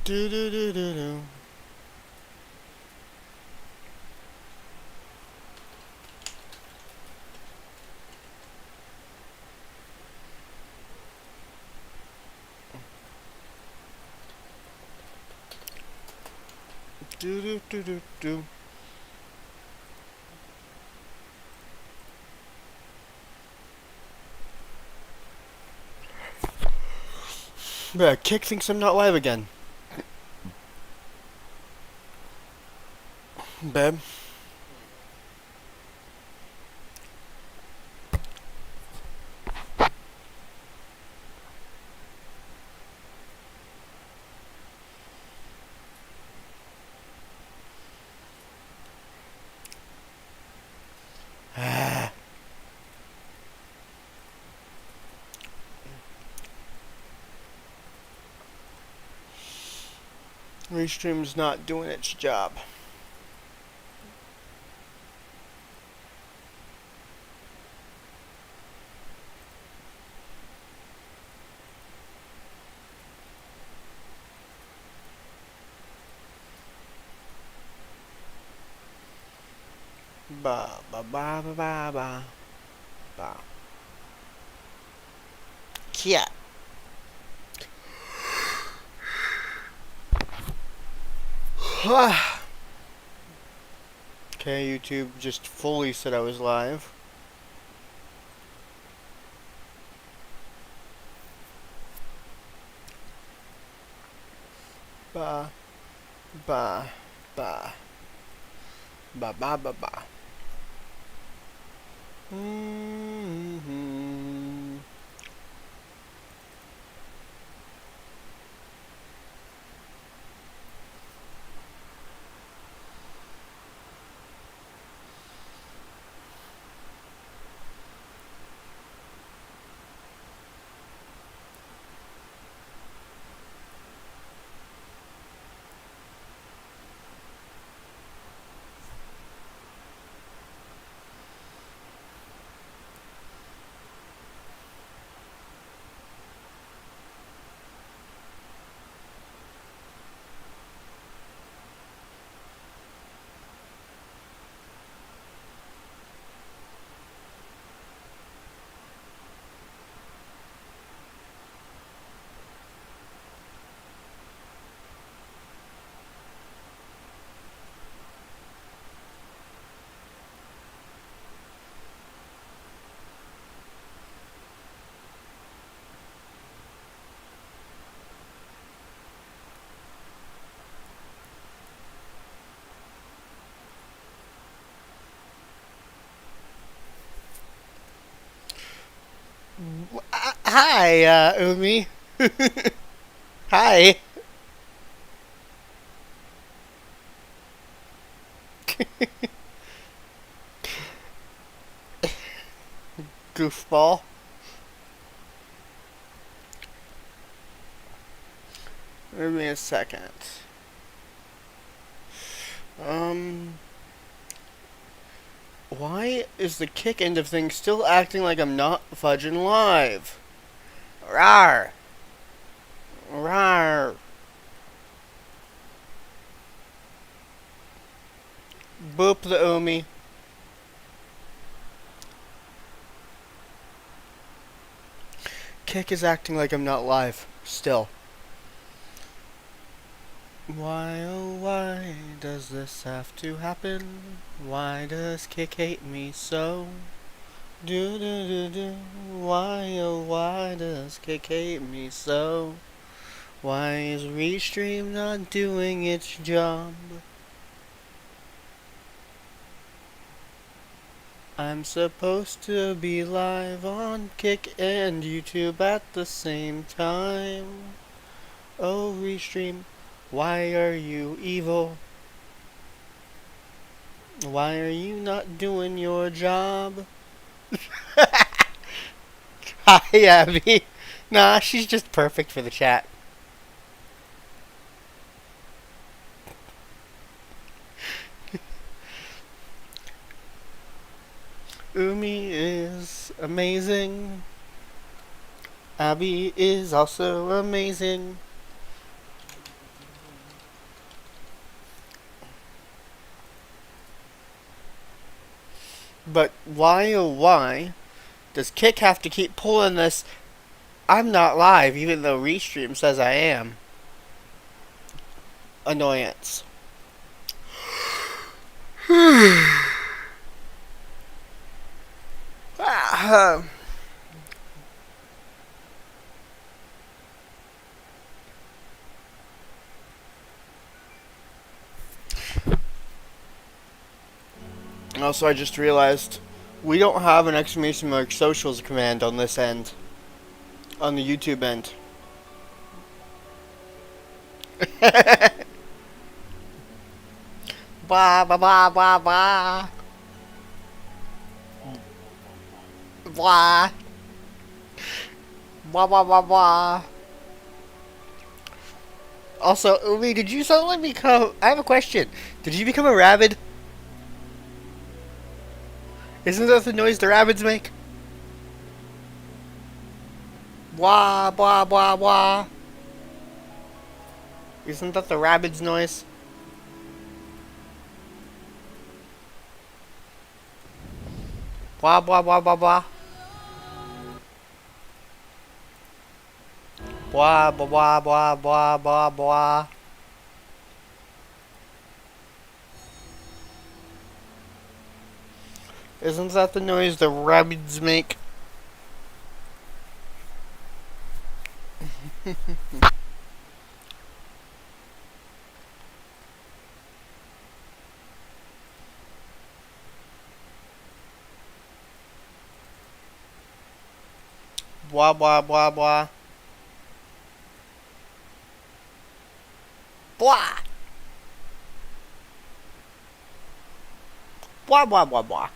Do do do do do. Do do do do do. Yeah, Kick thinks I'm not live again. Babe. Restream's not doing its job. Ba ba ba ba ba ba ba. Cat. Okay, YouTube just fully said I was live. Ba ba ba ba ba ba ba. Mm-hmm. Hi, Umi. Hi. Goofball. Give me a second. Why is the Kick end of things still acting like I'm not fudging live? Rawr. Rawr. Boop the Umi. Kick is acting like I'm not live. Still. Why, oh why does this have to happen? Why does Kick hate me so? Do do do do. Why, oh why does Kick hate me so? Why is Restream not doing its job? I'm supposed to be live on Kick and YouTube at the same time. Oh, Restream, why are you evil? Why are you not doing your job? Hi, Abby. Nah, she's just perfect for the chat. Umi is amazing. Abby is also amazing. But why oh why does Kick have to keep pulling this I'm not live even though Restream says I am annoyance? Also, I just realized we don't have an exclamation mark socials command on this end, on the YouTube end. Blah blah blah blah blah blah blah blah blah blah. Also, Umi, did you suddenly become? I have a question. Did you become a rabbit? Isn't that the noise the rabbits make? Blah blah blah blah. Isn't that the rabbit's noise? Blah blah blah blah blah. Blah blah blah blah blah blah blah. Isn't that the noise the rabbits make? Blah blah blah blah. Blah. Blah blah blah blah.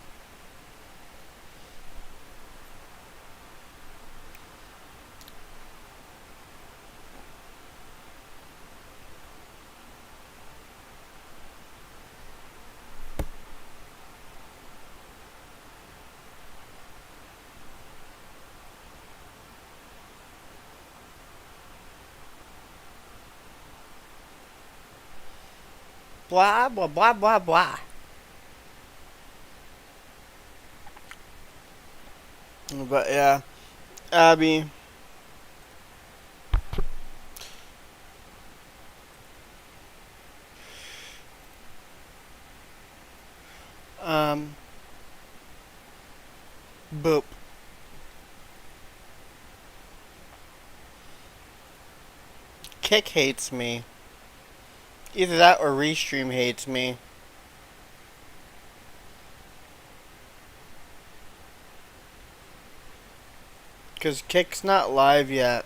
Blah blah blah blah blah. But yeah, Abby. Boop. Kick hates me. Either that or Restream hates me. Cause Kick's not live yet.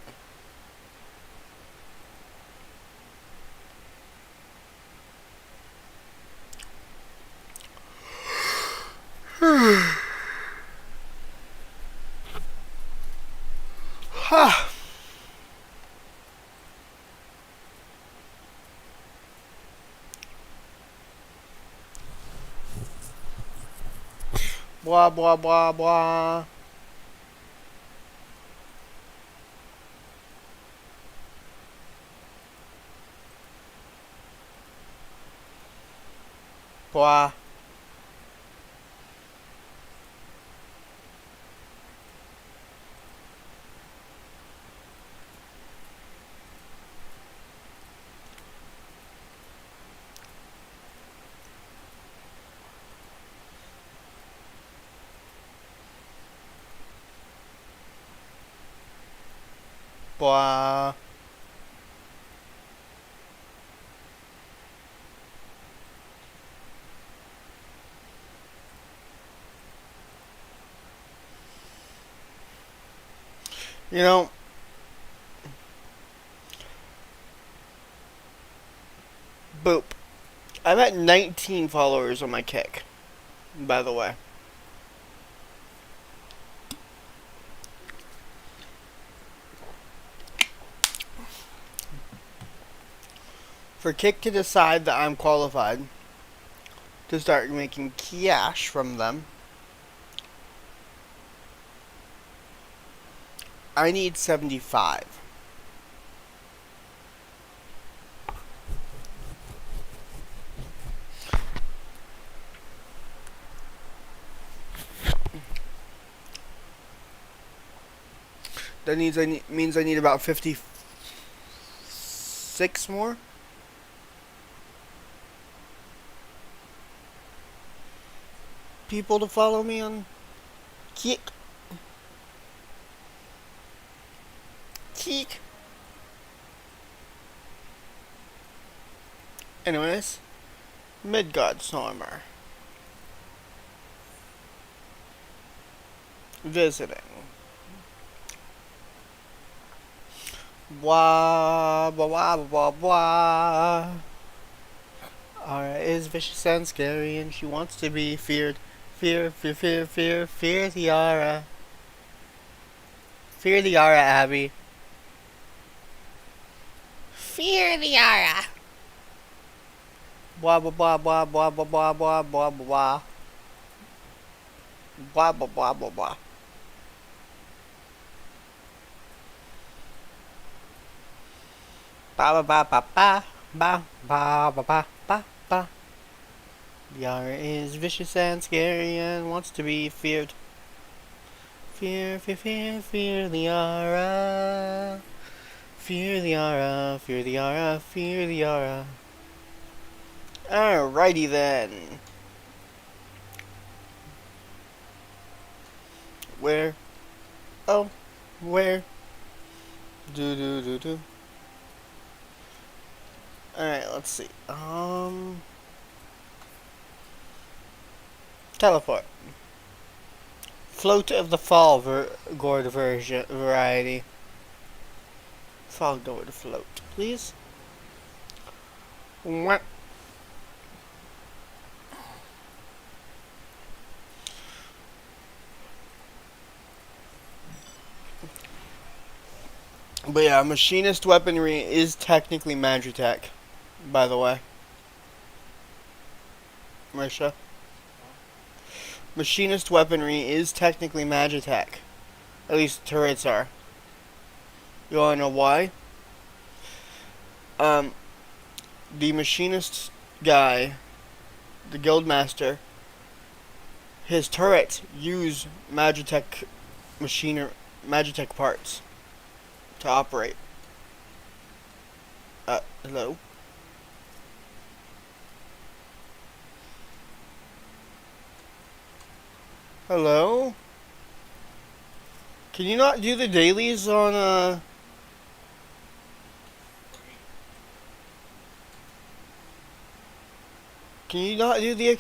Ha. Blah blah blah blah. Blah. Blah. You know, boop. I'm at 19 followers on my Kick, by the way. For Kick to decide that I'm qualified to start making cash from them, I need 75. That means I need about 56 more. People to follow me on Kick. Kick. Anyways, Midgard Stormer. Visiting. Blah blah blah blah blah. Aura is vicious and scary, and she wants to be feared. Fear, fear, fear, fear, fear the aura. Fear the aura, Abby. Fear the aura. Blah blah blah blah blah blah blah blah blah blah. Blah blah blah blah blah. Ba ba ba ba ba ba ba ba ba ba. The aura is vicious and scary and wants to be feared. Fear, fear, fear, fear the aura. Fear the aura, fear the aura, fear the aura. Alrighty then. Where? Oh, where? Do do do do. Alright, let's see. Teleport. Float of the Fall gourd variety. Fall gourd float, please. What? But yeah, machinist weaponry is technically Magitech, by the way. Marisha? Machinist weaponry is technically Magitech. At least turrets are. You wanna know why? The machinist guy, the guildmaster, his turrets use Magitech Magitech parts to operate. Hello? Hello? Can you not do the dailies on, Can you not do the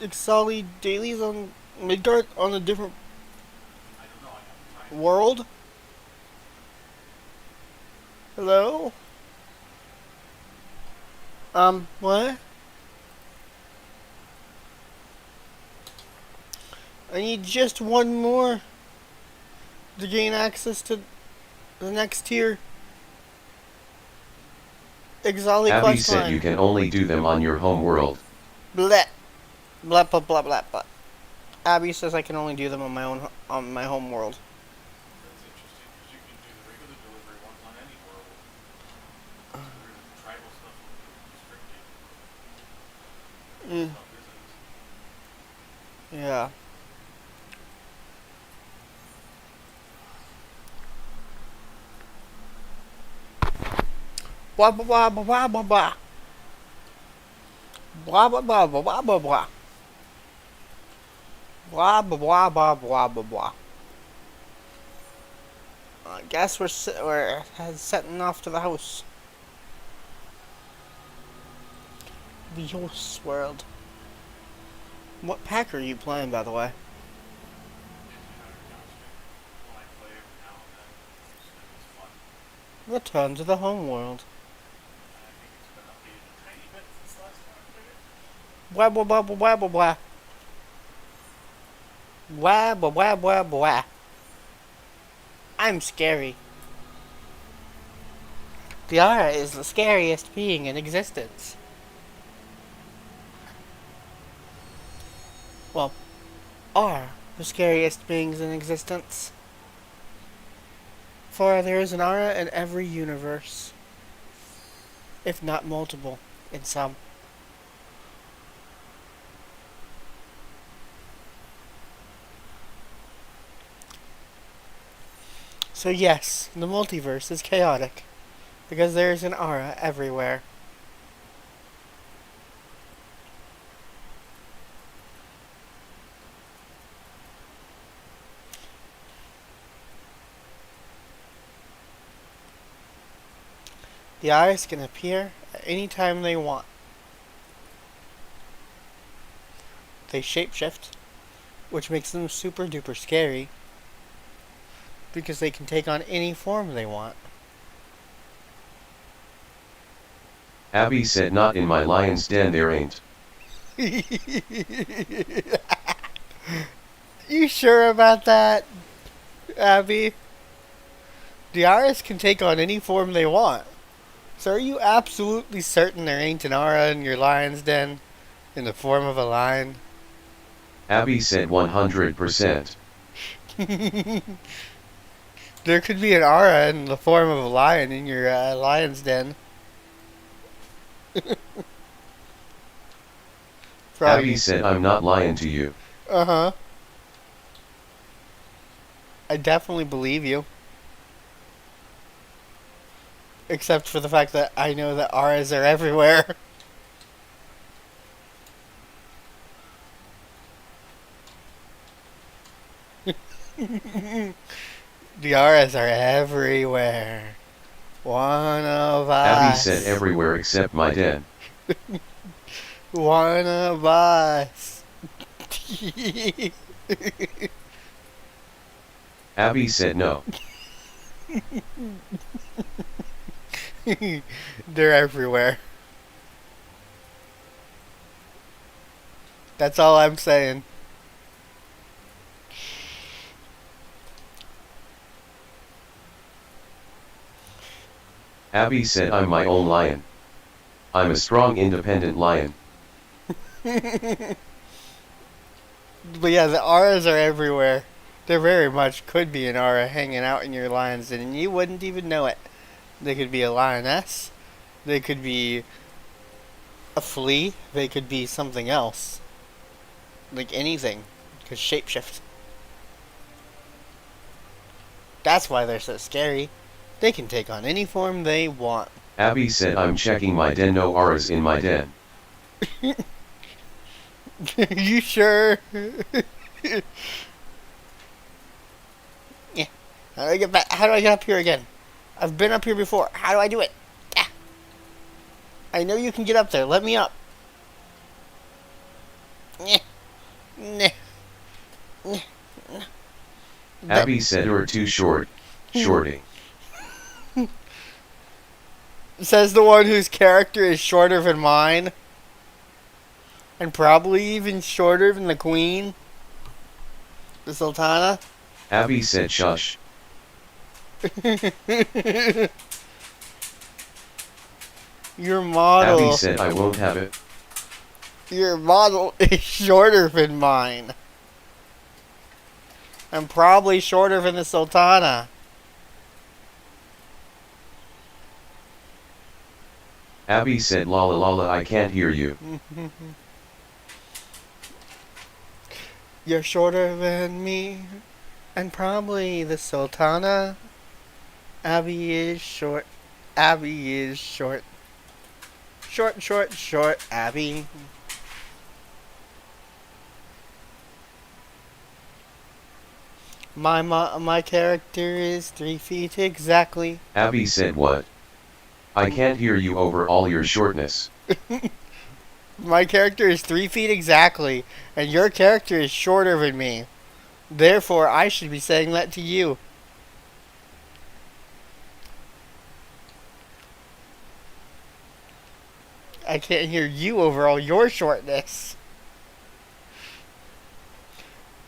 Ixali dailies on Midgard on a different world? Hello? What? I need just one more to gain access to the next tier. Ixali Abby quest said line. you can only do them on your home world. Blah. Blah blah blah blah blah. Abby says I can only do them on my own on my home world. That's interesting because you can do the regular delivery ones on any world. The tribal stuff will be restricted. Mm, Stuff isn't. yeah. Blah blah blah blah blah blah blah. Blah blah blah blah blah blah blah. Blah blah blah blah blah blah blah. I guess we're setting off to the house. The house world. What pack are you playing, by the way? When I play every now and then, it's fun. Return to the home world. And I think it's been updated a tiny bit since the last time I played it. Blah blah blah blah blah blah blah. Blah blah blah blah blah. I'm scary. The aura is the scariest being in existence. Well, are the scariest beings in existence. For there is an aura in every universe, if not multiple, in some. So yes, the multiverse is chaotic because there is an aura everywhere. The eyes can appear at any time they want. They shapeshift, which makes them super duper scary because they can take on any form they want. Abby said not in my lion's den there ain't. You sure about that, Abby? The Aras can take on any form they want. So are you absolutely certain there ain't an aura in your lion's den in the form of a lion? Abby said 100%. There could be an aura in the form of a lion in your lion's den. Abby said I'm not lying to you. Uh-huh. I definitely believe you. Except for the fact that I know that auras are everywhere. The auras are everywhere. One of us. Abby said everywhere except my den. One of us. Abby said no. They're everywhere. That's all I'm saying. Abby said I'm my own lion. I'm a strong independent lion. But yeah, the auras are everywhere. There very much could be an aura hanging out in your lion's den, and you wouldn't even know it. They could be a lioness. They could be a flea. They could be something else. Like anything. Because shapeshift. That's why they're so scary. They can take on any form they want. Abby said I'm checking my den, no auras in my den. You sure? Yeah. How do I get back? How do I get up here again? I've been up here before. How do I do it? Ah. I know you can get up there. Let me up. Nyeh. Nyeh. Nyeh. Abby said you're too short. Shorty. Says the one whose character is shorter than mine. And probably even shorter than the queen. The Sultana. Abby said shush. Your model. Abby said I won't have it. Your model is shorter than mine. I'm probably shorter than the Sultana. Abby said la la la la I can't hear you. You're shorter than me. And probably the Sultana. Abby is short. Abby is short. Short, short, short, Abby. My character is 3 feet exactly. Abby said what? I can't hear you over all your shortness. My character is 3 feet exactly, and your character is shorter than me. Therefore, I should be saying that to you. I can't hear you over all your shortness.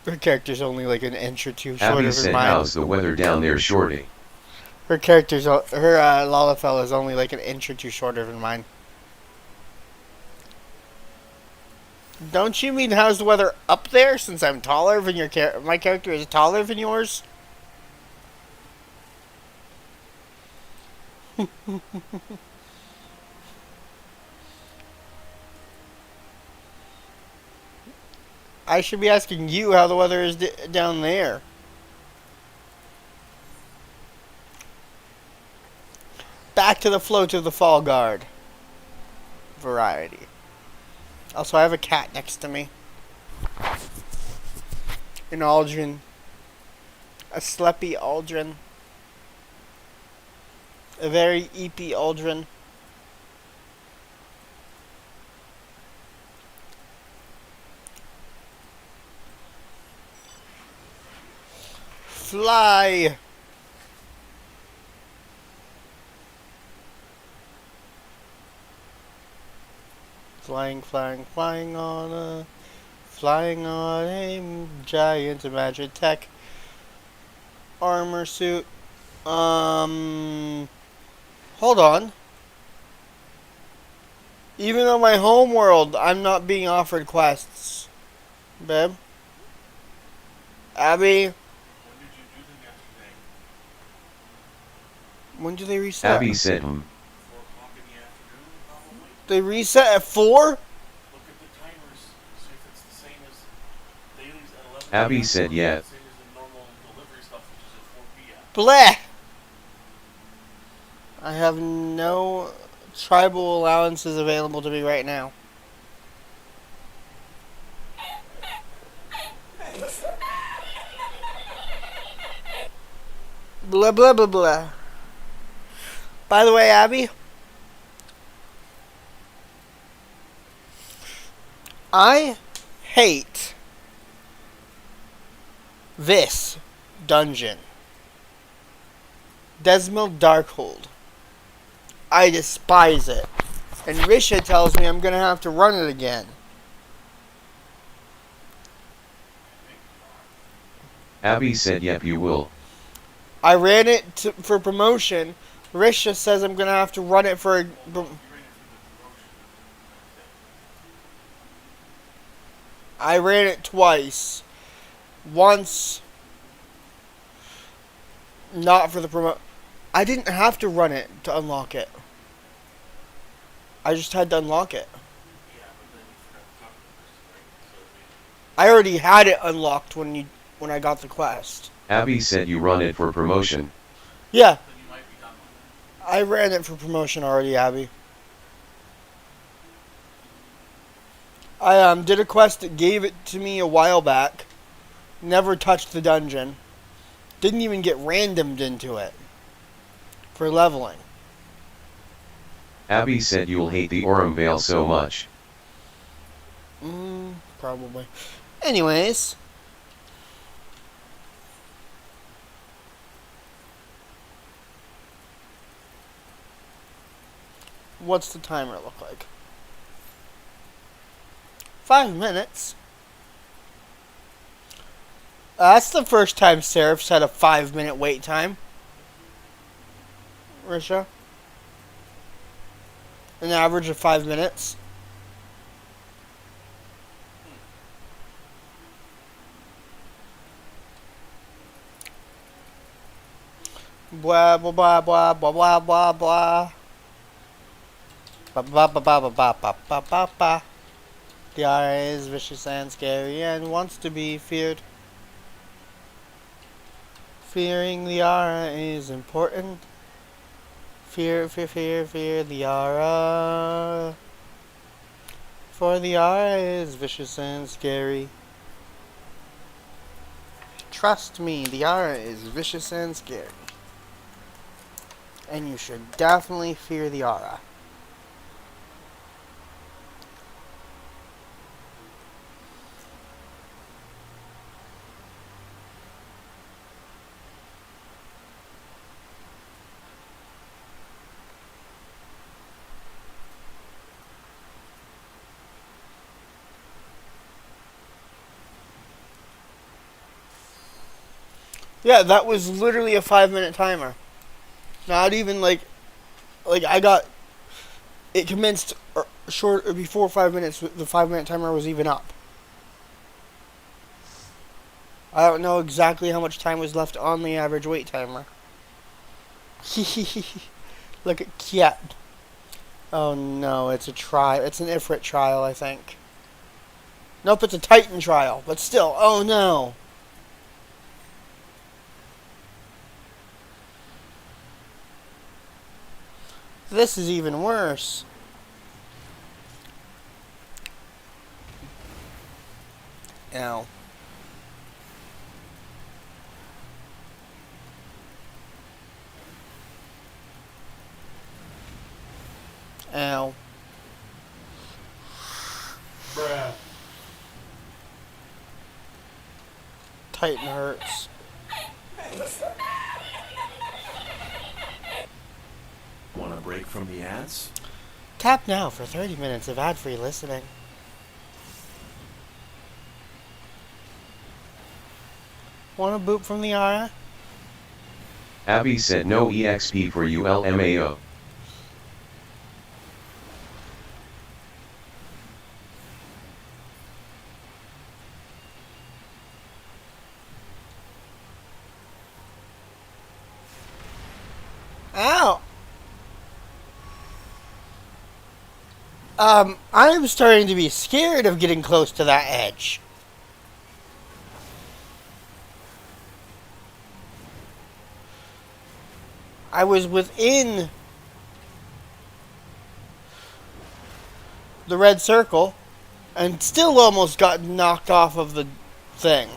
Her character's only like an inch or two shorter Abby than said mine. how's the weather down there, shorty? Her character's her Lalafell is only like an inch or two shorter than mine. Don't you mean how's the weather up there? Since I'm taller than your my character is taller than yours. I should be asking you how the weather is down there. back to the float of the fall guard variety. Also, I have a cat next to me. An Aldrin. A sleepy Aldrin. A very eepy Aldrin. Fly! Flying, flying, flying on a... Flying on a giant Magitech armor suit. Hold on. Even on my home world, I'm not being offered quests. Babe? Abby? When did you do them yesterday? When do they reset? Abby said, 4 o'clock in the afternoon, probably? They reset at 4? Look at the timers, see if it's the same as dailies at 11 Abby p.m. said, or yeah. the same as the normal delivery stuff, which is at 4 p.m. Bleh! I have no tribal allowances available to me right now. Blah, blah, blah, blah. By the way, Abby, I hate this dungeon. Desmond Darkhold. I despise it. And Risha tells me I'm going to have to run it again. Abby said, yep, you will. I ran it for promotion. Risha says I'm going to have to run it for... I ran it twice. Once... Not for the promo... I didn't have to run it to unlock it. I just had to unlock it. Yeah, but then you forgot to talk to the person, right? So I already had it unlocked when I got the quest. Abby said you run it for promotion. Yeah, then you might be done with I ran it for promotion already, Abby. I did a quest that gave it to me a while back. Never touched the dungeon. Didn't even get randomed into it for leveling. Abby said you'll hate the Aurum Vale so much. Probably. Anyways. What's the timer look like? 5 minutes. That's the first time Seraph's had a 5-minute wait time. Risha? An average of 5 minutes. Blah blah blah blah blah blah blah blah. Ba ba ba ba ba ba ba ba ba ba. The RA is vicious and scary and wants to be feared. Fearing the aura is important. Fear, fear, fear, fear the aura. For the aura is vicious and scary. Trust me, the aura is vicious and scary. And you should definitely fear the aura. Yeah, that was literally a 5-minute timer. Not even like I got it commenced short or before 5 minutes. The 5-minute timer was even up. I don't know exactly how much time was left on the average wait timer. Look at Kiet. Oh no, it's a trial. It's an Ifrit trial, I think. Nope, it's a Titan trial. But still, oh no. This is even worse. Ow. Ow. Bruh. Titan hurts. Want a break from the ads? Tap now for 30 minutes of ad-free listening. Want a boop from the Ara? Abby said no EXP for you LMAO. Ow! I'm starting to be scared of getting close to that edge. I was within the red circle and still almost got knocked off of the thing.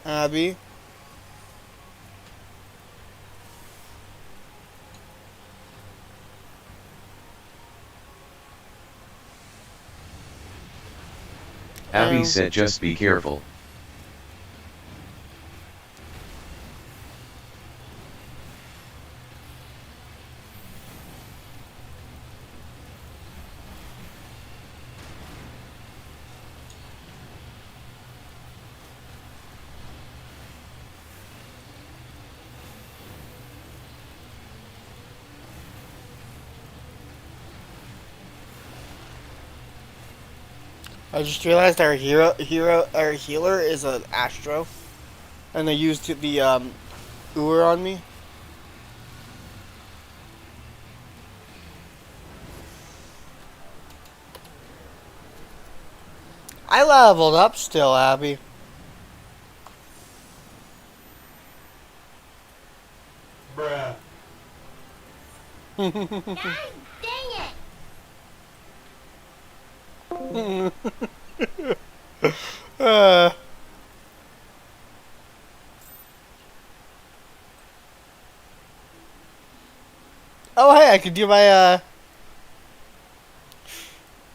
Abby? Abby Ow. said just be careful. I just realized our healer is an Astro, and they used the Ur on me. I leveled up still, Abby. Bruh. uh. Oh, hey, I could do my,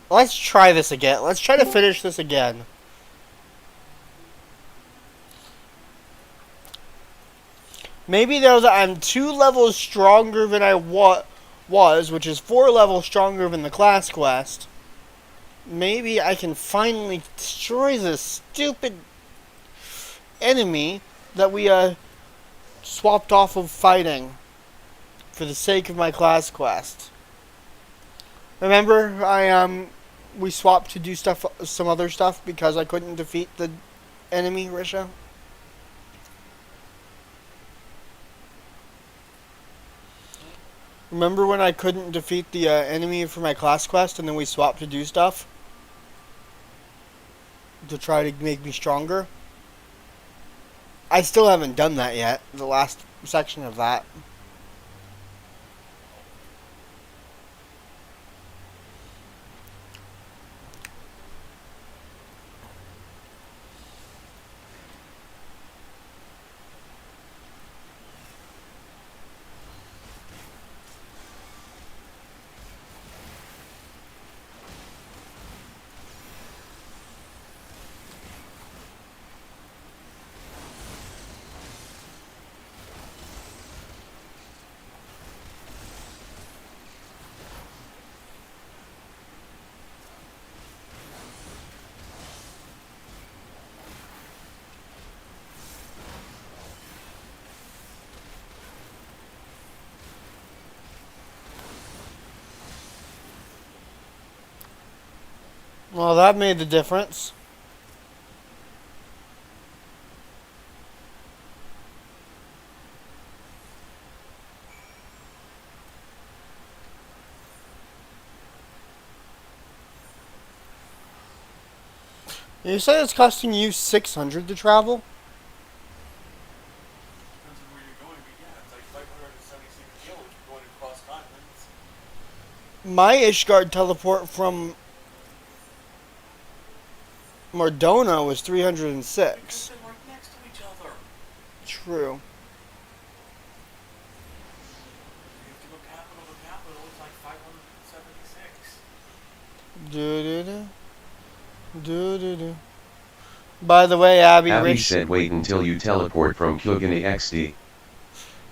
Let's try this again. Let's try to finish this again. Maybe though that I'm 2 levels stronger than I was, which is 4 levels stronger than the class quest. Maybe I can finally destroy this stupid enemy that we swapped off of fighting for the sake of my class quest. Remember, we swapped to do some other stuff because I couldn't defeat the enemy, Risha? Remember when I couldn't defeat the enemy for my class quest and then we swapped to do stuff? To try to make me stronger? I still haven't done that yet, the last section of that. Well, that made the difference. You said it's costing you 600 to travel? My Ishgard teleport from Mordona was We just 306. sit right next to each other. True. You have to go capital to capital. It's like 576. Do-do-do. Do-do-do. By the way, Abby, Abby said wait until you teleport from Kyogani XD.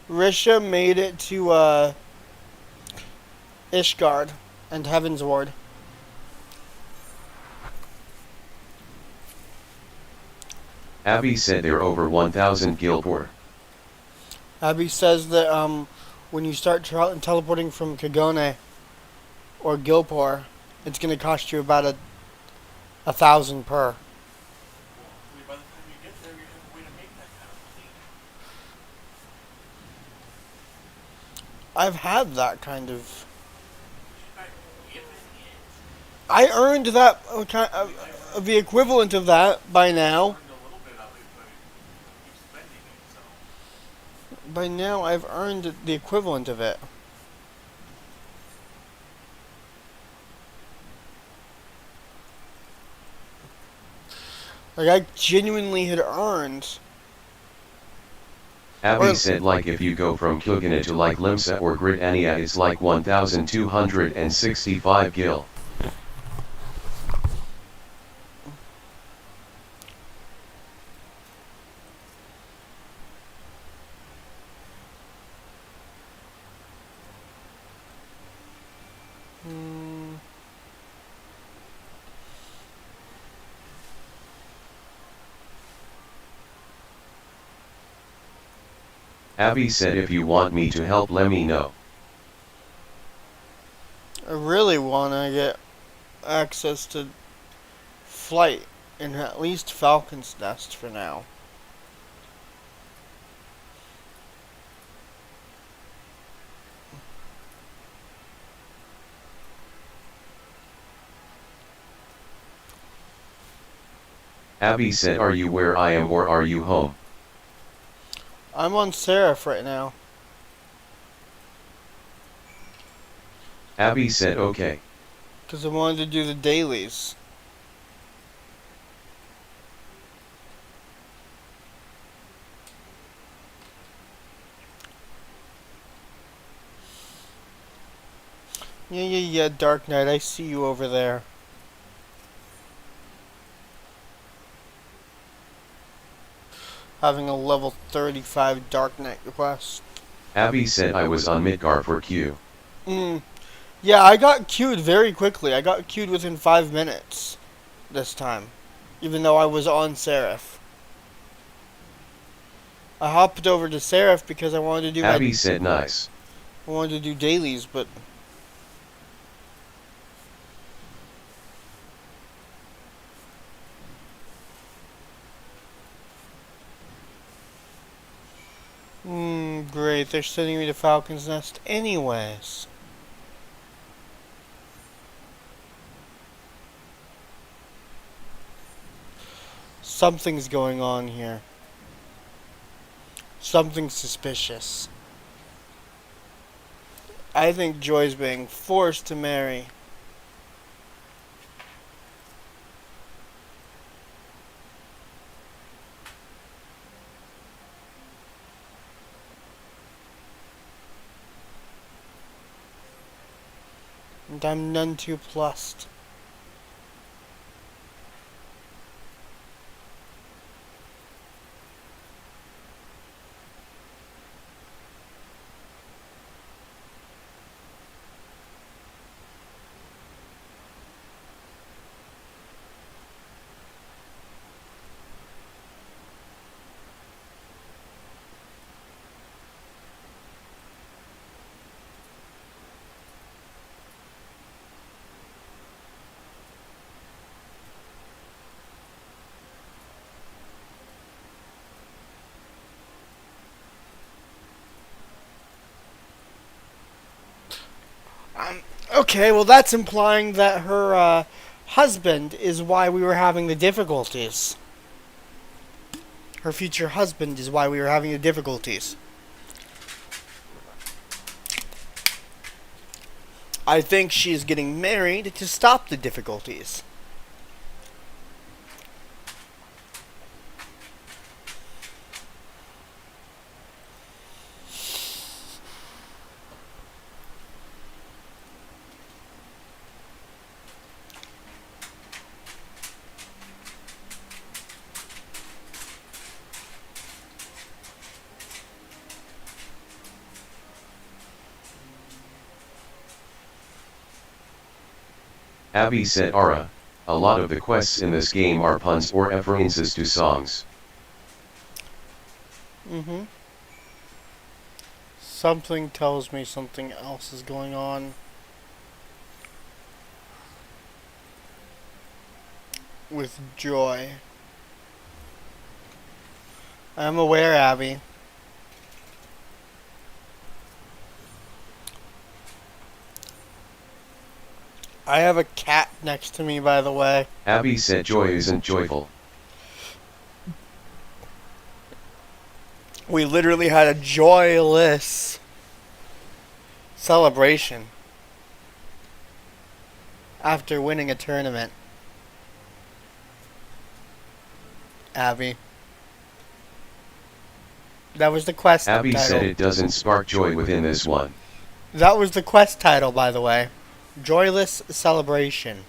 Risha made it to Ishgard and Heaven's Ward. Abby said they're over 1,000 Gilpor. Abby says that when you start teleporting from Kagone or Gilpor, it's going to cost you about 1,000 per. Well, by the time you get there, you have a way to make that kind of money. I've had that kind of. By giving it. I earned that the equivalent of that by now. Earned a little bit of it, but you keep spending it, so. By now, I've earned the equivalent of it. Like, I genuinely had earned. Abby said like if you go from Kyogani to like Limsa or Gridania it's like 1,265 Gil. Abby said if you want me to help let me know. I really want to get access to flight in at least Falcon's Nest for now. Abby said are you where I am or are you home? I'm on Seraph right now. Abby said okay. Because I wanted to do the dailies. Yeah, Dark Knight, I see you over there. Having a level 35 Dark Knight quest. Abby said I was on Midgar for Q. Yeah, I got queued very quickly. I got queued within 5 minutes this time. Even though I was on Seraph. I hopped over to Seraph because I wanted to do Abby said nice. I wanted to do dailies, but great. They're sending me to Falcon's Nest anyways. Something's going on here. Something suspicious. I think Joy's being forced to marry. And I'm none too plussed. Okay, well that's implying that her husband is why we were having the difficulties. Her future husband is why we were having the difficulties. I think she's getting married to stop the difficulties. Abby said Ara, a lot of the quests in this game are puns or references to songs. Mm-hmm. Something tells me something else is going on. With Joy. I'm aware, Abby. I have a cat next to me, by the way. Abby said Joy isn't joyful. We literally had a joyless celebration after winning a tournament. Abby. That was the quest Abby title. said it doesn't spark joy within this one. That was the quest title, by the way. Joyless Celebration.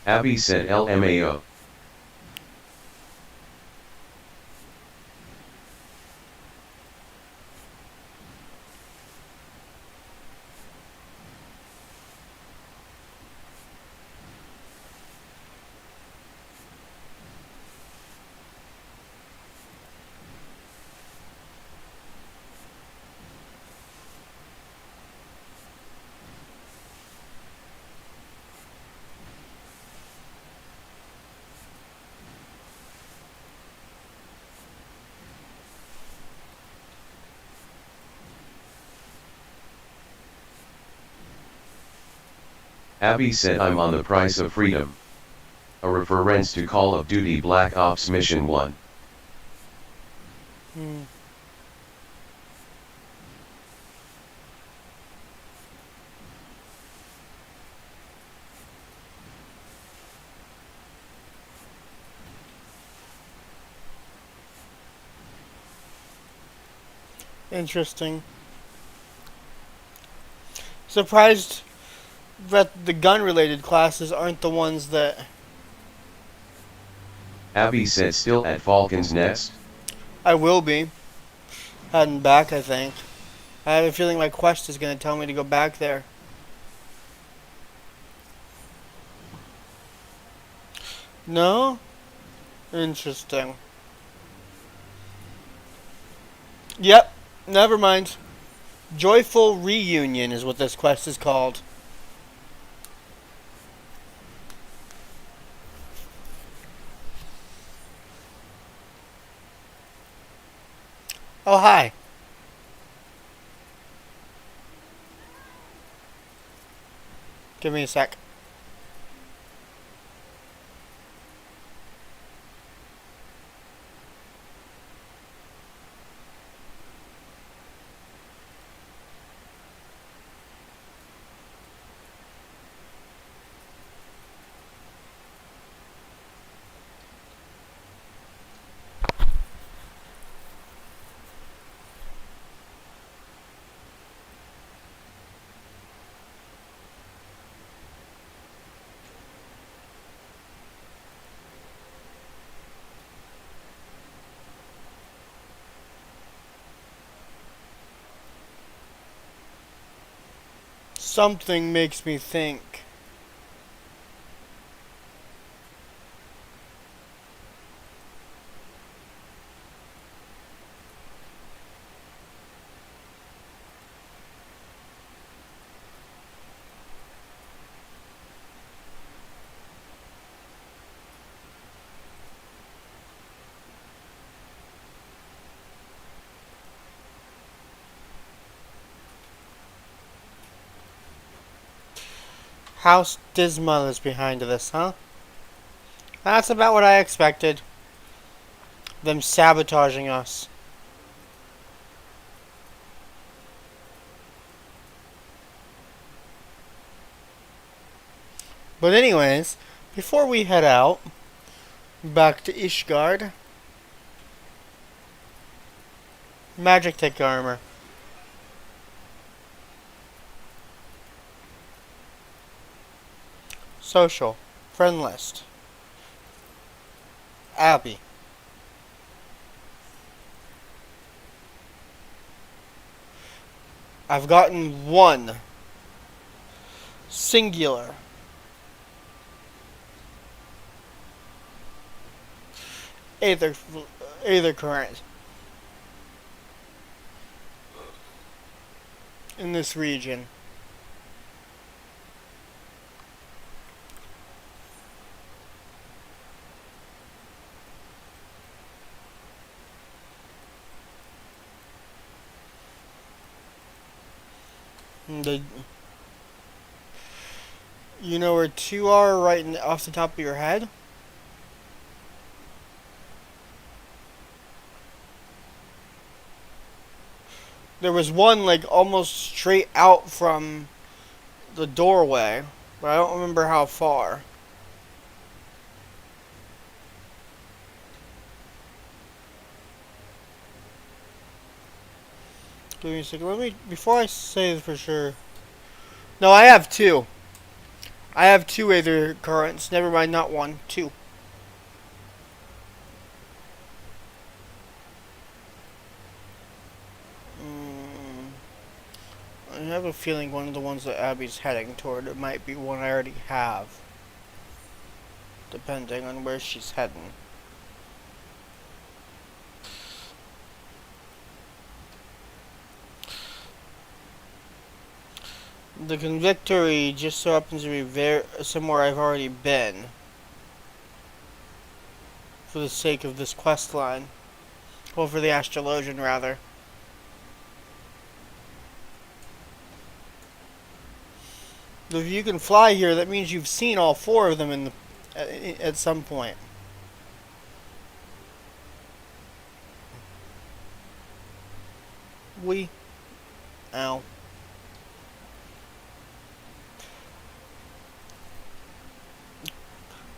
Abby said LMAO. Abby said I'm on the price of freedom. A reference to Call of Duty Black Ops Mission 1. Interesting. Surprised that the gun-related classes aren't the ones that... Abby said still at Falcon's Nest. I will be. Heading back, I think. I have a feeling my quest is going to tell me to go back there. No? Interesting. Yep, never mind. Joyful Reunion is what this quest is called. Oh, hi. Give me a sec. Something makes me think. House Dismal is behind this, huh? That's about what I expected. Them sabotaging us. But anyways, before we head out back to Ishgard, magic tech armor. Social. Friend list. Abby. I've gotten one. Singular. Aether current. In this region. You know where two are off the top of your head? There was one like almost straight out from the doorway, but I don't remember how far. Give me a second. Before I say this for sure. No, I have two. I have two Aether currents. Never mind, not one. Two. I have a feeling one of the ones that Abby's heading toward, it might be one I already have. Depending on where she's heading. The Convictory just so happens to be somewhere I've already been. For the sake of this quest line. Well, for the Astrologian, rather. If you can fly here, that means you've seen all four of them at some point. Ow.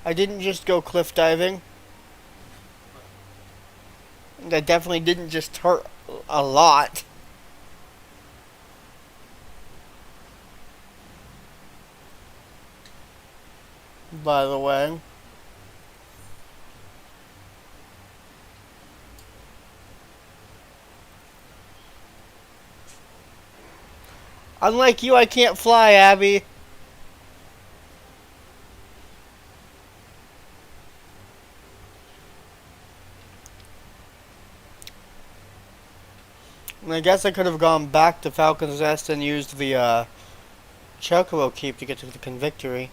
I didn't just go cliff diving. That definitely didn't just hurt a lot. By the way. Unlike you, I can't fly, Abby. And I guess I could have gone back to Falcon's Nest and used the Chocobo Keep to get to the Convictory.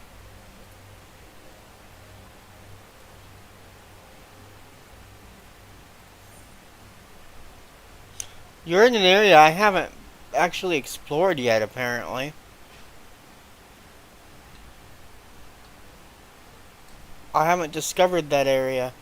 You're in an area I haven't actually explored yet, apparently. I haven't discovered that area.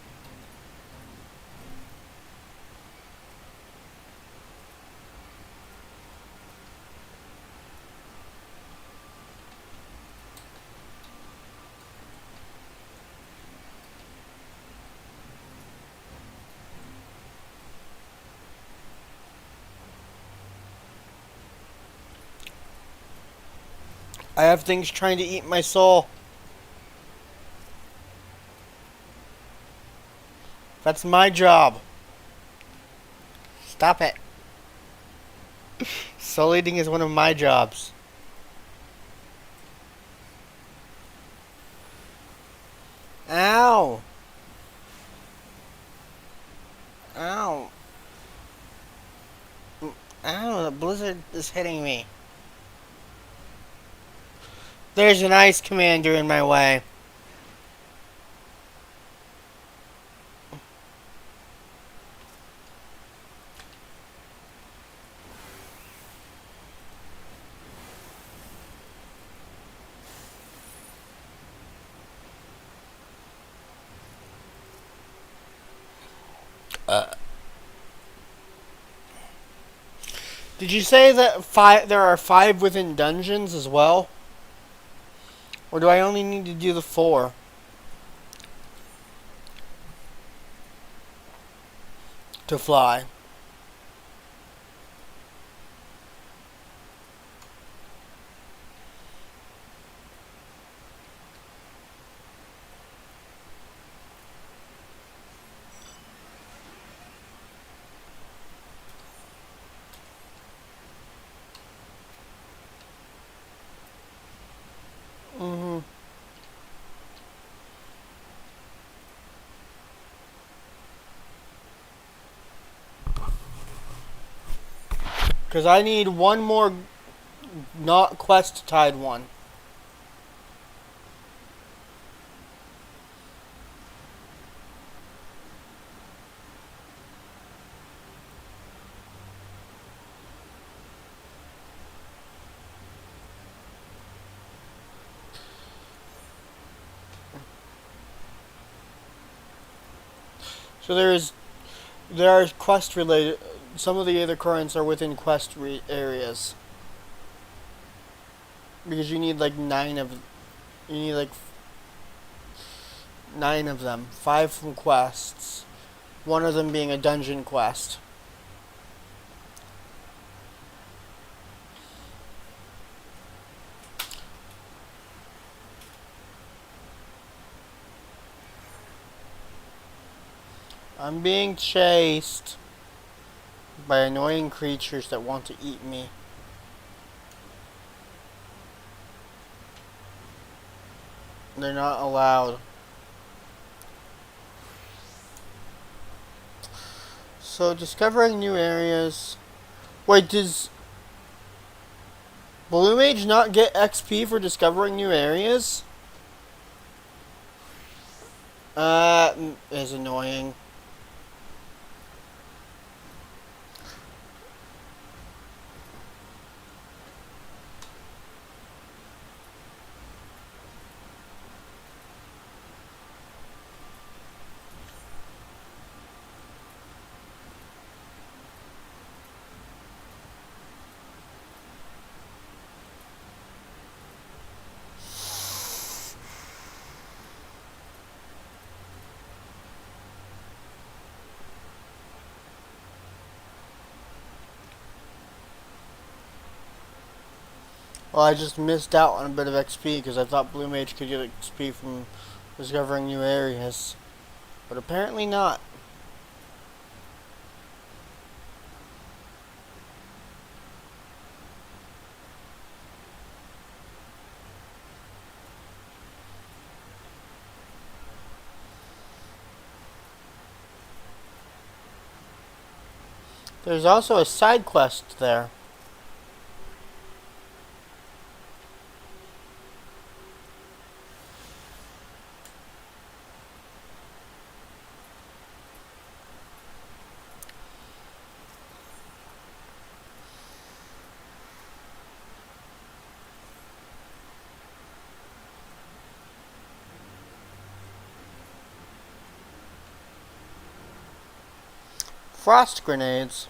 I have things trying to eat my soul. That's my job. Stop it. Soul eating is one of my jobs. Ow. Ow. Ow, the blizzard is hitting me. There's an ice commander in my way. Did you say that there are 5 within dungeons as well? Or do I only need to do the 4? To fly. Mm-hmm. Because I need one more not quest tied one. So there are quest related. Some of the other currents are within quest areas because you need like you need like 9 of them. 5 from quests. One of them being a dungeon quest. I'm being chased by annoying creatures that want to eat me. They're not allowed. So discovering new areas. Wait, does Blue Mage not get XP for discovering new areas? Is annoying. Well, I just missed out on a bit of XP because I thought Blue Mage could get XP from discovering new areas. But apparently not. There's also a side quest there. Frost grenades.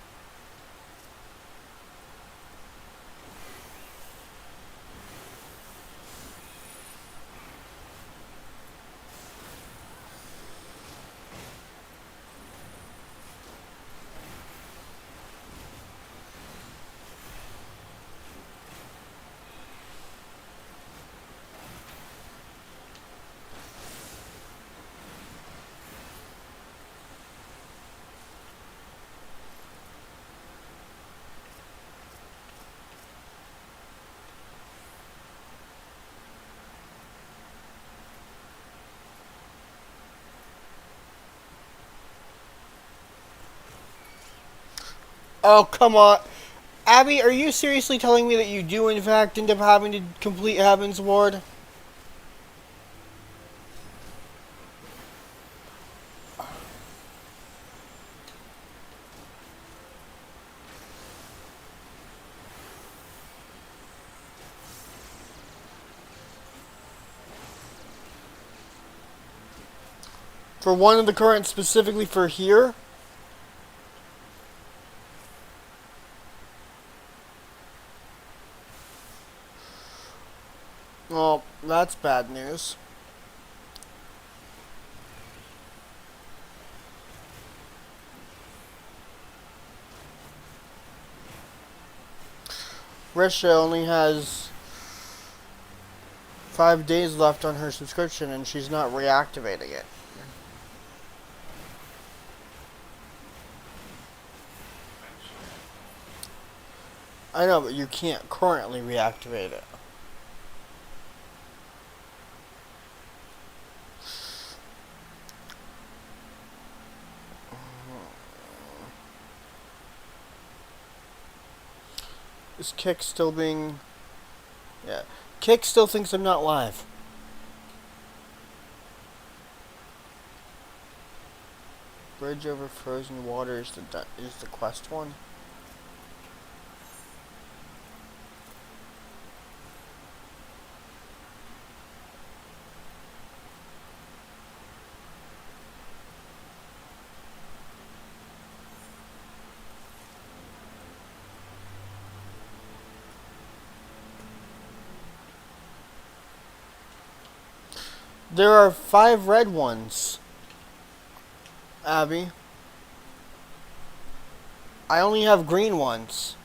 Oh, come on. Abby, are you seriously telling me that you do in fact end up having to complete Heaven's Ward? For one of the currents specifically for here? Well, That's bad news. Risha only has 5 days left on her subscription and she's not reactivating it. I know, but you can't currently reactivate it. Is Kick still being... Yeah. Kick still thinks I'm not live. Bridge over frozen water is the quest one. There are 5 red ones, Abby. I only have green ones.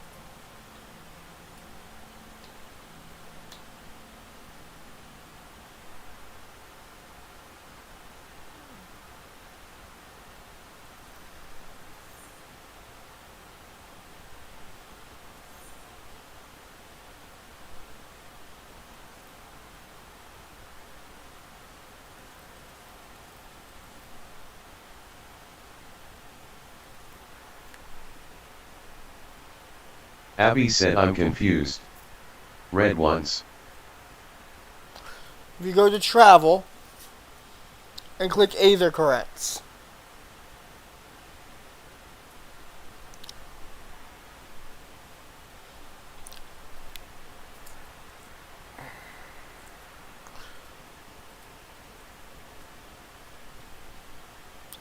Abby said I'm confused. Red ones. If you go to travel and click Aether Currents.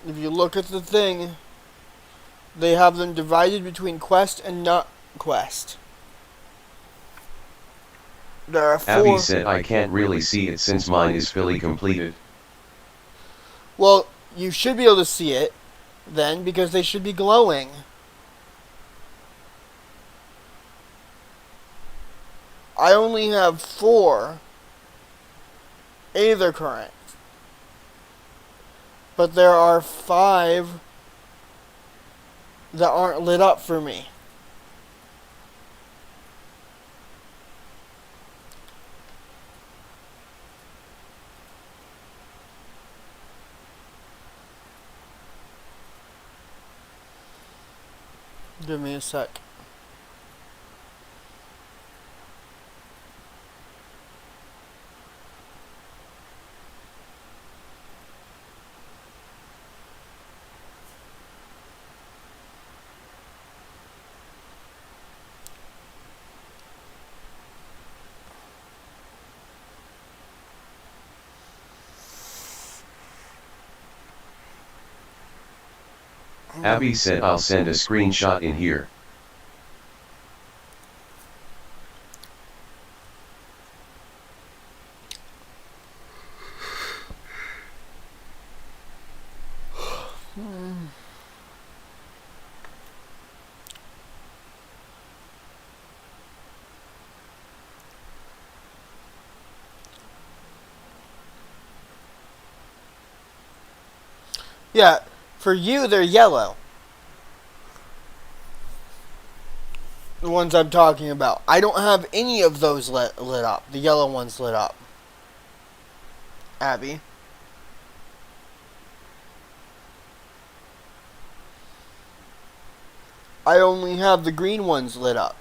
If you look at the thing, they have them divided between quest and not quest. There are 4. Abby said I can't really see it since mine is fully completed. Well, you should be able to see it then because they should be glowing. I only have 4 Aether Currents. But there are 5 that aren't lit up for me. Give me a sec. Abby said I'll send a screenshot in here. Yeah, for you they're yellow. The ones I'm talking about. I don't have any of those lit up. The yellow ones lit up. Abby. I only have the green ones lit up.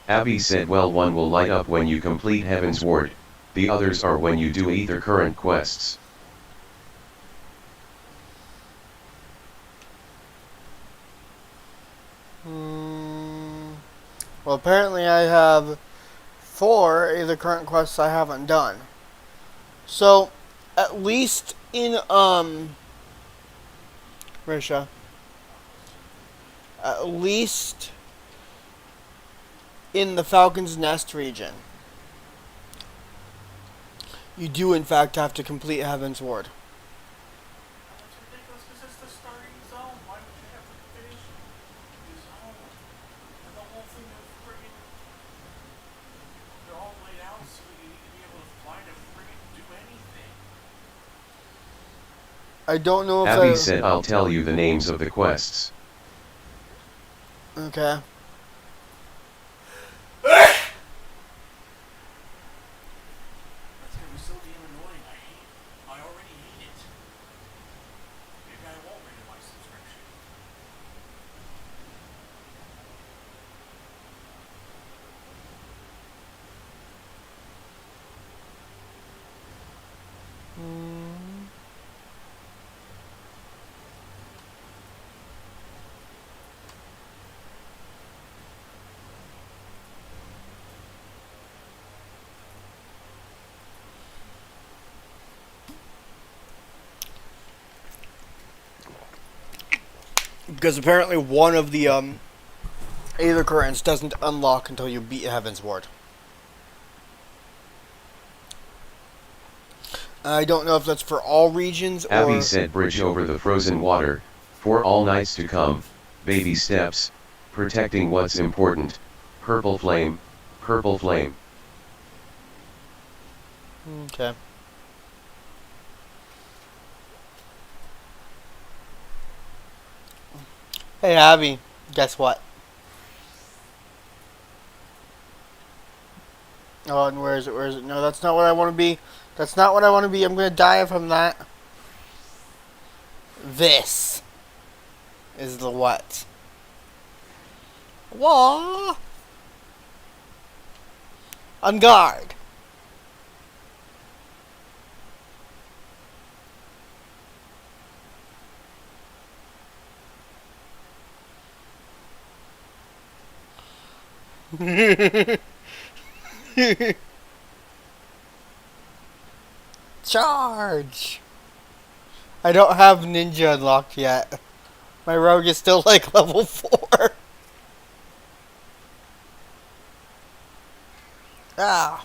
Abby said well, one will light up when you complete Heaven's Ward, the others are when you do Aether Current quests. Well, apparently I have 4 of the current quests I haven't done. So, at least in, Risha, at least in the Falcon's Nest region, you do in fact have to complete Heaven's Ward. That's ridiculous because it's the starting zone. Why would you have to finish the zone? And the whole thing is friggin'. They're all laid out so that you need to be able to fly to friggin' do anything. I don't know if Abby said I'll tell you the names of the quests. Okay. That's gonna be so damn annoying. I already hate it. Maybe I won't renew my subscription. Because apparently one of the Aether Currents doesn't unlock until you beat Heaven's Ward. I don't know if that's for all regions or... Abby said bridge over the frozen water, for all nights to come, baby steps, protecting what's important, purple flame, purple flame. Okay. Hey Abby, guess what? Oh, and where is it? Where is it? No, that's not what I want to be. That's not what I want to be. I'm going to die from that. This is the what? Wah! On guard. Charge! I don't have ninja unlocked yet. My rogue is still like level 4. Ah.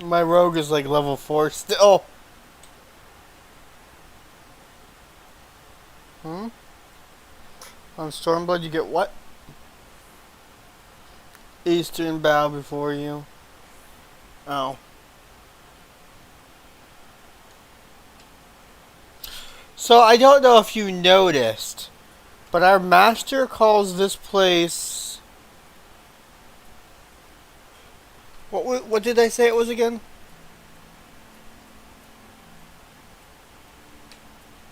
My rogue is like level 4 still. On Stormblood you get what? Eastern bow before you. Oh. So I don't know if you noticed, but our master calls this place... What did I say it was again?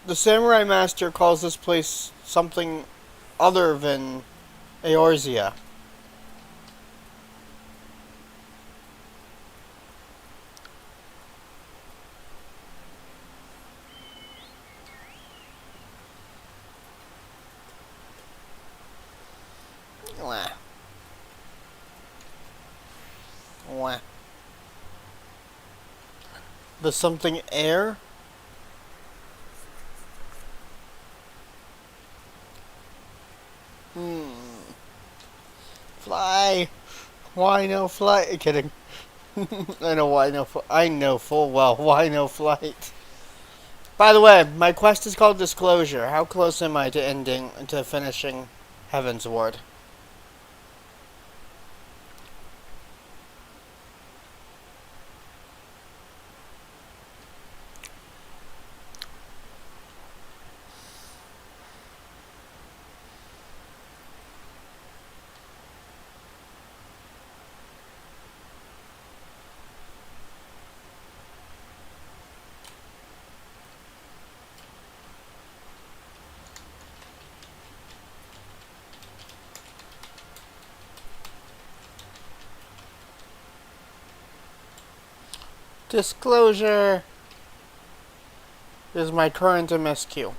The Samurai Master calls this place something other than Eorzea. Wah. Wah. The something air? Fly. Why no flight? Kidding. I know why no. I know full well why no flight. By the way, my quest is called Disclosure. How close am I to finishing Heaven's Ward? Disclosure is my current MSQ.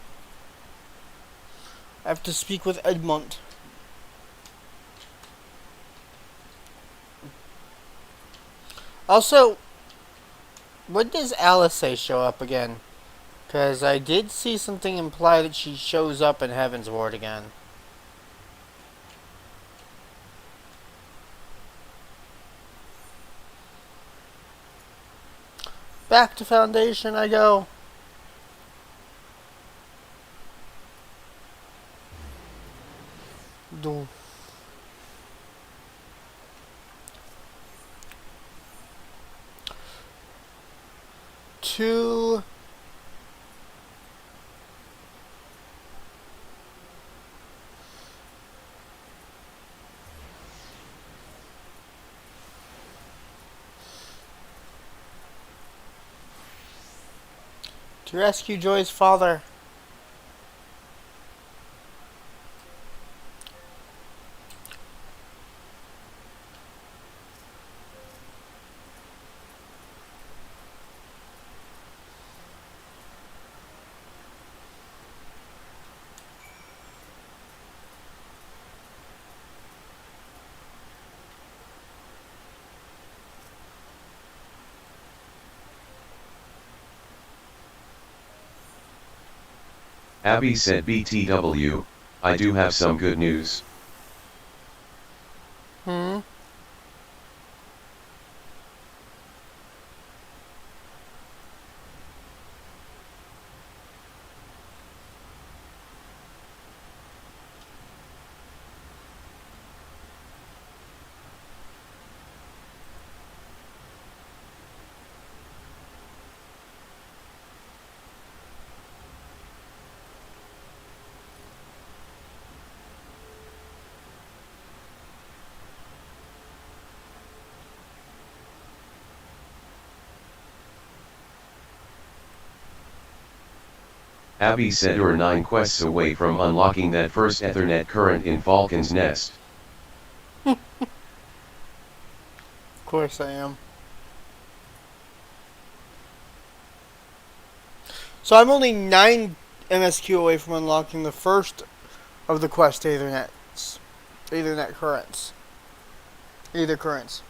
I have to speak with Edmund. Also, when does Alice say show up again? Because I did see something imply that she shows up in Heaven's Ward again. Back to Foundation I go. Do. Two. To rescue Joy's father. Abby said BTW, I do have some good news. Abby said we're 9 quests away from unlocking that first Ethernet current in Falcon's Nest. Of course I am. So I'm only 9 MSQ away from unlocking the first of the quest Ethernet currents. Ether currents.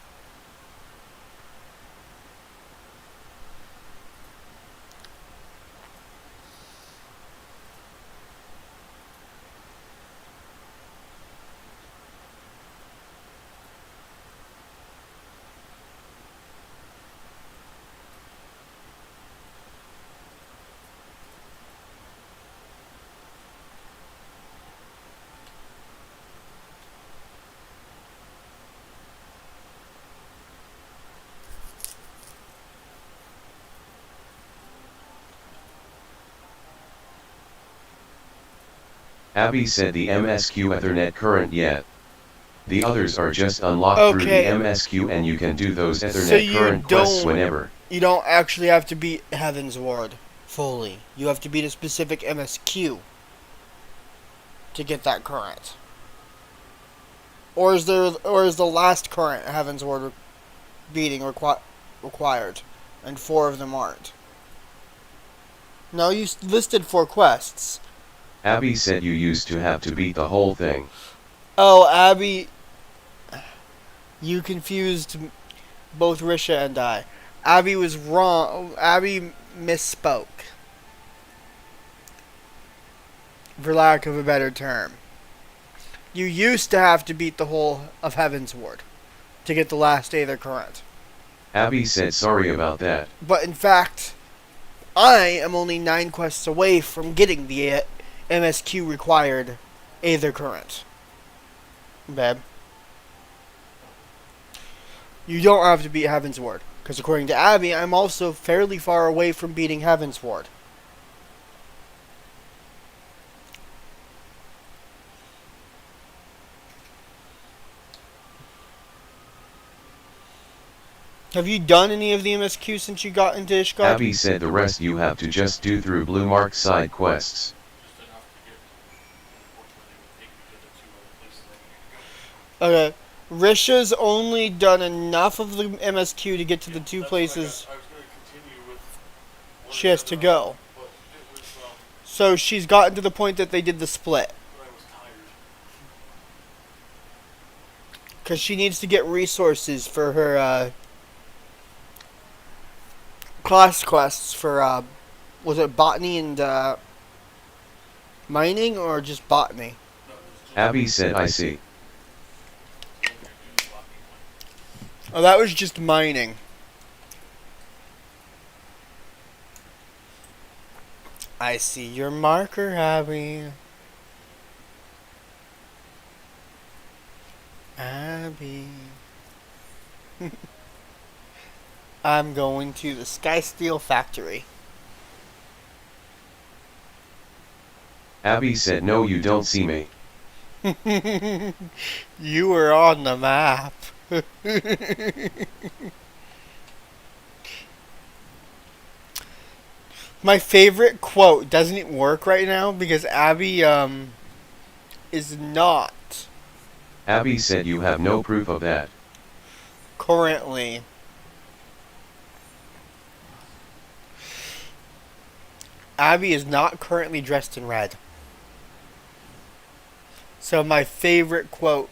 Abby said the MSQ Ethernet current yet. The others are just unlocked through the MSQ and you can do those Ethernet current quests whenever. You don't actually have to beat Heaven's Ward fully. You have to beat a specific MSQ to get that current. Or is the last current Heaven's Ward beating required, and 4 of them aren't? No, you listed 4 quests. Abby said you used to have to beat the whole thing. Oh, Abby, you confused both Risha and I. Abby was wrong. Abby misspoke, for lack of a better term. You used to have to beat the whole of Heaven's Ward to get the last Aether current. Abby said sorry about that. But in fact, I am only 9 quests away from getting the MSQ required Aether current. Babe. You don't have to beat Heaven's Ward, because according to Abby, I'm also fairly far away from beating Heaven's Ward. Have you done any of the MSQ since you got into Ishgard? Abby said the rest you have to just do through Blue Mark side quests. Okay. Risha's only done enough of the MSQ to get to the 2 places. I was going to she has to go. But it was, So she's gotten to the point that they did the split. but I was tired. Because she needs to get resources for her class quests for, was it botany and mining or just botany? No, it was just Abby said I see. Oh, that was just mining. I see your marker, Abby. Abby. I'm going to the Sky Steel factory. Abby said no, you don't see me. You were on the map. My favorite quote doesn't work right now because Abby is not Abby said you have no proof of that. currently. Abby is not currently dressed in red. So my favorite quote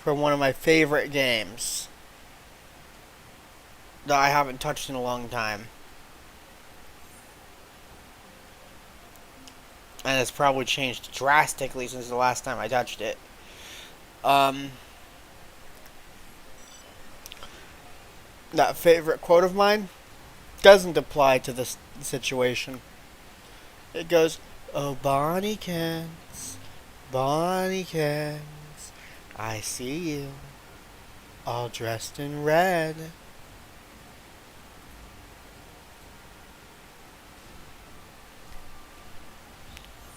from one of my favorite games that I haven't touched in a long time. And it's probably changed drastically since the last time I touched it. That favorite quote of mine doesn't apply to this situation. It goes, "Oh, Bonniekins, Bonniekins, I see you, all dressed in red."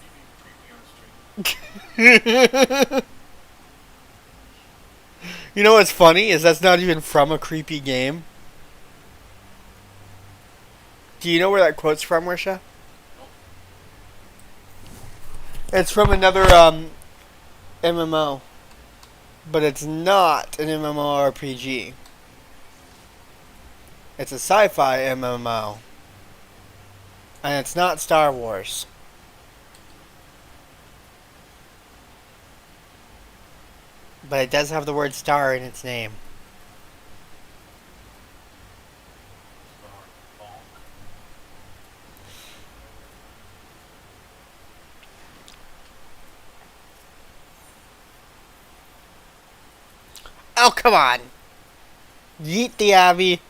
you being creepy on stream. You know what's funny is that's not even from a creepy game. Do you know where that quote's from, Risha? It's from another MMO, but it's not an MMORPG. It's a sci-fi MMO, and it's not Star Wars. But it does have the word star in its name. Bonk. Oh, come on! Yeet the Abby.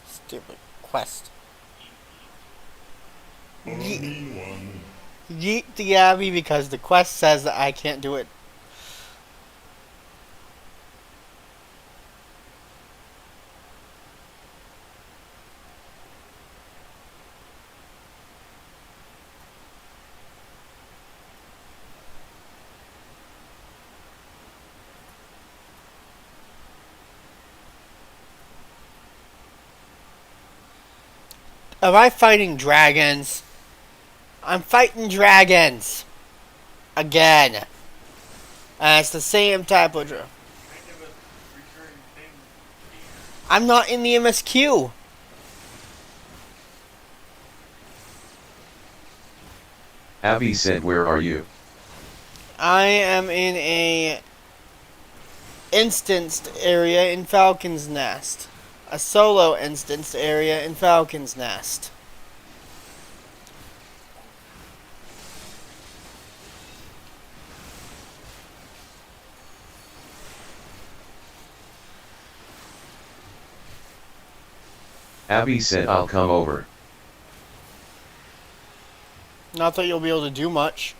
Stupid quest. Yeet the Abby because the quest says that I can't do it. Am I fighting dragons? I'm fighting dragons. Again. And it's the same type of Kind of a recurring thing here. I'm not in the MSQ. Abby said where are you? I am in a instanced area in Falcon's Nest. A solo instanced area in Falcon's Nest. Abby said I'll come over. Not that you'll be able to do much.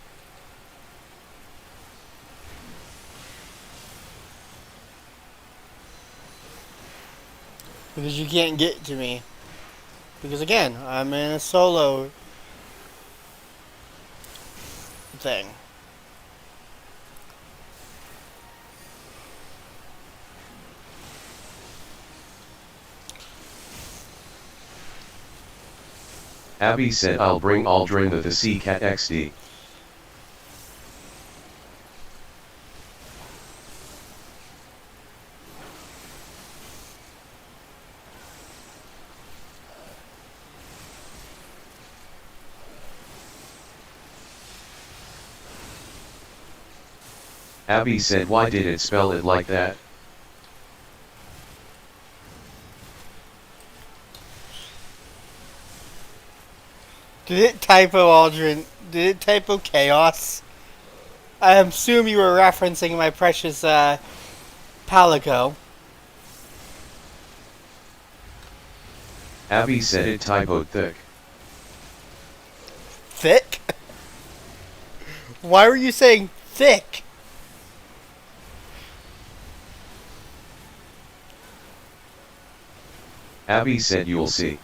Because you can't get to me. Because again, I'm in a solo thing. Abby said I'll bring Aldrin the Sea Cat XD. Abby said, why did it spell it like that? Did it typo Aldrin? Did it typo chaos? I assume you were referencing my precious Palico. Abby said it typoed thick. Thick? Why were you saying thick? Abby said, you'll see.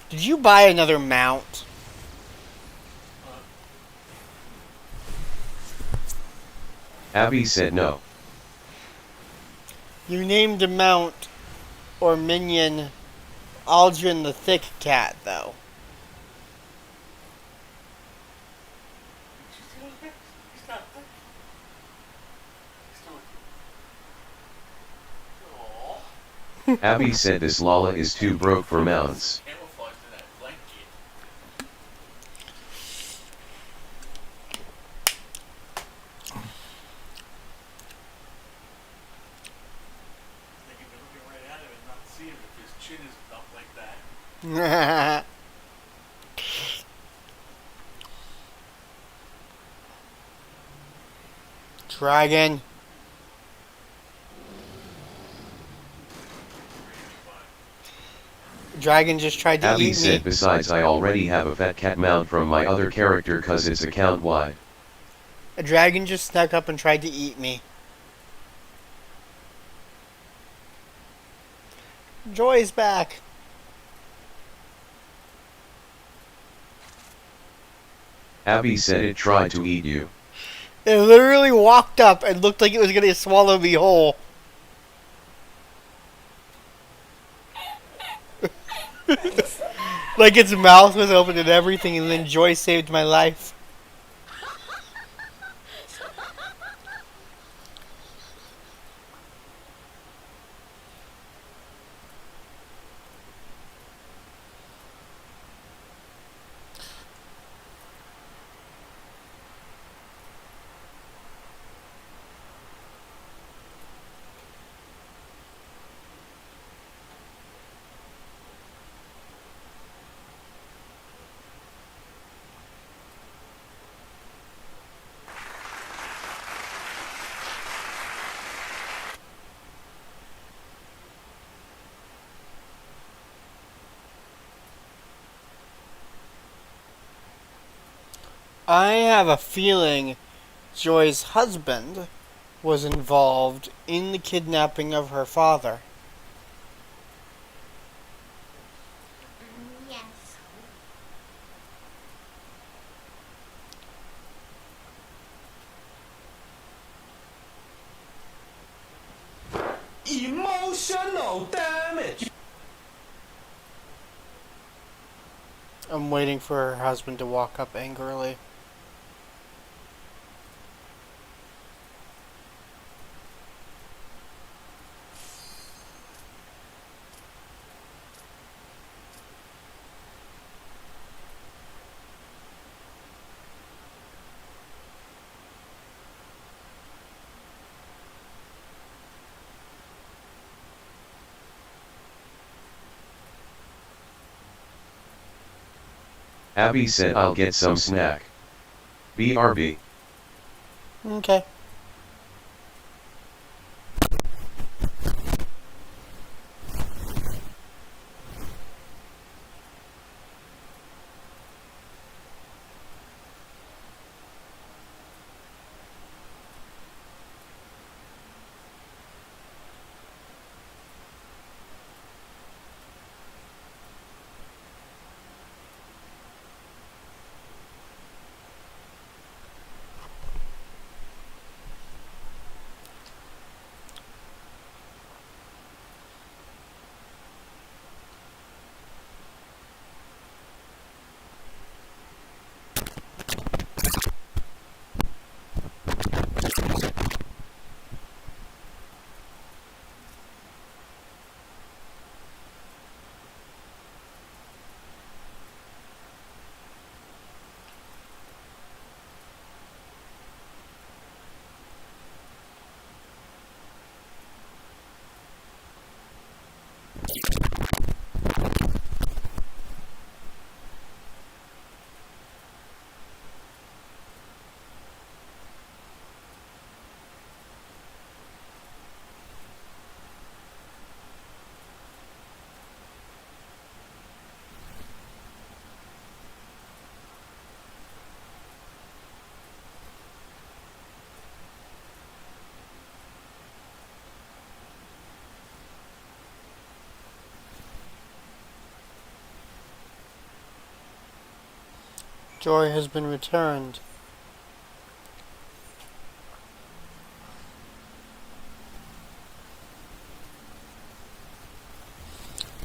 Did you buy another mount? Abby said no. You named a mount or minion Aldrin the Thick Cat, though. He's not thick. He's doing. Aww. Abby said this Lala is too broke for mounts. Camouflaged in that blanket. They can be looking right at him and not see him if his chin is up like that. Dragon. Dragon just tried to Abby eat said, me. besides I already have a fat cat mount from my other character cause it's account wide. A dragon just snuck up and tried to eat me. Joy's back. Abby said it tried to eat you. It literally walked up and looked like it was going to swallow me whole. Like its mouth was open and everything, and then Joy saved my life. I have a feeling Joy's husband was involved in the kidnapping of her father. Yes. Emotional damage. I'm waiting for her husband to walk up angrily. Abby said I'll get some snack. BRB. Okay. Joy has been returned.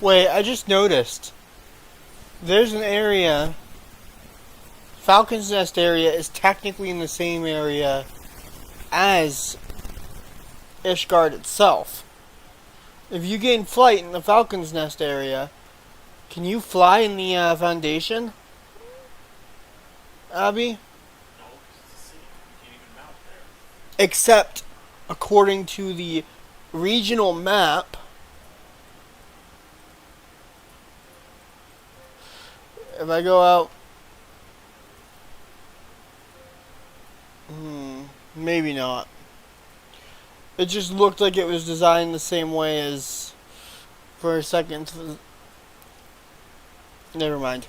Wait, I just noticed. There's an area. Falcon's Nest area is technically in the same area as Ishgard itself. If you gain flight in the Falcon's Nest area, can you fly in the Foundation? Abby? No, because it's the sea. You can't even mount there. Except, according to the regional map, if I go out, maybe not. It just looked like it was designed the same way as, for a second. Never mind.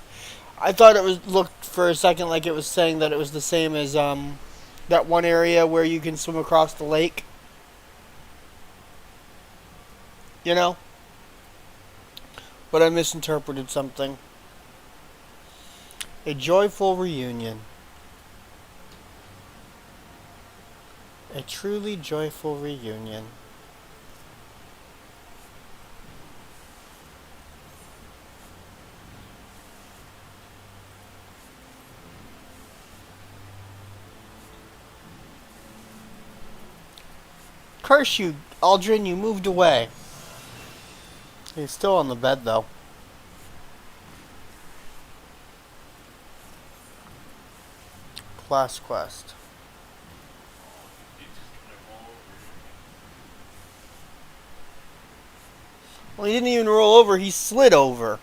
I thought it looked for a second like it was saying that it was the same as that one area where you can swim across the lake. You know? But I misinterpreted something. A joyful reunion. A truly joyful reunion. Curse you, Aldrin, you moved away. He's still on the bed, though. Class quest. He just kind of all over. Well, he didn't even roll over, he slid over.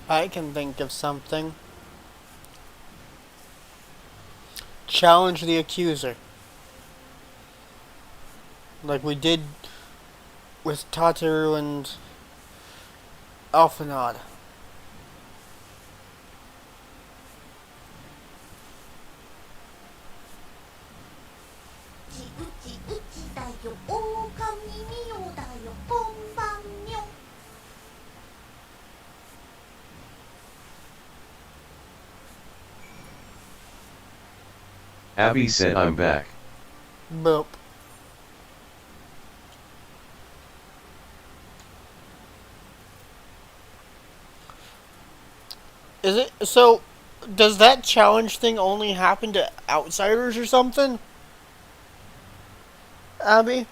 I can think of something. Challenge the accuser. Like we did with Tataru and Alphanod. ちうちうちだよ狼みよだよこんばんよ Abby said I'm back. Boop. Is it so? Does that challenge thing only happen to outsiders or something? Abby?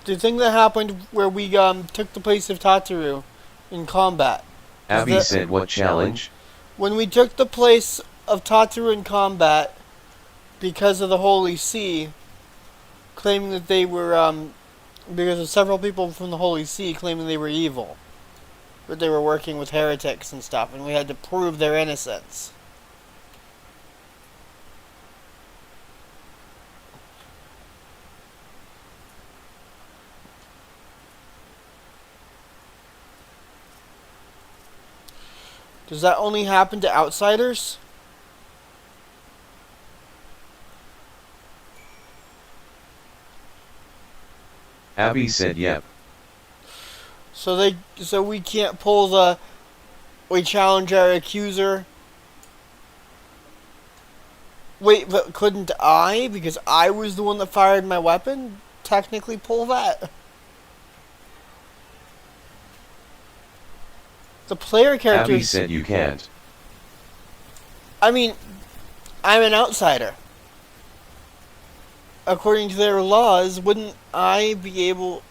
The thing that happened where we took the place of Tataru in combat. Abby said what challenge? When we took the place of Tataru in combat because of the Holy See, claiming that they were because of several people from the Holy See claiming they were evil. That they were working with heretics and stuff, and we had to prove their innocence. Does that only happen to outsiders? Abby said yep. So we can't pull the we challenge our accuser. Wait, but couldn't I, because I was the one that fired my weapon, technically pull that? The player Abby characters. said you can't. I mean, I'm an outsider. According to their laws, wouldn't I be able...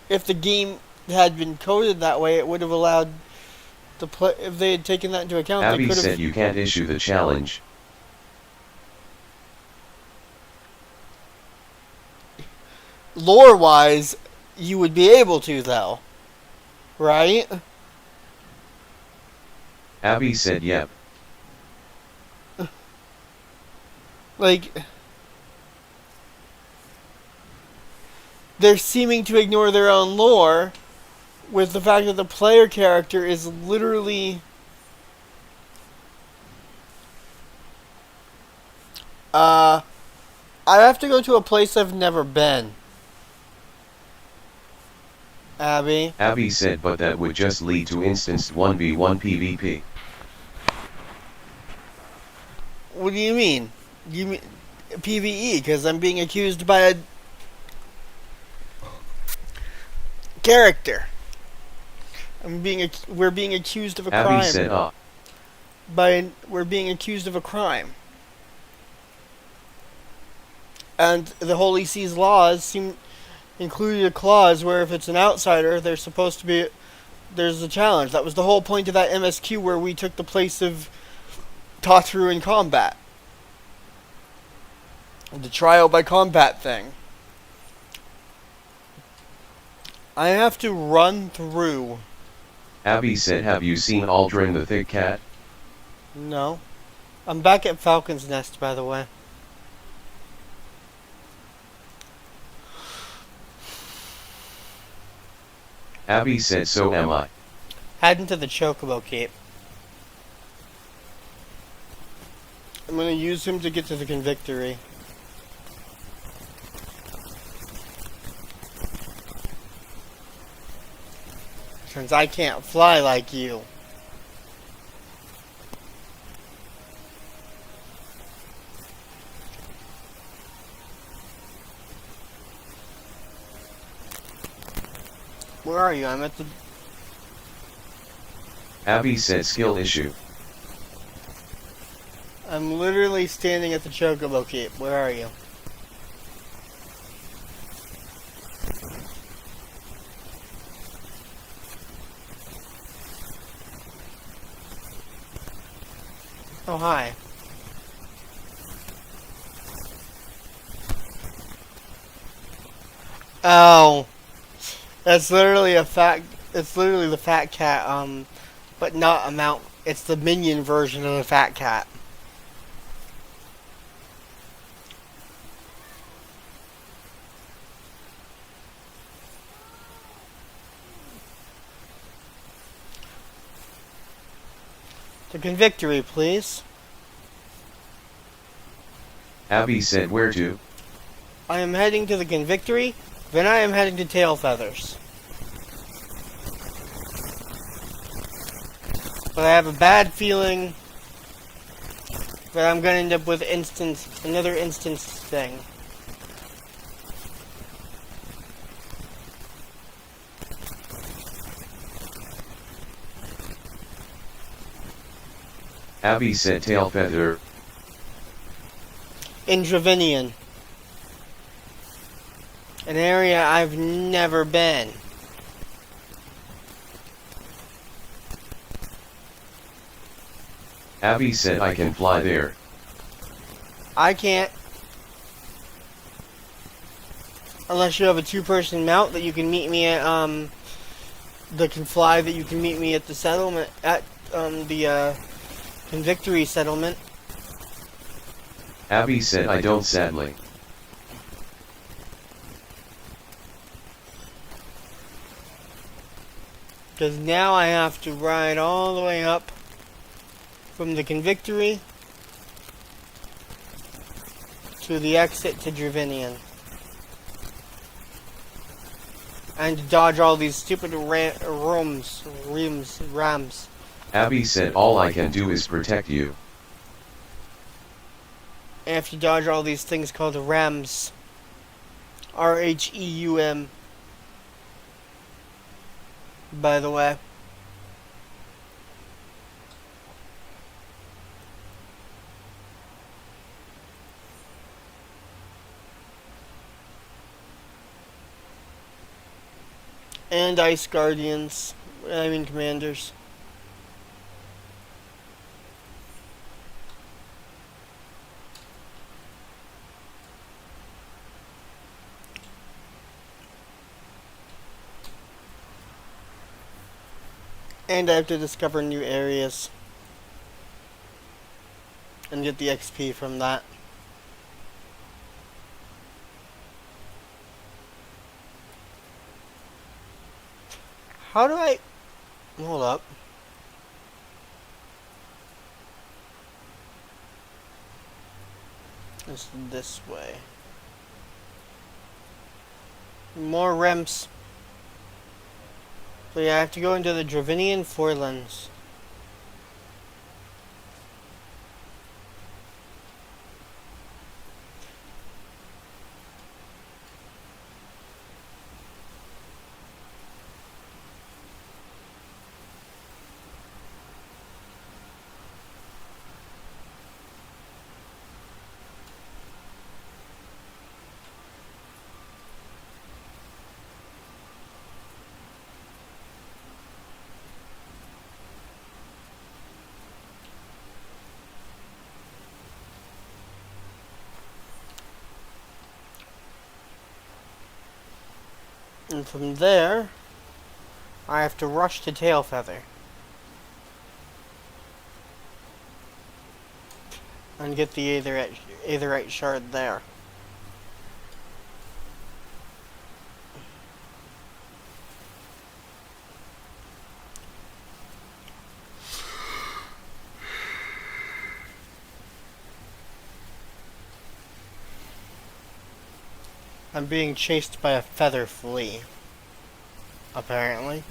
If the game had been coded that way, it would have allowed the play... If they had taken that into account, they Abby could have... said you can't issue the challenge. Lore-wise, you would be able to, though. Right? Abby said yep. Like... They're seeming to ignore their own lore with the fact that the player character is literally... I have to go to a place I've never been. Abby? Abby said but that would just lead to instanced 1v1 PvP. What do you mean? You mean PvE? Because I'm being accused by a character. We're being accused of a Abby crime. said We're being accused of a crime. And the Holy See's laws included a clause where if it's an outsider, there's a challenge. That was the whole point of that MSQ where we took the place of Tataru in combat. The trial by combat thing. I have to run through. Abby said have you seen Aldrin the Thick Cat? No. I'm back at Falcon's Nest, by the way. Abby said so am I. Heading to the Chocobo Cape. I'm gonna use him to get to the Convictory. Since I can't fly like you. Where are you? I'm at the... Abby said skill issue. I'm literally standing at the Chocobo Cape. Where are you? Oh, hi. Oh. That's literally it's literally the fat cat, but not a mount. It's the minion version of the fat cat. The Convictory, please. Abby said where to? I am heading to the Convictory, then I am heading to Tail Feathers. But I have a bad feeling that I'm going to end up with another instance thing. Abby said tail feather. In Dravinian. An area I've never been. Abby said I can fly there. I can't. Unless you have a two-person mount that you can meet me at, that can fly, that you can meet me at the settlement, at, the Convictory settlement. Abby said I don't sadly. Because now I have to ride all the way up from the Convictory to the exit to Dravinian. And to dodge all these stupid rams. Abby said all I can do is protect you. I have to dodge all these things called rams. R-H-E-U-M. by the way. And Ice Guardians. I mean Commanders. And I have to discover new areas. And get the XP from that. How do I... Hold up. It's this way. More ramps. So yeah, I have to go into the Dravinian Forelands. And from there, I have to rush to Tailfeather. And get the Aetherite shard there. I'm being chased by a feather flea. Apparently.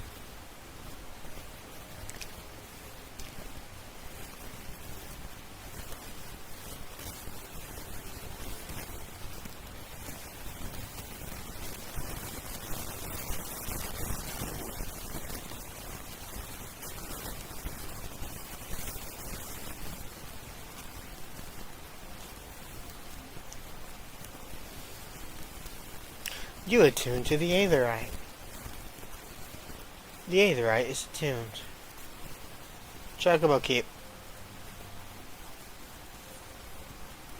You attuned to the Aetherite. The Aetherite is attuned. Chocobo Keep.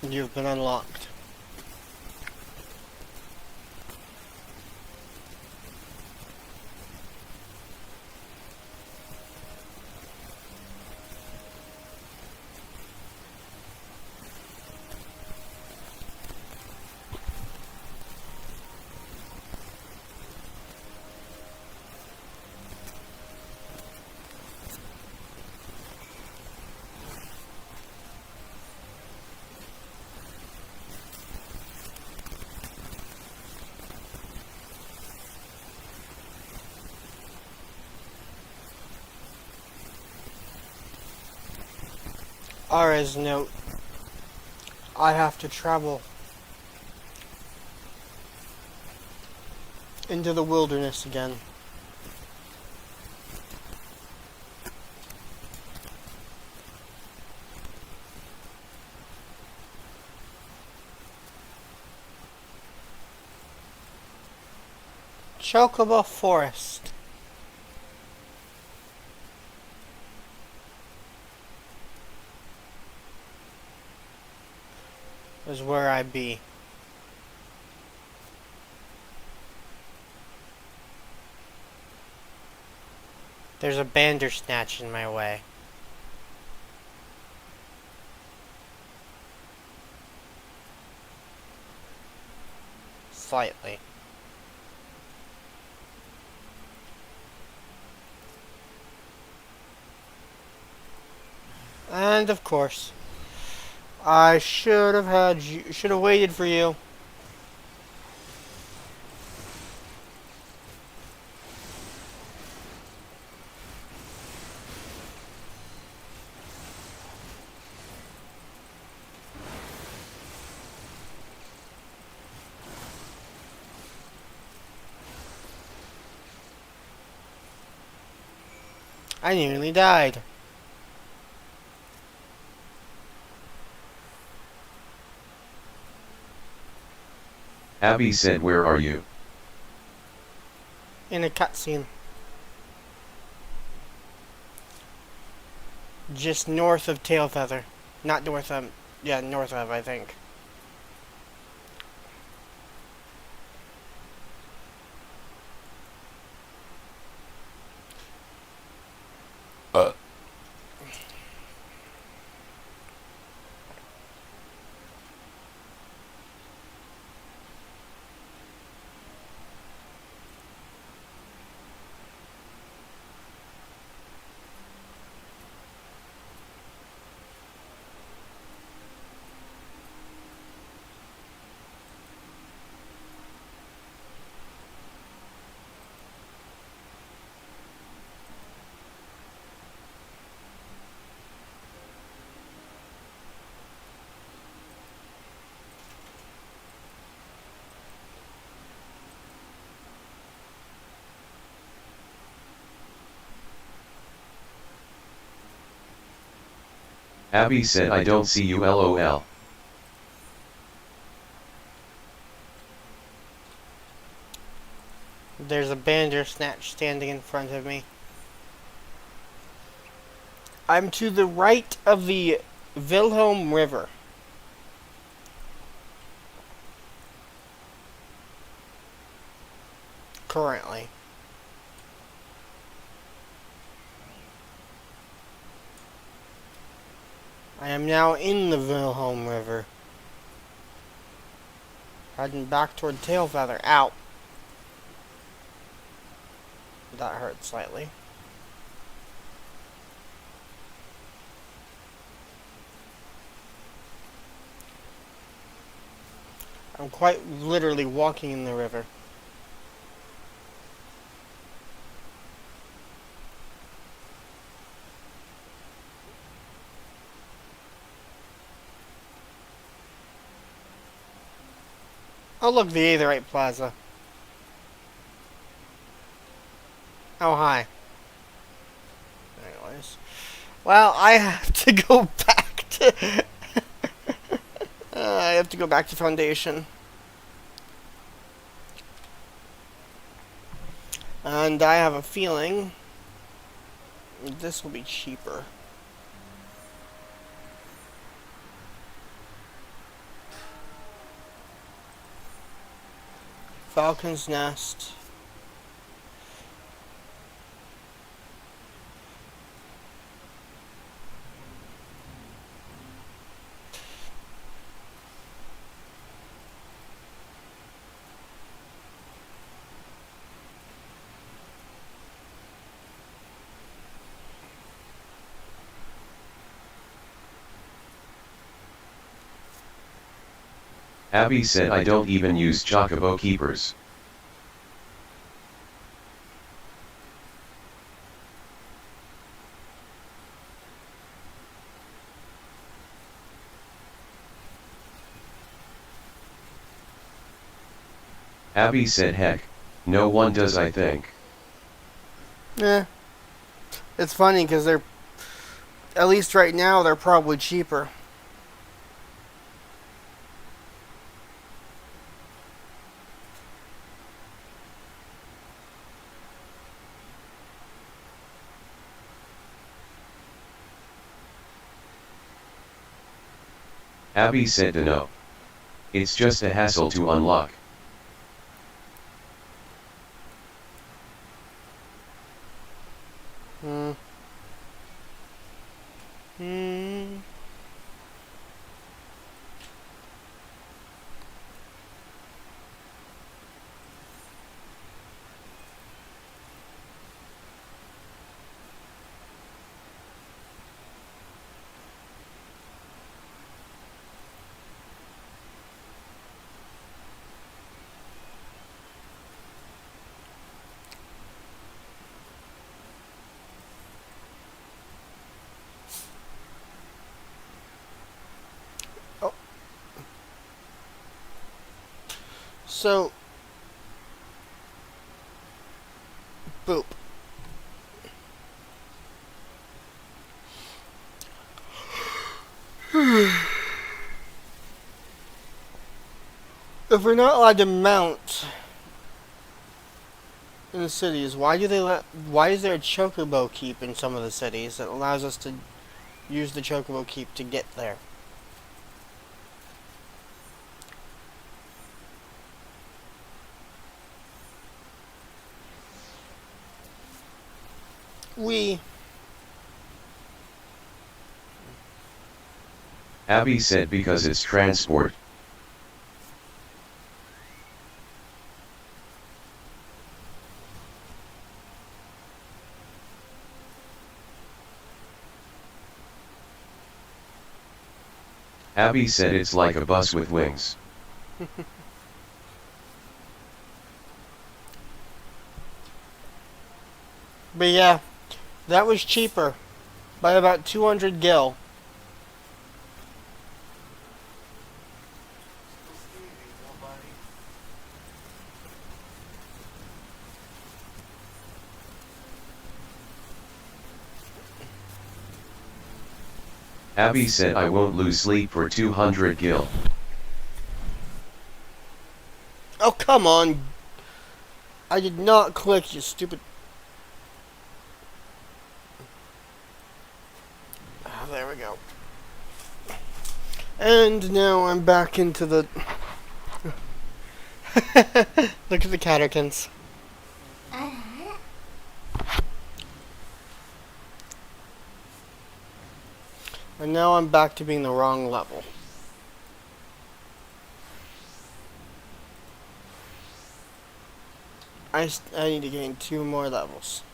You've been unlocked. Ara's note. I have to travel into the wilderness again. Chocobo Forest. Is where I be. There's a Bandersnatch in my way. Slightly. And of course, I should have waited for you. I nearly died. Abby said, where are you? In a cutscene. Just north of Tailfeather. Not north of... Yeah, north of, I think. Abby said, I don't see you, lol. There's a Bandersnatch standing in front of me. I'm to the right of the Wilhelm River. Currently. I am now in the Wilhelm River. Heading back toward Tailfeather. Ow. That hurt slightly. I'm quite literally walking in the river. Oh look, the Aetherite Plaza. Oh hi. Anyways. Well, I have to go back to... I have to go back to Foundation. And I have a feeling this will be cheaper. Falcon's Nest. Abby said, I don't even use Chocobo Keepers. Abby said, heck, no one does, I think. Yeah. It's funny because they're, at least right now, they're probably cheaper. Abby said, no. It's just a hassle to unlock. Hmm. Hmm. Oh. So, boop. If we're not allowed to mount in the cities, why is there a chocobo keep in some of the cities that allows us to use the chocobo keep to get there? Abby said because it's transport. Abby said it's like a bus with wings. But yeah, that was cheaper by about 200 gil. Abby said I won't lose sleep for 200 gil. Oh, come on. I did not click, you stupid... Oh, there we go. And now I'm back into the... Look at the catterkins. あらあら And now I'm back to being the wrong level. I need to gain 2 more levels.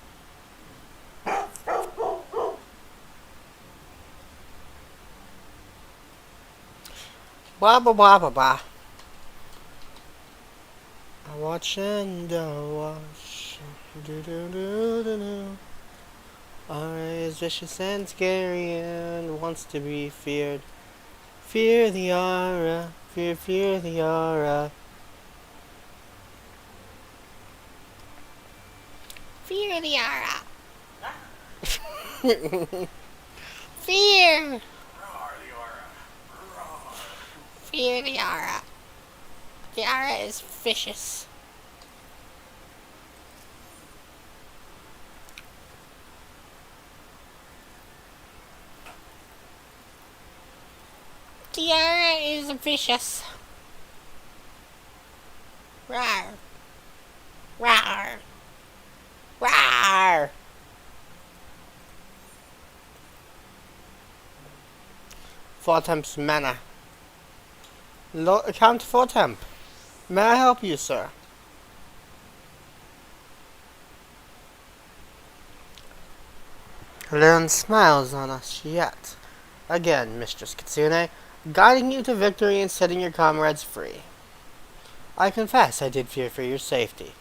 Blah blah blah blah blah. I watch and watch. Do do do do do. Aura is vicious and scary and wants to be feared. Fear the aura, fear the aura. Fear the aura. Fear. Roar the aura. Roar. Fear the aura. The aura is vicious. The aura is vicious. Rawr. Rawr. Rawr. 4 times mana. Count 4 temp. May I help you, sir? Learn smiles on us yet. Again, Mistress Kitsune, guiding you to victory and setting your comrades free. I confess I did fear for your safety,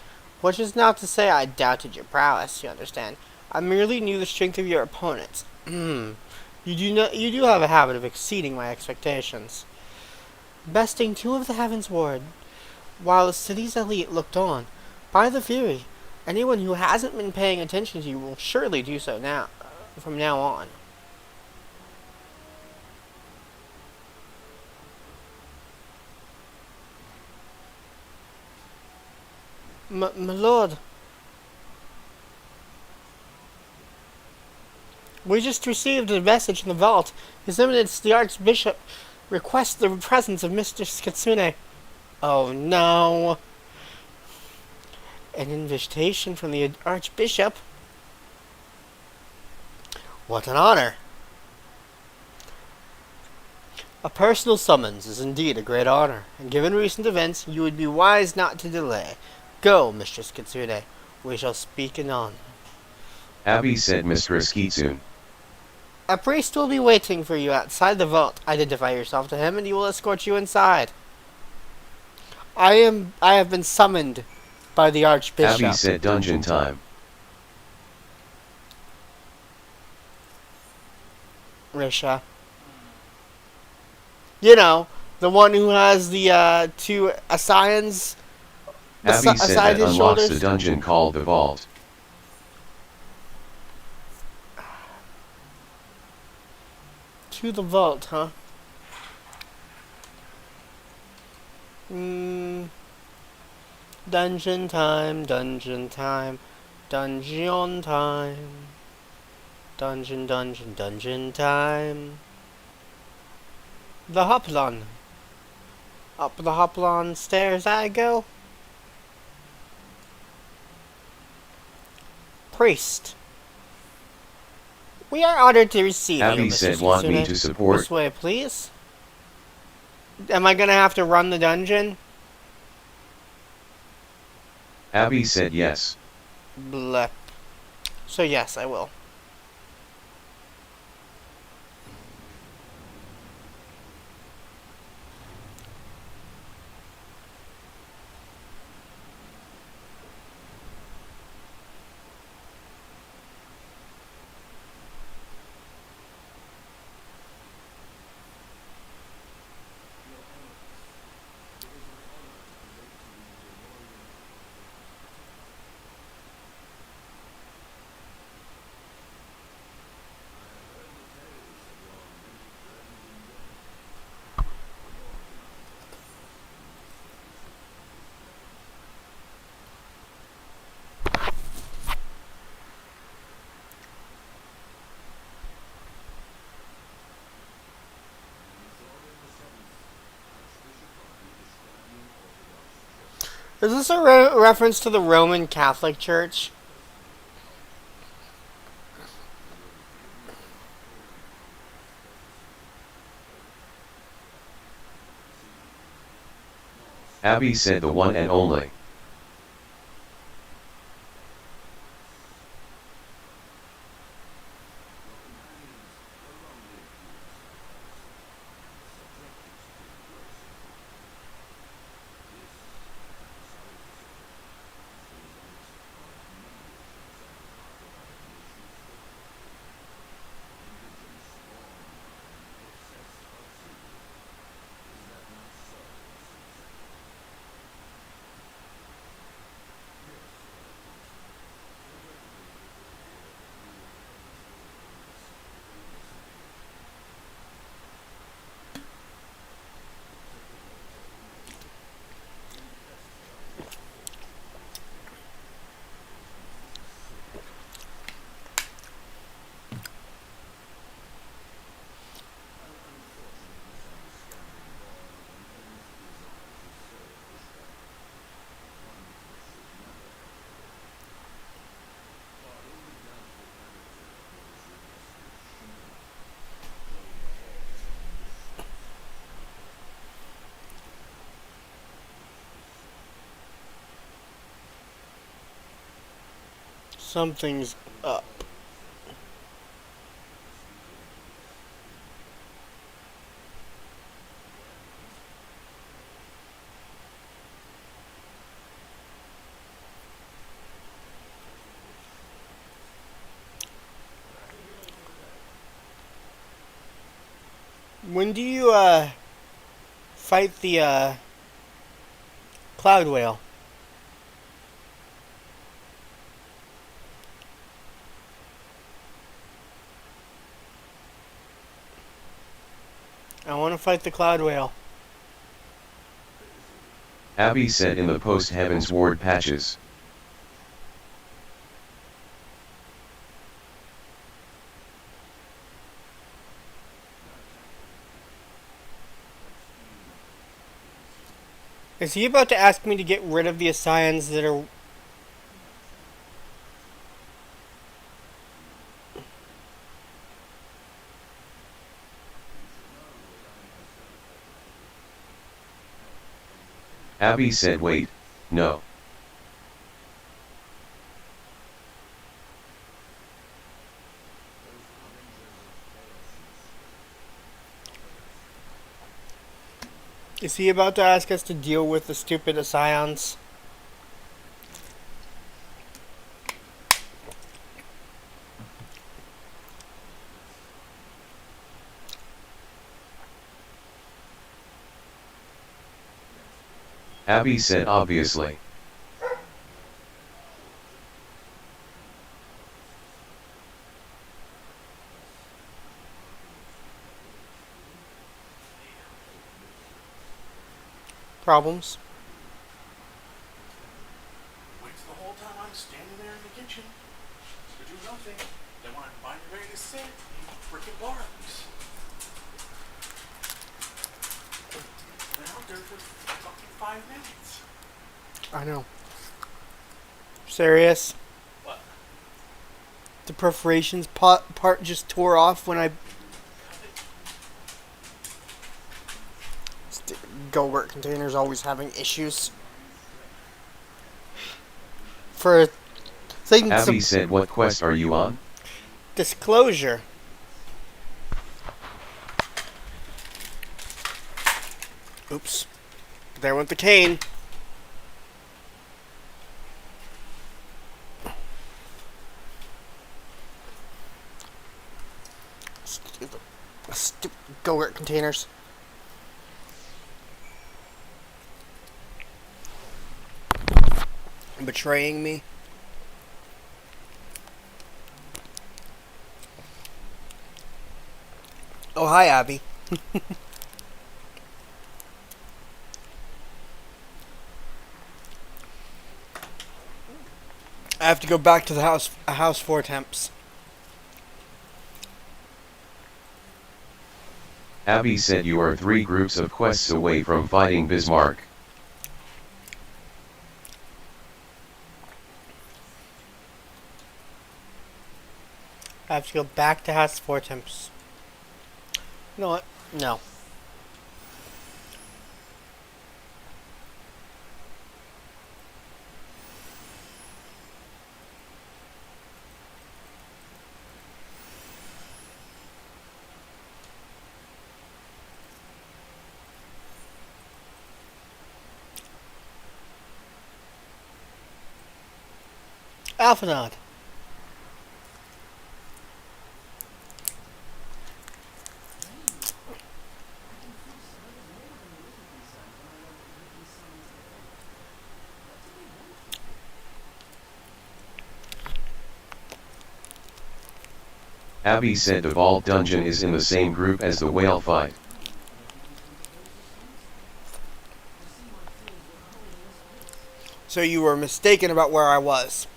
which is not to say I doubted your prowess, you understand. I merely knew the strength of your opponents. You do have a habit of exceeding my expectations. Besting 2 of the Heaven's Ward, while the city's elite looked on. By the Fury, anyone who hasn't been paying attention to you will surely do so now, from now on. My lord, we just received a message in the vault. His Eminence the Archbishop requests the presence of Mr. Kitsune. Oh no. An invitation from the Archbishop? What an honor. A personal summons is indeed a great honor, and given recent events, you would be wise not to delay. Go, Mistress Kitsune. We shall speak anon. Abby said Mistress Kitsune. A priest will be waiting for you outside the vault. Identify yourself to him and he will escort you inside. I have been summoned by the Archbishop. Abby said dungeon time. Risha. You know, the one who has the 2 assigns Abby said aside that his unlocks shoulders. the dungeon called the vault. To the vault, huh? Mm, dungeon time, dungeon time, dungeon time. Dungeon, dungeon, dungeon time. The Hoplon. Up the Hoplon stairs I go. Priest. We are honored to receive you, Abby Mr. said want me Kitsune. to support. This way, please. Am I gonna have to run the dungeon? Abby said yes. Bleh. So yes, I will. Is this a reference to the Roman Catholic Church? Abby said the one and only. Something's up. When do you, fight the, cloud whale? I want to fight the cloud whale. Abby said in the post-Heaven's Ward patches. Is he about to ask me to get rid of the Ascians that are... Abby said wait, no. Is he about to ask us to deal with the stupid Ascians? Abby said obviously. problems. Waits the whole time I'm standing there in the kitchen to do nothing. Then when I'm finally ready to sit, he freaking barks. Been out there for fucking 5 minutes. I know. Serious. What? The perforations part just tore off when I... Go-Gurt containers always having issues. For things... Abby said, what quest are you on? Disclosure. Oops. There went the cane. Stupid Go-Gurt containers. Betraying me. Oh, hi, Abby. I have to go back to the house 4 temps. Abby said you are 3 groups of quests away from fighting Bismarck. I have to go back to house 4 temps. You know what? No. Alphanod. Abby said the vault dungeon is in the same group as the whale fight. So you were mistaken about where I was.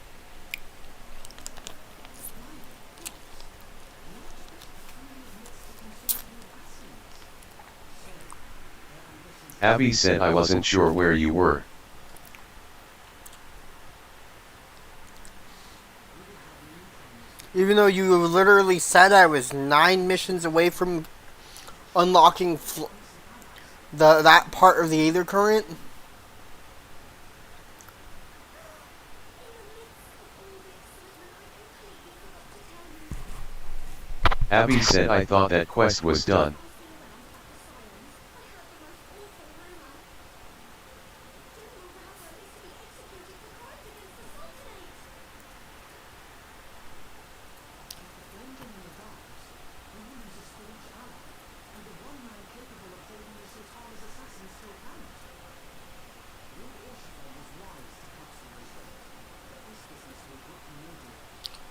Abby said I wasn't sure where you were. Even though you literally said I was 9 missions away from unlocking that part of the Aether Current. Abby said I thought that quest was done.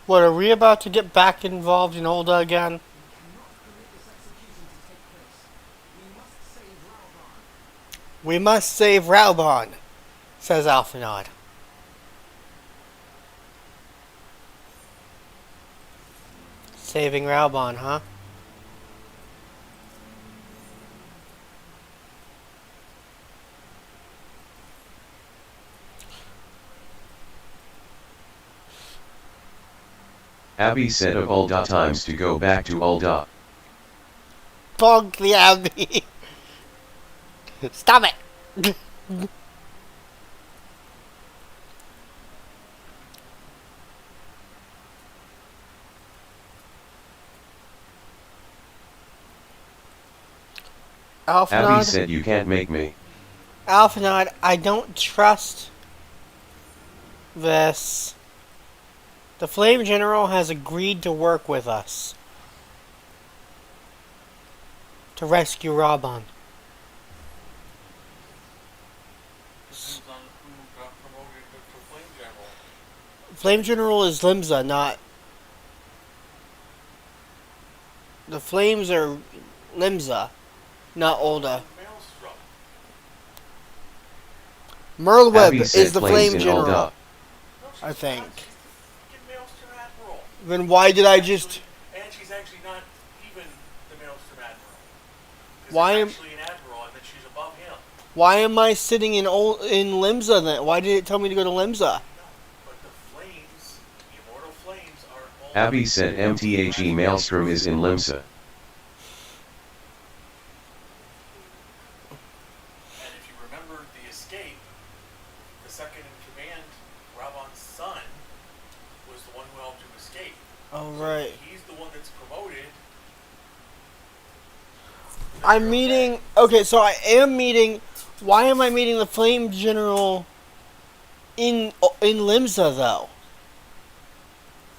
What, are we about to get back involved in Ulda again? We must save Raubon, says Alphanod. Saving Raubon, huh? Abby said of Ulda times to go back to Ulda. Bog the Abbey. Stop it. Abby Alphanod, said you can't make me. Alphanod, I don't trust this. The Flame General has agreed to work with us to rescue Raubon. Depends on who got promoted to Flame General. Flame General is Limsa, not... The Flames are Limsa, not Ulda. Maelstrom. Merlweb Abby is said the flames flame in general, Ulda. No, she's I think. not. She's the freaking Maelstrom Admiral. Then why did I just... And she's actually not even the Maelstrom Admiral. Because Why am... there's actually an Admiral, and then she's above him. Why am I sitting in Limsa then? Why did it tell me to go to Limsa? No, but the flames, the immortal flames, are all... Abby said MTHE Maelstrom is in Limsa. And if you remember the escape, the second in command, Rabon's son, was the one who helped him escape. Oh, So right. he's the one that's promoted. I'm meeting... Okay, so I am meeting... Why am I meeting the Flame General in Limsa, though?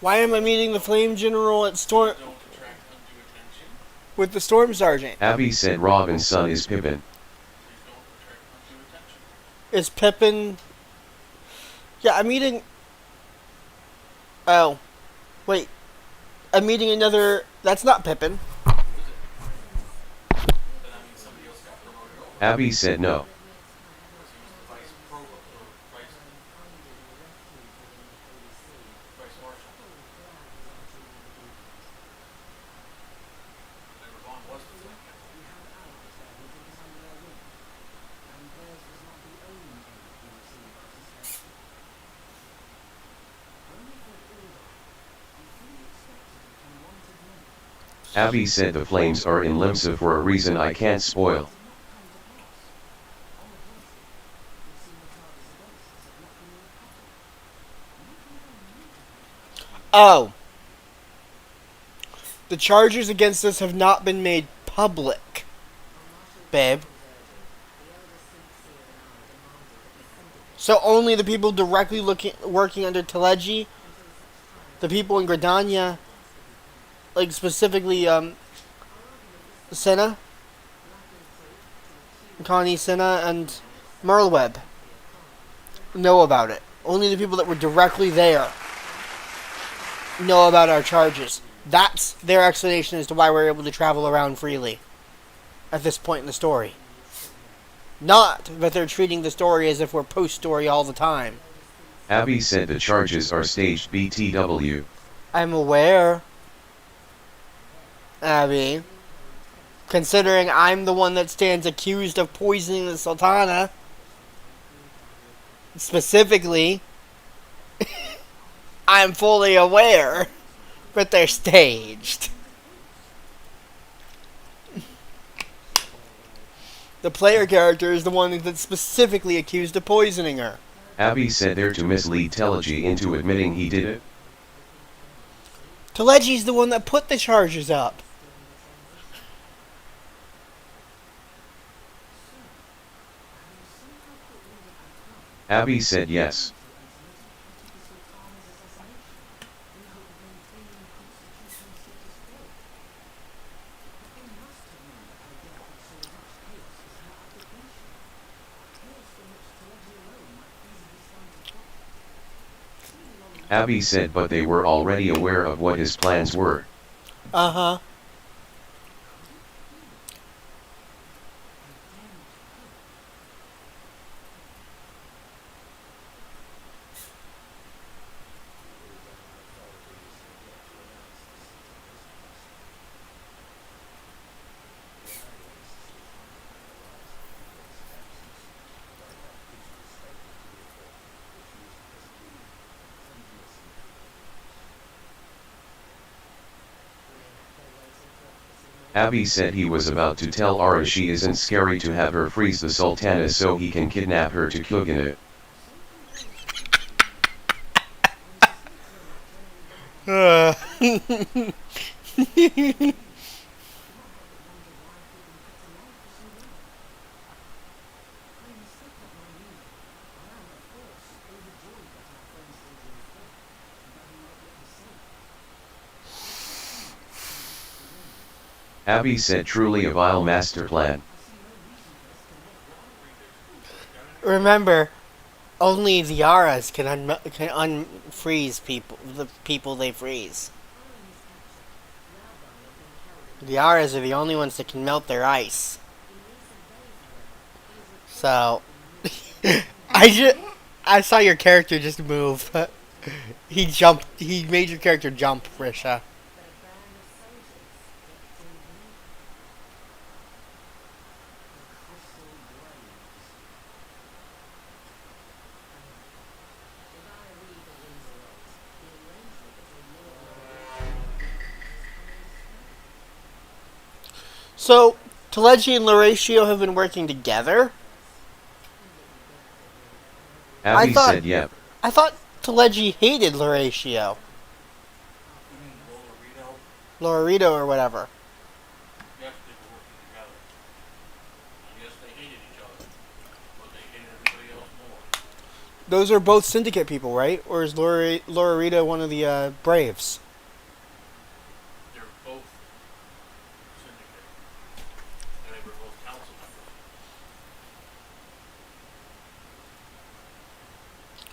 Why am I meeting the Flame General at Storm... Don't attract undue attention. with the Storm Sergeant? Abby said Robin's son is Pippin. Please don't attract undue attention. Is Pippin... Yeah, I'm meeting... Oh. Wait. I'm meeting another... That's not Pippin. Then that means somebody else got promoted over. Abby said no. Because he was the vice provost, or vice marshal. And Rabon was the flame general. Abby said the flames are in Limsa for a reason I can't spoil. Oh. The charges against us have not been made public, babe. So only the people directly working under Teleji, the people in Gradania, like specifically Senna, Connie Senna, and Merlweb know about it. Only the people that were directly there know about our charges. That's their explanation as to why we're able to travel around freely at this point in the story. Not that they're treating the story as if we're post-story all the time. Abby said the charges are staged BTW. I'm aware, Abby. Considering I'm the one that stands accused of poisoning the Sultana. Specifically, I'm fully aware that they're staged. The player character is the one that's specifically accused of poisoning her. Abby said they're to mislead Teleji into admitting he did it. Teleji's the one that put the charges up. Abby said yes. Abby said but they were already aware of what his plans were. Uh-huh. Abby said he was about to tell Ara she isn't scary to have her freeze the Sultana so he can kidnap her to Kugana. Abby said truly a vile master plan. Remember, only the Yaras can unfreeze people, the people they freeze. The Yaras are the only ones that can melt their ice. So, I saw your character just move. He jumped. He made your character jump, Risha. So, Telechi and Loratio have been working together? Abby thought- said yep. I thought Telechi hated Loratio. You mean Lola Rito? Lorito or whatever. Yes, they were working together. And yes, they hated each other. But they hated everybody else more. Those are both Syndicate people, right? Or is Lorito one of the Braves? They're both syndicate. And they were both council members.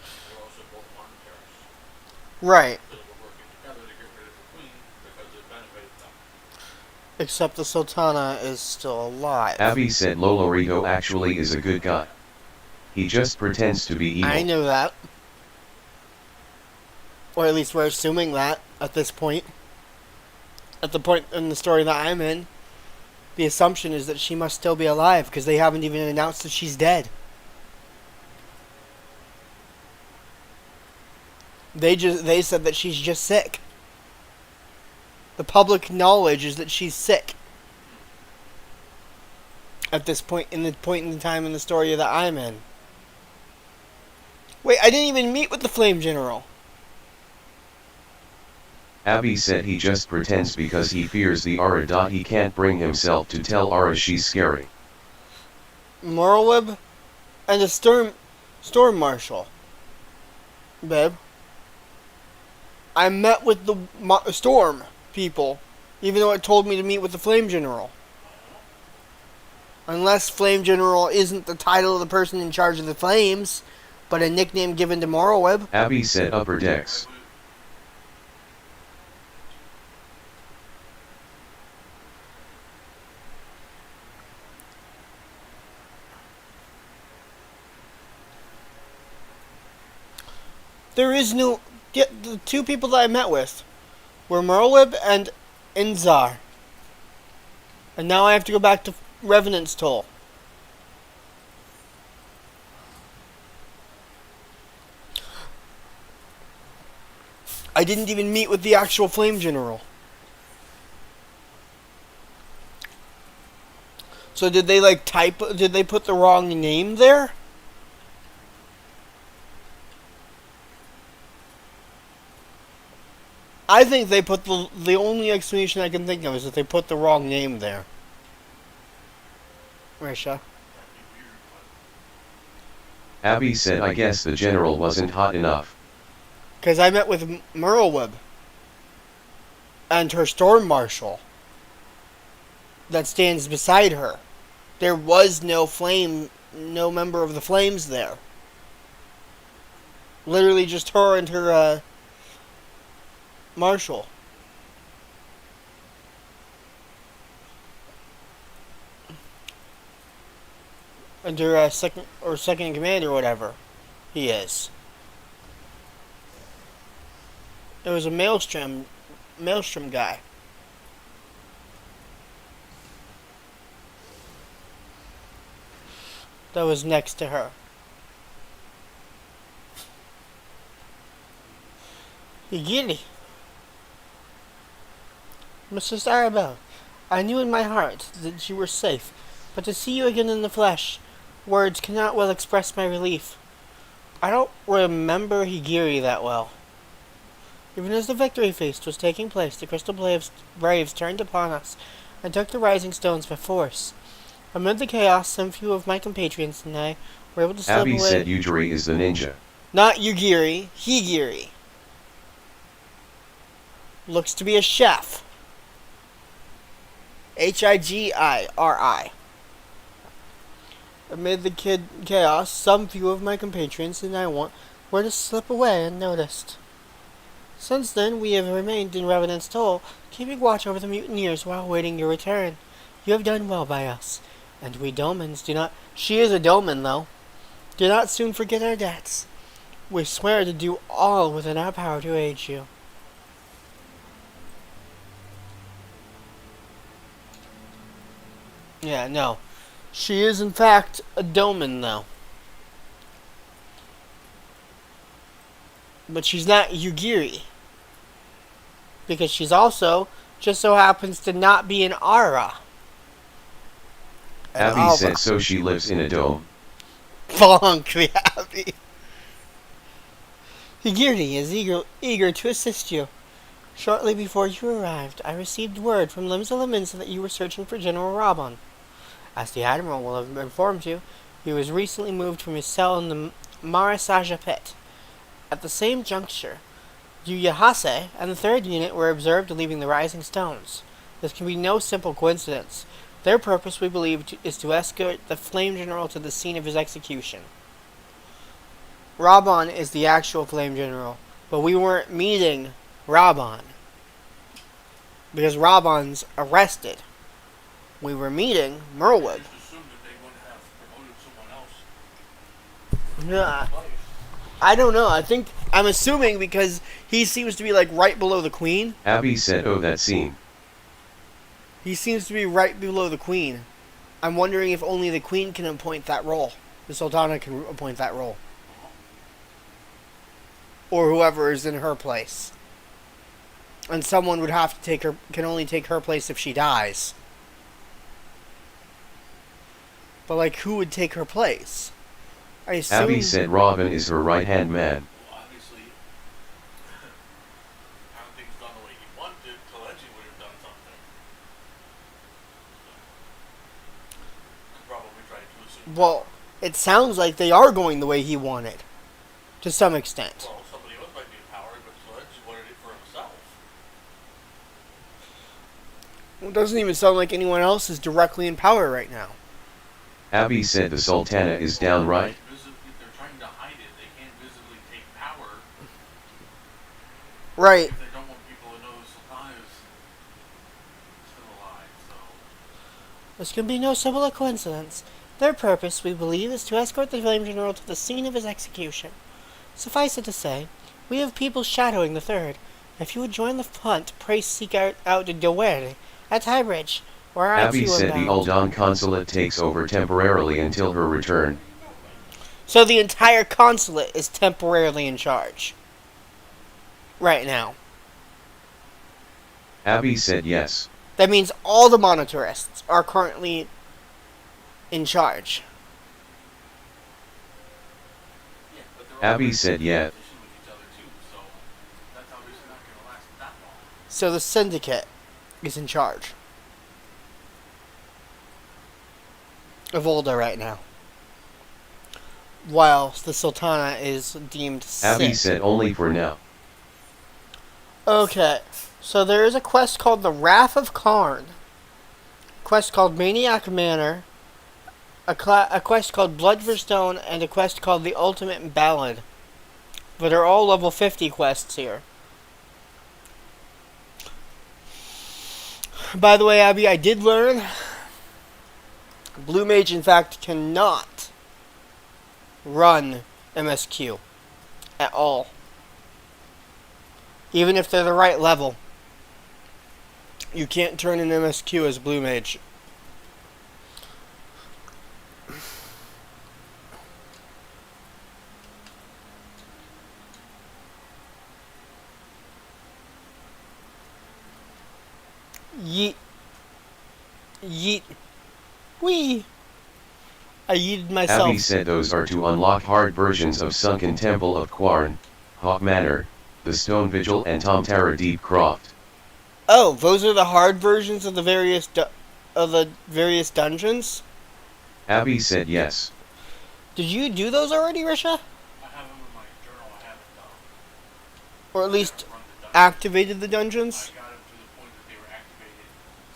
They were also both monetaries. Right. So they were working together to get rid of the queen because it benefited them. Except the Sultana is still alive. Abby said Lolorito actually is a good guy. He just pretends to be evil. I know that. Or at least we're assuming that at this point. At the point in the story that I'm in, the assumption is that she must still be alive because they haven't even announced that she's dead. They said that she's just sick. The public knowledge is that she's sick. At this point in the time in the story that I'm in. Wait, I didn't even meet with the Flame General. Abby said he just pretends because he fears the Aura. He can't bring himself to tell Aura she's scary. Morrowweb and a Storm Marshal. Babe. I met with the Storm people, even though it told me to meet with the Flame General. Unless Flame General isn't the title of the person in charge of the Flames, but a nickname given to Morrowweb. Abby said upper decks. There is no... the two people that I met with were Morrowweb and Inzar. And now I have to go back to Revenant's Toll. I didn't even meet with the actual Flame General. So did they did they put the wrong name there? I think they put the only explanation I can think of is that they put the wrong name there. Risha. Abby said I guess the general wasn't hot enough. Because I met with Morrowweb and her Storm Marshal that stands beside her. There was no member of the Flames there. Literally just her and her Marshal. And her second in command or whatever he is. There was a Maelstrom guy. That was next to her. Yigiri. Mrs. Arabelle, I knew in my heart that you were safe, but to see you again in the flesh, words cannot well express my relief. I don't remember Higiri that well. Even as the victory feast was taking place, the Crystal Braves turned upon us and took the Rising Stones by force. Amid the chaos, some few of my compatriots and I were able to slip Abby away. said Yujiri is the ninja. Not Yugiri, Higiri. Looks to be a chef. Higiri. Amid the chaos, some few of my compatriots and I were to slip away unnoticed. Since then, we have remained in Revenant's Toll, keeping watch over the mutineers while awaiting your return. You have done well by us, and we Domans do not... She is a Doman, though. Do not soon forget our debts. We swear to do all within our power to aid you. Yeah, no. She is, in fact, a Doman, though. But she's not Yugiri. Because she's also, just so happens to not be an Ara. Abby said so she lives in a dome. Voluntary Abby. Yugiri is eager to assist you. Shortly before you arrived, I received word from Limsa Laminsa that you were searching for General Raban. As the Admiral will have informed you, he was recently moved from his cell in the Marasaja pit. At the same juncture, Yuyahase and the 3rd Unit were observed leaving the Rising Stones. This can be no simple coincidence. Their purpose, we believe, is to escort the Flame General to the scene of his execution. Raban is the actual Flame General, but we weren't meeting Raban, because Raban's arrested. We were meeting Merwood. Just assumed that they would have promoted someone else. Yeah, I don't know. I'm assuming because he seems to be like right below the Queen. Abby said, oh, that scene. He seems to be right below the Queen. I'm wondering if only the Queen can appoint that role. The Sultana can appoint that role. Or whoever is in her place. And someone would have to can only take her place if she dies. But like, who would take her place? I assume... Abby said Robin is her right-hand man. Well, obviously, how things gone the way he wanted, Kalechi would have done something. Could probably try to assume. Well, it sounds like they are going the way he wanted. To some extent. Well, somebody else might be empowered, but Kalechi wanted it for himself. Well, it doesn't even sound like anyone else is directly in power right now. Abby said the Sultana is downright. They're trying to hide it. They can't visibly take power. Right. They don't want people to know the Sultana is still alive, so... This can be no simple coincidence. Their purpose, we believe, is to escort the Flame General to the scene of his execution. Suffice it to say, we have people shadowing the 3rd. If you would join the hunt, pray seek out Dewere at Highbridge, where our Abby two are said the bound. Uldan consulate takes over temporarily until her return. So the entire consulate is temporarily in charge. Right now. Abby said yes. That means all the monitorists are currently in charge. Yeah, but they're all Abby said yeah. with each other too, so that's obviously not going to last that long. So the syndicate is in charge of Ulda right now. Whilst the Sultana is deemed Abby sick. said only for now. Okay, so there is a quest called the Wrath of Karn, a quest called Maniac Manor, a quest called Blood for Stone, and a quest called the Ultimate Ballad. But they're all level 50 quests here. By the way, Abby, I did learn Blue Mage, in fact, cannot run MSQ at all. Even if they're the right level. You can't turn an MSQ as Blue Mage. Yeet. Yeet. Wee. I yeeted myself. Abby said those are to unlock hard versions of Sunken Temple of Quarn, Hawk Manor, the Stone Vigil and Tomtara Deep Croft. Oh, those are the hard versions of the various dungeons? Abby said yes. Did you do those already, Risha? I have them in my journal. I haven't Or at least run the dungeon. activated the dungeons? I got them to the point that they were activated.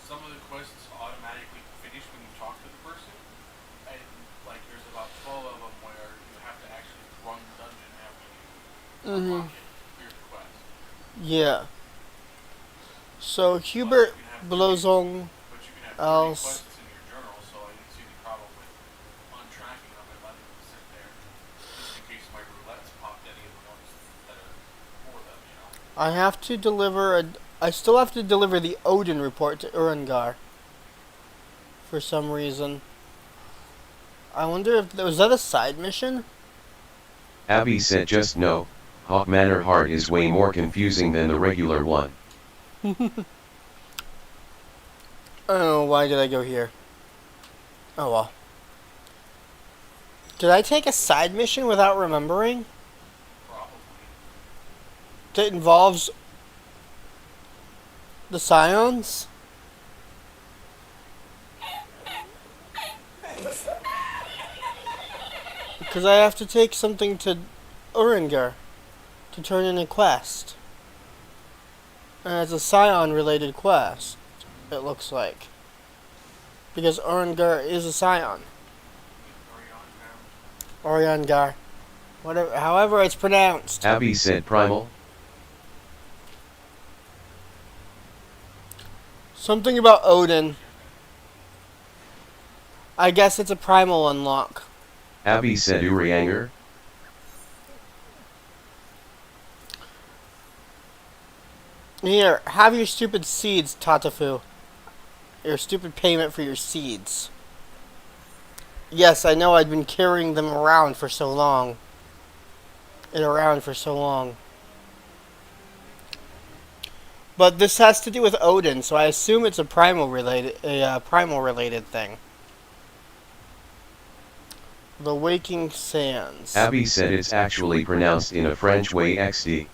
Some of the quests automatically finish when you talk to the person, and like there's about 12 of them where you have to actually run the dungeon after you unlock it. Here's the quest. Yeah. So Hubert Blozong But you can have 30 else. quests in your journal, so I didn't see the problem with untracking them and letting them sit there. I have to deliver I still have to deliver the Odin report to Urangar. For some reason. I wonder if was that a side mission? Abby said just no, Hawk Manor Heart is way more confusing than the regular one. Oh, why did I go here? Oh well. Did I take a side mission without remembering? Probably. That involves the Scions? Because I have to take something to Urangar to turn in a quest. And it's a Scion related quest, it looks like. Because Urangar is a Scion. Oriangar. Whatever, however it's pronounced. Abby said primal. Something about Odin. I guess it's a primal unlock. Abby said Urianger. Here, have your stupid seeds, Tatafu. Your stupid payment for your seeds. Yes, I know I've been carrying them around for so long. But this has to do with Odin, so I assume it's a primal related thing. The Waking Sands. Abby said it's actually pronounced in a French way XD.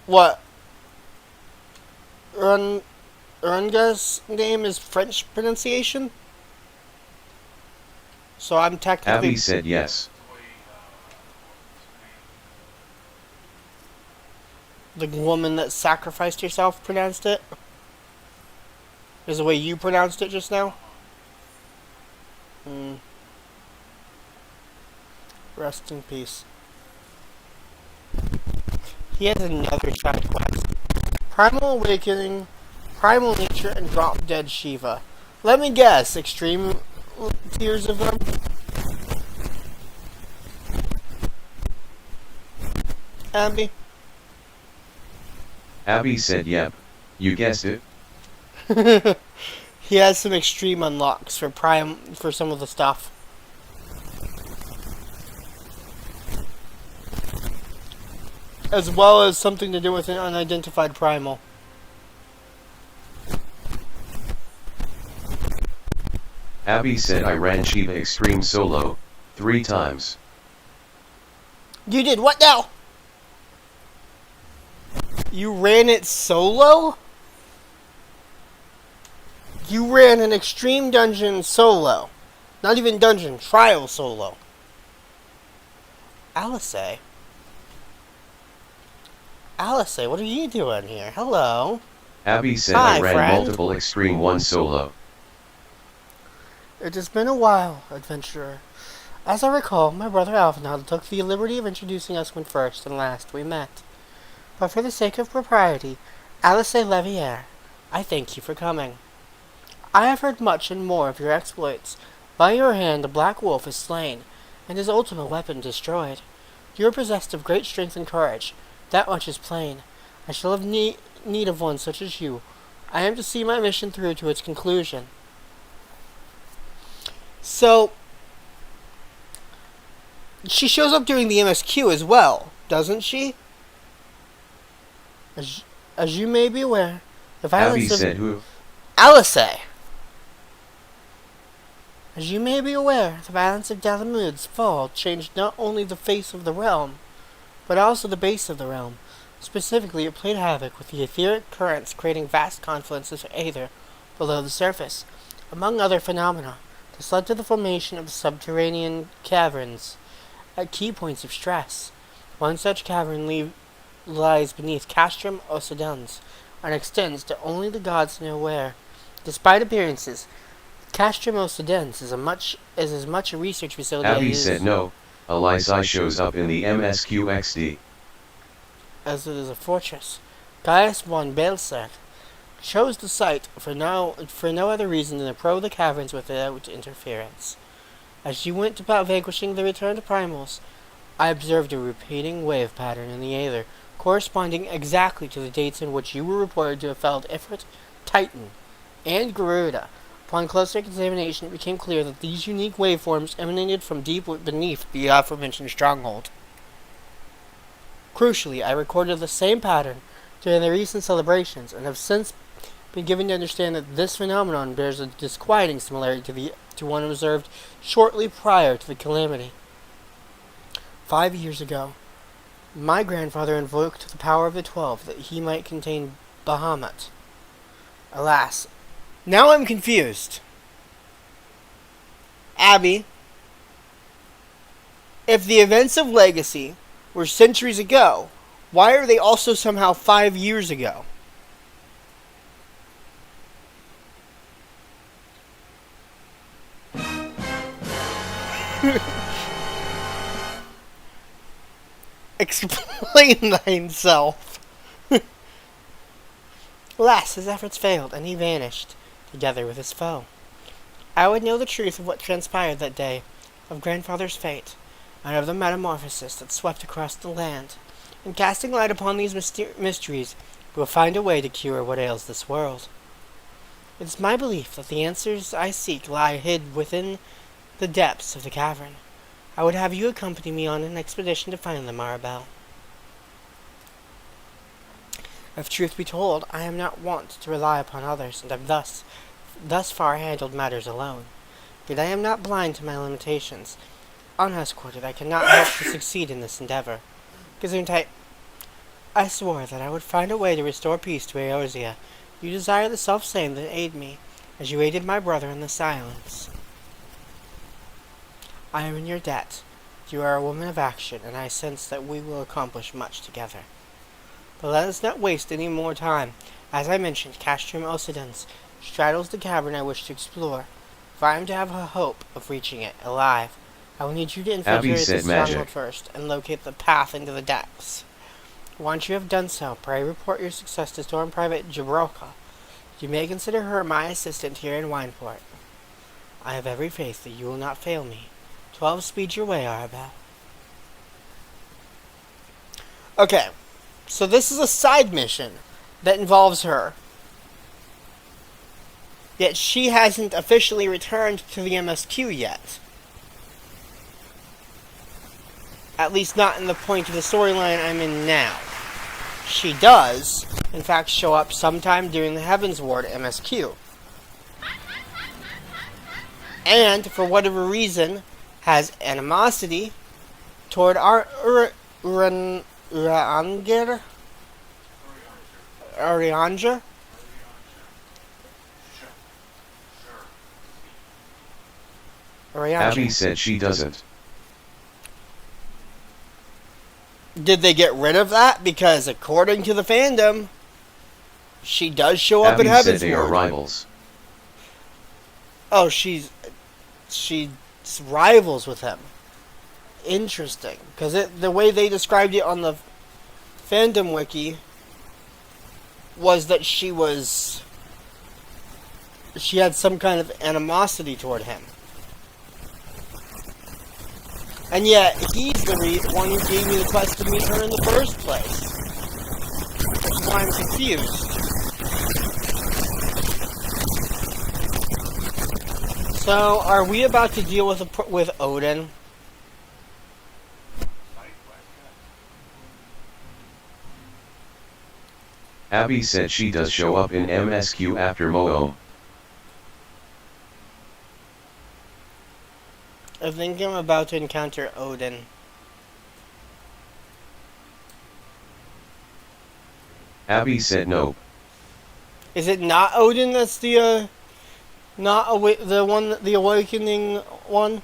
What? Uranga's name is French pronunciation? So I'm technically... Abby said yes. The woman that sacrificed herself pronounced it? Is the way you pronounced it just now? Rest in peace. He has another side quest. Primal Awakening, Primal Nature, and Drop Dead Shiva. Let me guess, extreme tiers of them? Abby? Abby said yep, you guessed it. He has some extreme unlocks for some of the stuff. As well as something to do with an unidentified primal. Abby said I ran Shiva Extreme solo 3 times. You did what now? You ran it solo? You ran an extreme dungeon solo. Not even dungeon, trial solo. Alice, what are you doing here? Hello. Abby said Hi, I ran friend. multiple Extreme 1 solo. It has been a while, adventurer. As I recall, my brother Alvinald took the liberty of introducing us when first and last we met. But for the sake of propriety, Alice Leviere, I thank you for coming. I have heard much and more of your exploits. By your hand the Black Wolf is slain, and his ultimate weapon destroyed. You are possessed of great strength and courage. That much is plain. I shall have need of one such as you. I am to see my mission through to its conclusion. So, she shows up during the MSQ as well, doesn't she? As you may be aware, the Abby violence of... said who? Alice! As you may be aware, the violence of Dalamud's fall changed not only the face of the realm, but also the base of the realm. Specifically, it played havoc with the etheric currents, creating vast confluences of aether below the surface. Among other phenomena, this led to the formation of subterranean caverns at key points of stress. One such cavern lies beneath Castrum Occidens and extends to only the gods know where. Despite appearances, Castrum Occidens is as much a research facility Abby said no, Elysai shows up in the MSQXD. As it is a fortress. Gaius von Baelseth chose the site for no other reason than to probe the caverns without interference. As you went about vanquishing the returned primals, I observed a repeating wave pattern in the aether corresponding exactly to the dates in which you were reported to have felled Ifrit, Titan, and Garuda. Upon closer examination, it became clear that these unique waveforms emanated from deep beneath the aforementioned stronghold. Crucially, I recorded the same pattern during the recent celebrations, and have since been given to understand that this phenomenon bears a disquieting similarity to one observed shortly prior to the calamity. 5 years ago, my grandfather invoked the power of the 12 that he might contain Bahamut. Alas, now I'm confused. Abby, if the events of Legacy were centuries ago, why are they also somehow 5 years ago? Explain thyself. Alas, his efforts failed, and he vanished, together with his foe. I would know the truth of what transpired that day, of grandfather's fate, and of the metamorphosis that swept across the land. In casting light upon these mysteries, we will find a way to cure what ails this world. It is my belief that the answers I seek lie hid within the depths of the cavern. I would have you accompany me on an expedition to find them, Arabelle. If truth be told, I am not wont to rely upon others, and have thus far handled matters alone. Yet I am not blind to my limitations. Unescorted, I cannot hope to succeed in this endeavor. Gesundheit. I swore that I would find a way to restore peace to Eorzea. You desire the self-same that aid me, as you aided my brother in the silence. I am in your debt. You are a woman of action, and I sense that we will accomplish much together. But let us not waste any more time. As I mentioned, Castrum Occidens straddles the cavern I wish to explore. If I am to have a hope of reaching it alive, I will need you to infiltrate the stronghold first and locate the path into the depths. Once you have done so, pray report your success to Storm Private Jabroka. You may consider her my assistant here in Wineport. I have every faith that you will not fail me. 12 speed your way, Arabelle. Okay, so this is a side mission that involves her. Yet she hasn't officially returned to the MSQ yet. At least not in the point of the storyline I'm in now. She does, in fact, show up sometime during the Heavens Ward MSQ. And, for whatever reason, has animosity toward Arianger? Abby said she doesn't. Did they get rid of that? Because according to the fandom, she does show up in Heaven's Ward. Abby said they are rivals. Oh, she's rivals with him. Interesting, because the way they described it on the fandom wiki was that she had some kind of animosity toward him. And yet, he's the one who gave me the quest to meet her in the first place. Which is why I'm confused. So, are we about to deal with Odin? Abby said she does show up in MSQ after Mo'o. I think I'm about to encounter Odin. Abby said nope. Is it not Odin that's the awakening one?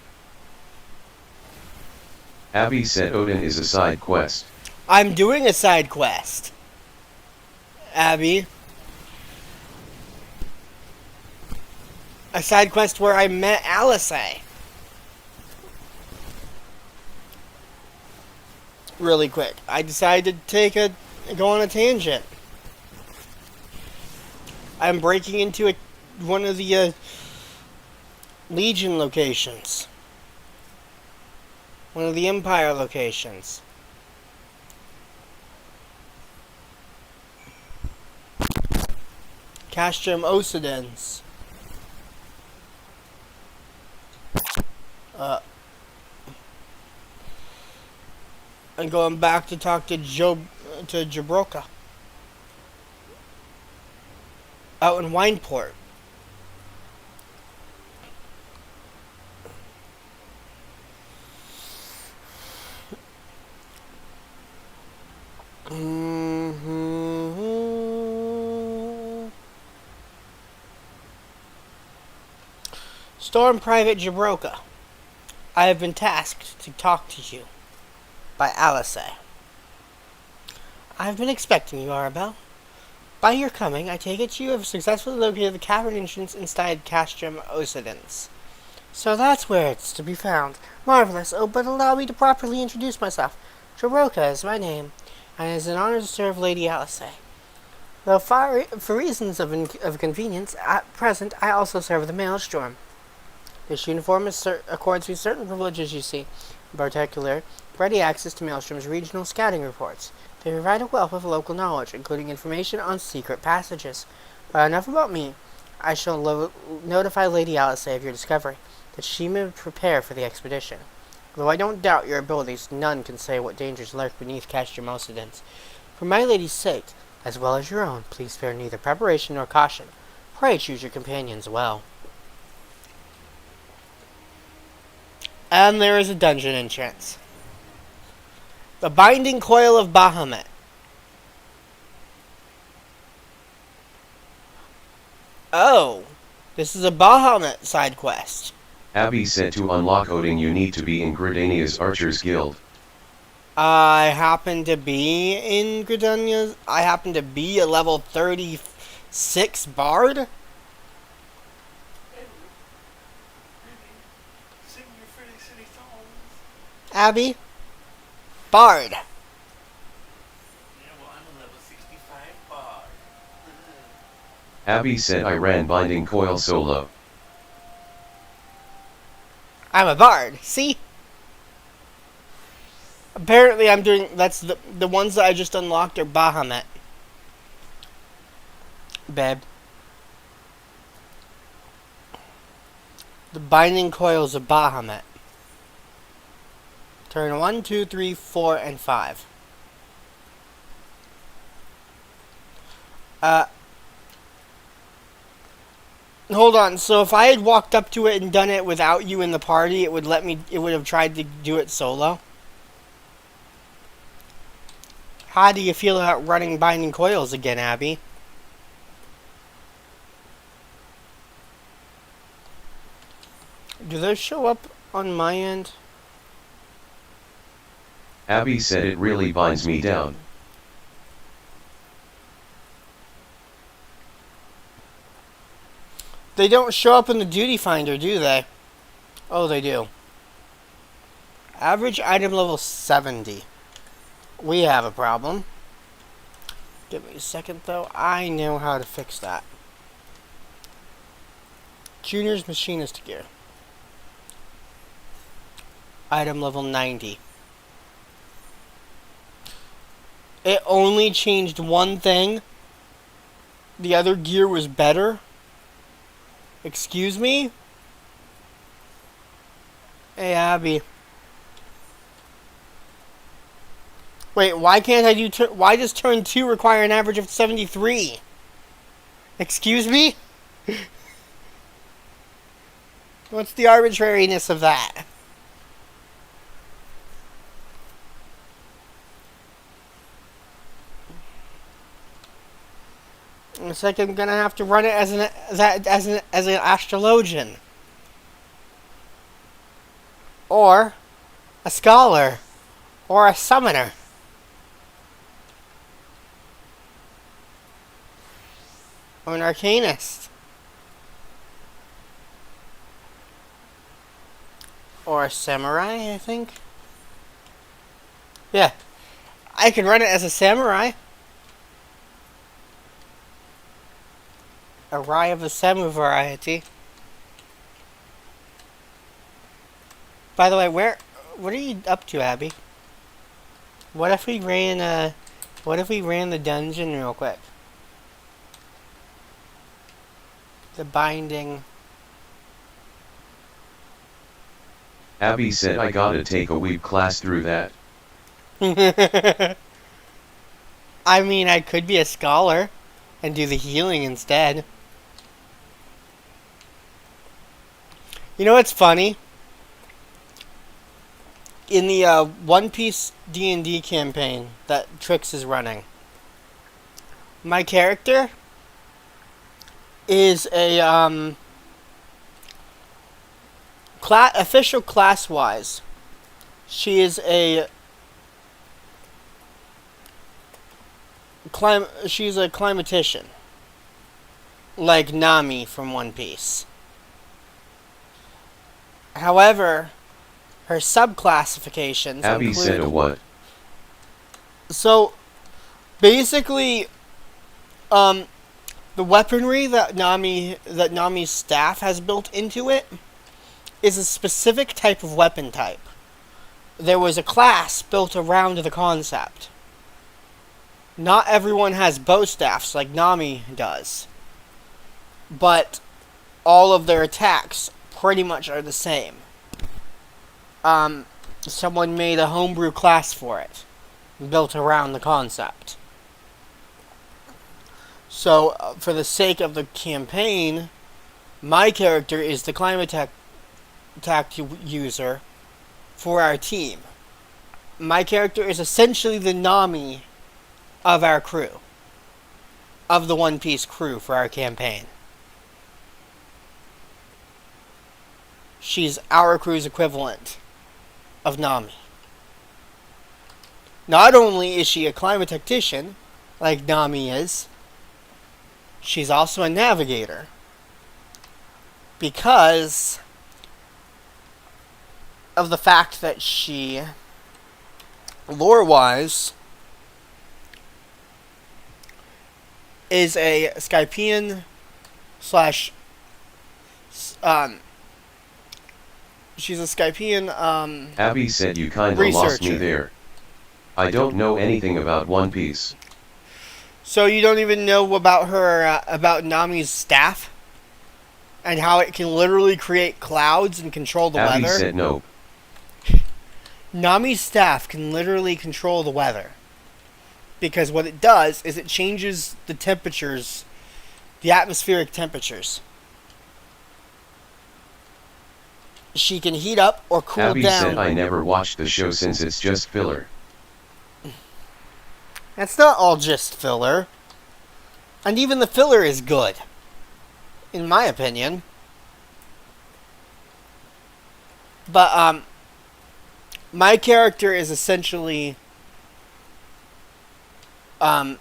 Abby said Odin is a side quest. I'm doing a side quest. Abby. A side quest where I met Alice. Really quick. I decided to go on a tangent. I'm breaking into one of the Legion locations. One of the Empire locations. Castrum Ocidens. And going back to talk to Jabroka. Out in Wineport. Storm Private Jabroka. I have been tasked to talk to you by Alice. I have been expecting you, Arabelle. By your coming, I take it you have successfully located the cavern entrance inside Castrum Ocidens. So that's where it's to be found. Marvelous. Oh, but allow me to properly introduce myself. Jabroka is my name, and it is an honor to serve Lady Alice. Though for reasons of convenience, at present I also serve the Maelstrom. This uniform accords me certain privileges, you see. In particular, ready access to Maelstrom's regional scouting reports. They provide a wealth of local knowledge, including information on secret passages. But enough about me. I shall notify Lady Alice of your discovery, that she may prepare for the expedition. Though I don't doubt your abilities, none can say what dangers lurk beneath Castrum Ocidens. For my lady's sake, as well as your own, please spare neither preparation nor caution. Pray choose your companions well. And there is a dungeon entrance. The Binding Coil of Bahamut. Oh, this is a Bahamut side quest. Abby said to unlock Odin you need to be in Gridania's Archers Guild. I happen to be in Gridania's. I happen to be a level 36 bard. Hey, sing your pretty city songs. Abby? Bard. Yeah, well, I'm a level 65 bar. Abby said I ran Binding Coil solo. I'm a bard. See? Apparently I'm doing... That's the ones that I just unlocked are Bahamut. Babe. The Binding Coils of Bahamut. Turn 1, 2, 3, 4, and 5. Hold on, so if I had walked up to it and done it without you in the party, it would have tried to do it solo? How do you feel about running Binding Coils again, Abby? Do those show up on my end? Abby said it really binds me down. They don't show up in the duty finder, do they? Oh, they do. Average item level 70. We have a problem. Give me a second, though. I know how to fix that. Junior's Machinist Gear. Item level 90. It only changed one thing. The other gear was better. Excuse me? Hey, Abby. Wait, why can't I do... why does turn 2 require an average of 73? Excuse me? What's the arbitrariness of that? It's like I'm gonna have to run it as an astrologian. Or a scholar. Or a summoner. Or an arcanist. Or a samurai, I think. Yeah. I could run it as a samurai. A rye of the Samu variety. By the way, what are you up to, Abby? What if we ran the dungeon real quick? The binding. Abby said I gotta take a weeb class through that. I mean, I could be a scholar and do the healing instead. You know what's funny? In the One Piece D&D campaign that Trix is running, my character is a official class-wise. She is she's a climatician, like Nami from One Piece. However, her subclassifications Abby include... said a what? So, basically, the weaponry that Nami's staff has built into it is a specific type of weapon type. There was a class built around the concept. Not everyone has bow staffs like Nami does, but all of their attacks pretty much are the same. Someone made a homebrew class for it, built around the concept. So, for the sake of the campaign, my character is the climate tech user for our team. My character is essentially the Nami of our crew. Of the One Piece crew for our campaign. She's our crew's equivalent of Nami. Not only is she a climate tactician, like Nami is, she's also a navigator. Because of the fact that she, lore-wise, is a Skypean slash she's a Skypean Abby said you kinda lost me there. I don't know anything about One Piece. So you don't even know about her about Nami's staff and how it can literally create clouds and control the Abby weather? said nope. Nami's staff can literally control the weather. Because what it does is it changes the temperatures, the atmospheric temperatures. She can heat up or cool Abby down. said I never watched the show since it's just filler. That's not all just filler. And even the filler is good. In my opinion. But, my character is essentially our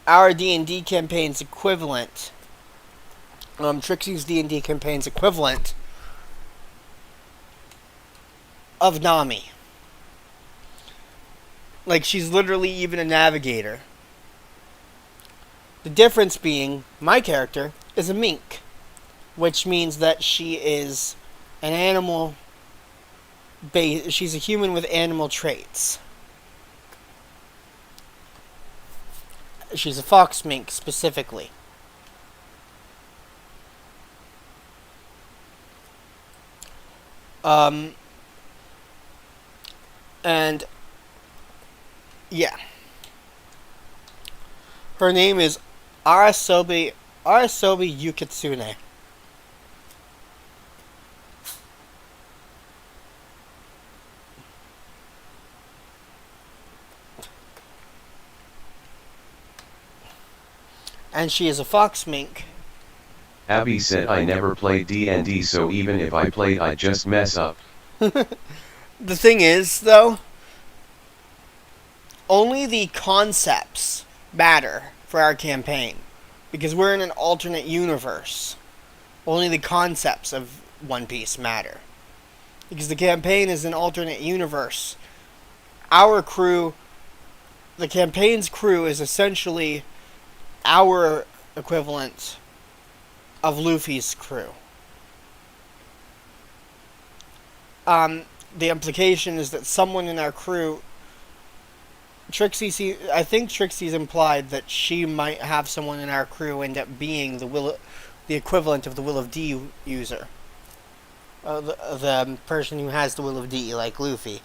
D&D campaign's equivalent, Trixie's D&D campaign's equivalent of Nami. Like, she's literally even a navigator. The difference being, my character is a mink, which means that she is an animal she's a human with animal traits. She's a fox mink, specifically. And yeah. Her name is Arasobi Yukitsune. And she is a fox mink. Abby said I never played D&D, so even if I played I'd just mess up. The thing is, though, only the concepts matter for our campaign. Because we're in an alternate universe. Only the concepts of One Piece matter. Because the campaign is an alternate universe. Our crew, the campaign's crew, is essentially our equivalent of Luffy's crew. The implication is that someone in our crew I think Trixie's implied that she might have someone in our crew end up being the equivalent of the Will of D user. The person who has the Will of D, like Luffy.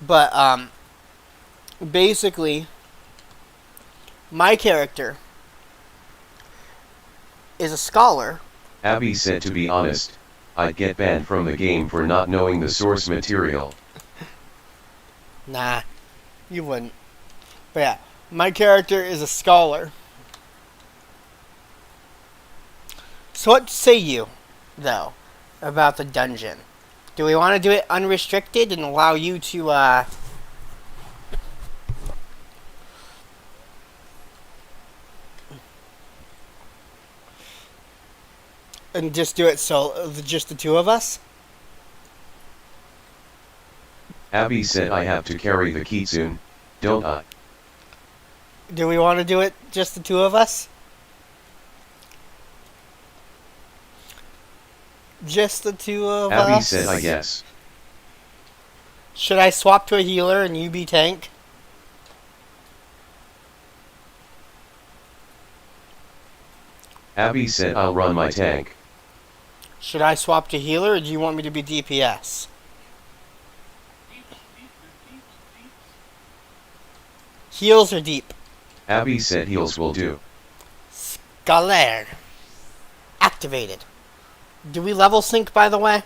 But, basically, my character is a scholar. Abby said, to be honest, I'd get banned from the game for not knowing the source material. Nah, you wouldn't. But yeah, my character is a scholar. So what say you, though, about the dungeon? Do we want to do it unrestricted and allow you to, and just do it just the two of us? Abby said, I have to carry the kitsune, don't I? Do we want to do it just the two of us? Just the two of us? Abby said, I guess. Should I swap to a healer and you be tank? Abby said, I'll run my tank. Should I swap to healer or do you want me to be DPS? Heals or deep? Abby said heals will do. Scholar. Activated. Do we level sync, by the way?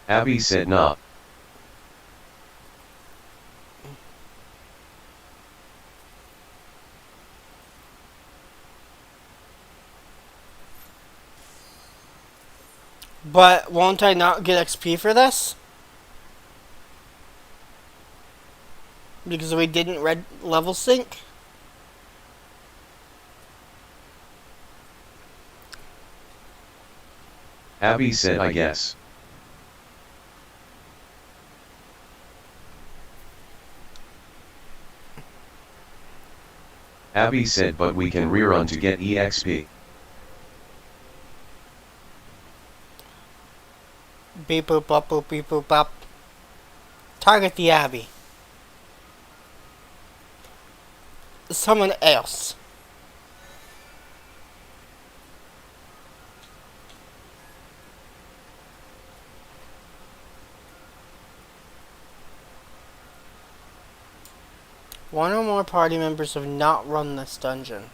Abby said nah. But won't I not get XP for this? Because we didn't level sync? Abby said, I guess. Abby said, but we can rerun to get EXP. Beep boop up boop beep boop up. Target the Abbey. Someone else. One or more party members have not run this dungeon.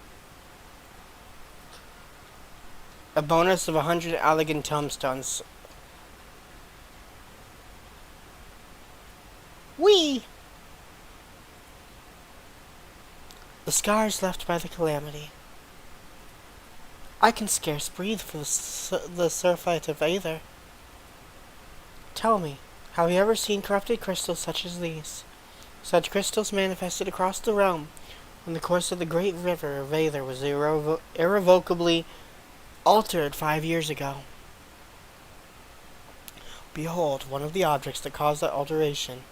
A bonus of 100 elegant tombstones. Whee! The scars left by the calamity. I can scarce breathe for the surfeit of either. Tell me, have you ever seen corrupted crystals such as these? Such crystals manifested across the realm when the course of the great river of Aether was irrevocably altered 5 years ago. Behold, one of the objects that caused that alteration,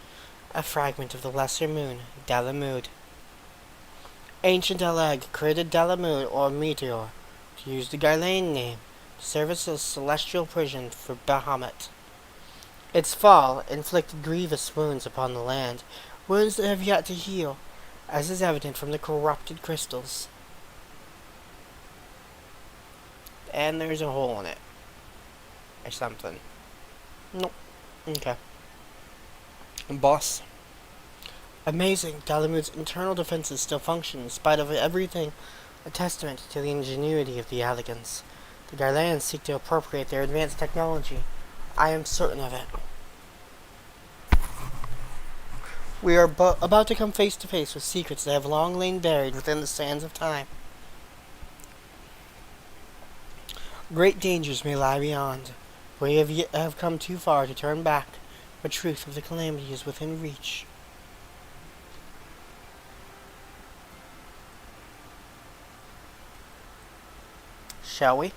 a fragment of the lesser moon, Dalamud. Ancient Eleg created Dalamud, or meteor, to use the Guylain name, to serve as a celestial prison for Bahamut. Its fall inflicted grievous wounds upon the land, wounds that have yet to heal, as is evident from the corrupted crystals. And there's a hole in it. Or something. Nope. Okay. Boss. Amazing, Dalamud's internal defenses still function in spite of everything, a testament to the ingenuity of the Alligans. The Garleans seek to appropriate their advanced technology. I am certain of it. We are about to come face to face with secrets that have long lain buried within the sands of time. Great dangers may lie beyond. We have come too far to turn back, but truth of the calamity is within reach. Shall we?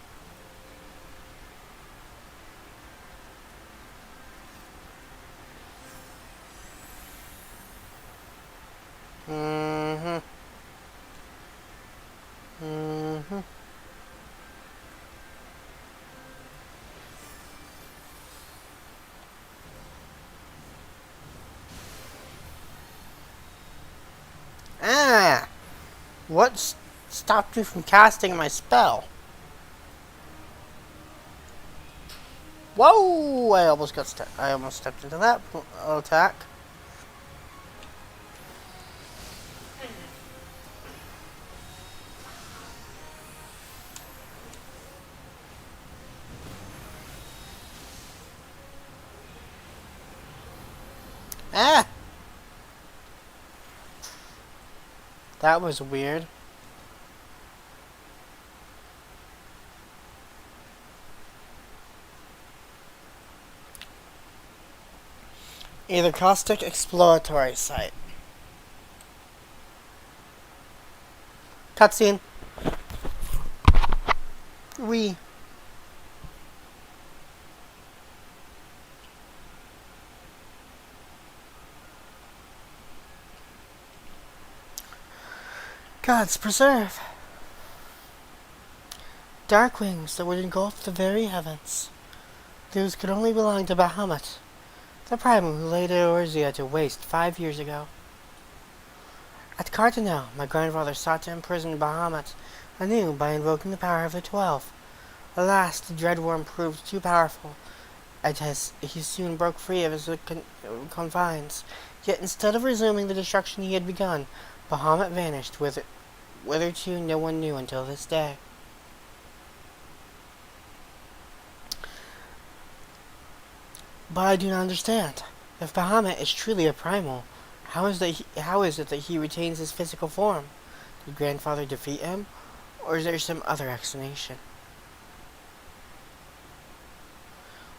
What stopped me from casting my spell? Whoa! I almost got stuck. I almost stepped into that attack. Ah! That was weird. Either caustic exploratory site. Cutscene. We. Gods preserve. Dark wings that would engulf the very heavens. Those could only belong to Bahamut, the primal who laid Eorzea to waste 5 years ago. At Cardanel, my grandfather sought to imprison Bahamut anew by invoking the power of the 12. Alas, the dreadworm proved too powerful, as he soon broke free of his confines. Yet instead of resuming the destruction he had begun, Bahamut vanished, whither to no one knew until this day. But I do not understand. If Bahamut is truly a primal, how is it that he retains his physical form? Did grandfather defeat him, or is there some other explanation?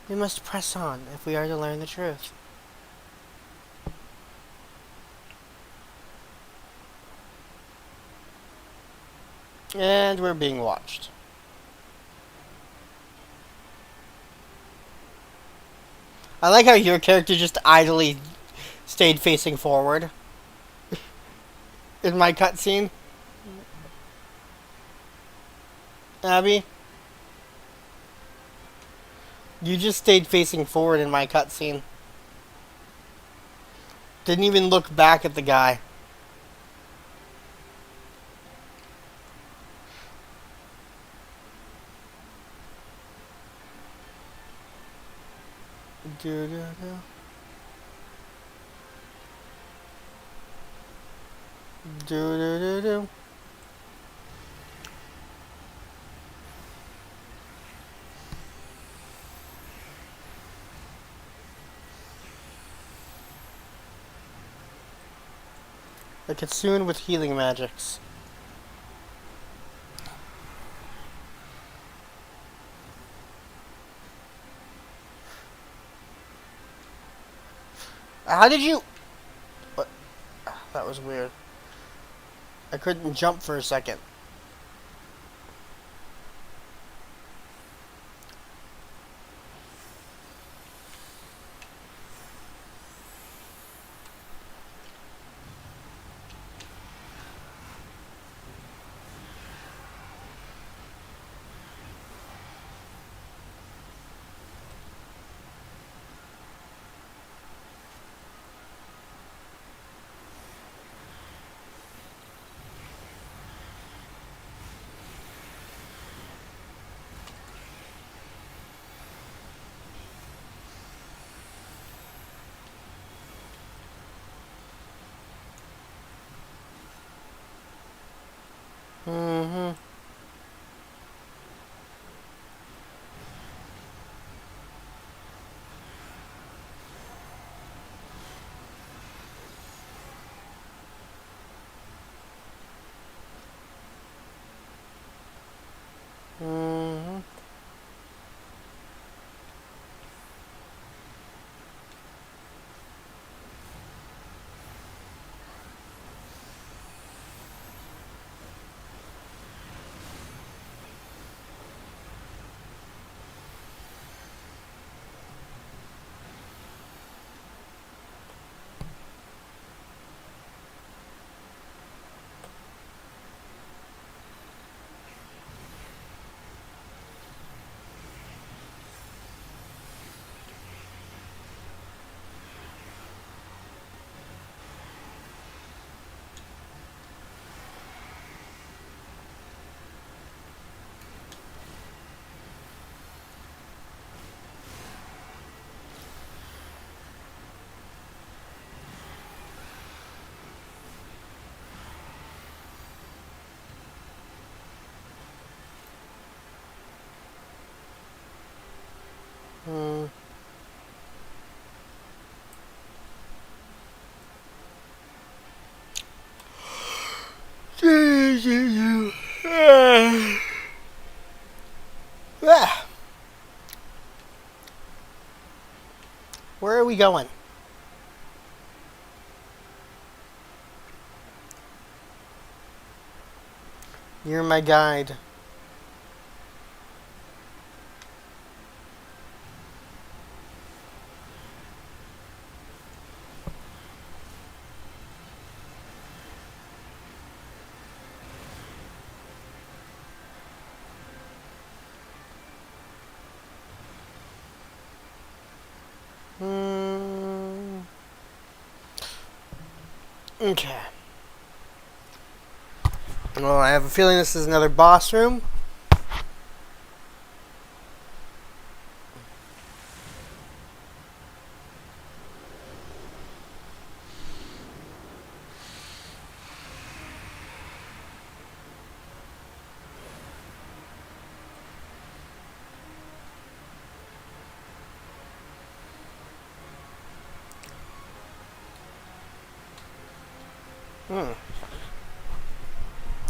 We must press on if we are to learn the truth. And we're being watched. I like how your character just idly stayed facing forward in my cutscene. Abby, you just stayed facing forward in my cutscene. Didn't even look back at the guy. Do do do. Do do do do. A Kitsune with healing magics. How did you... What? That was weird. I couldn't jump for a second. Mm-hmm. Mm-hmm. we going? You're my guide. Okay. Well, I have a feeling this is another boss room.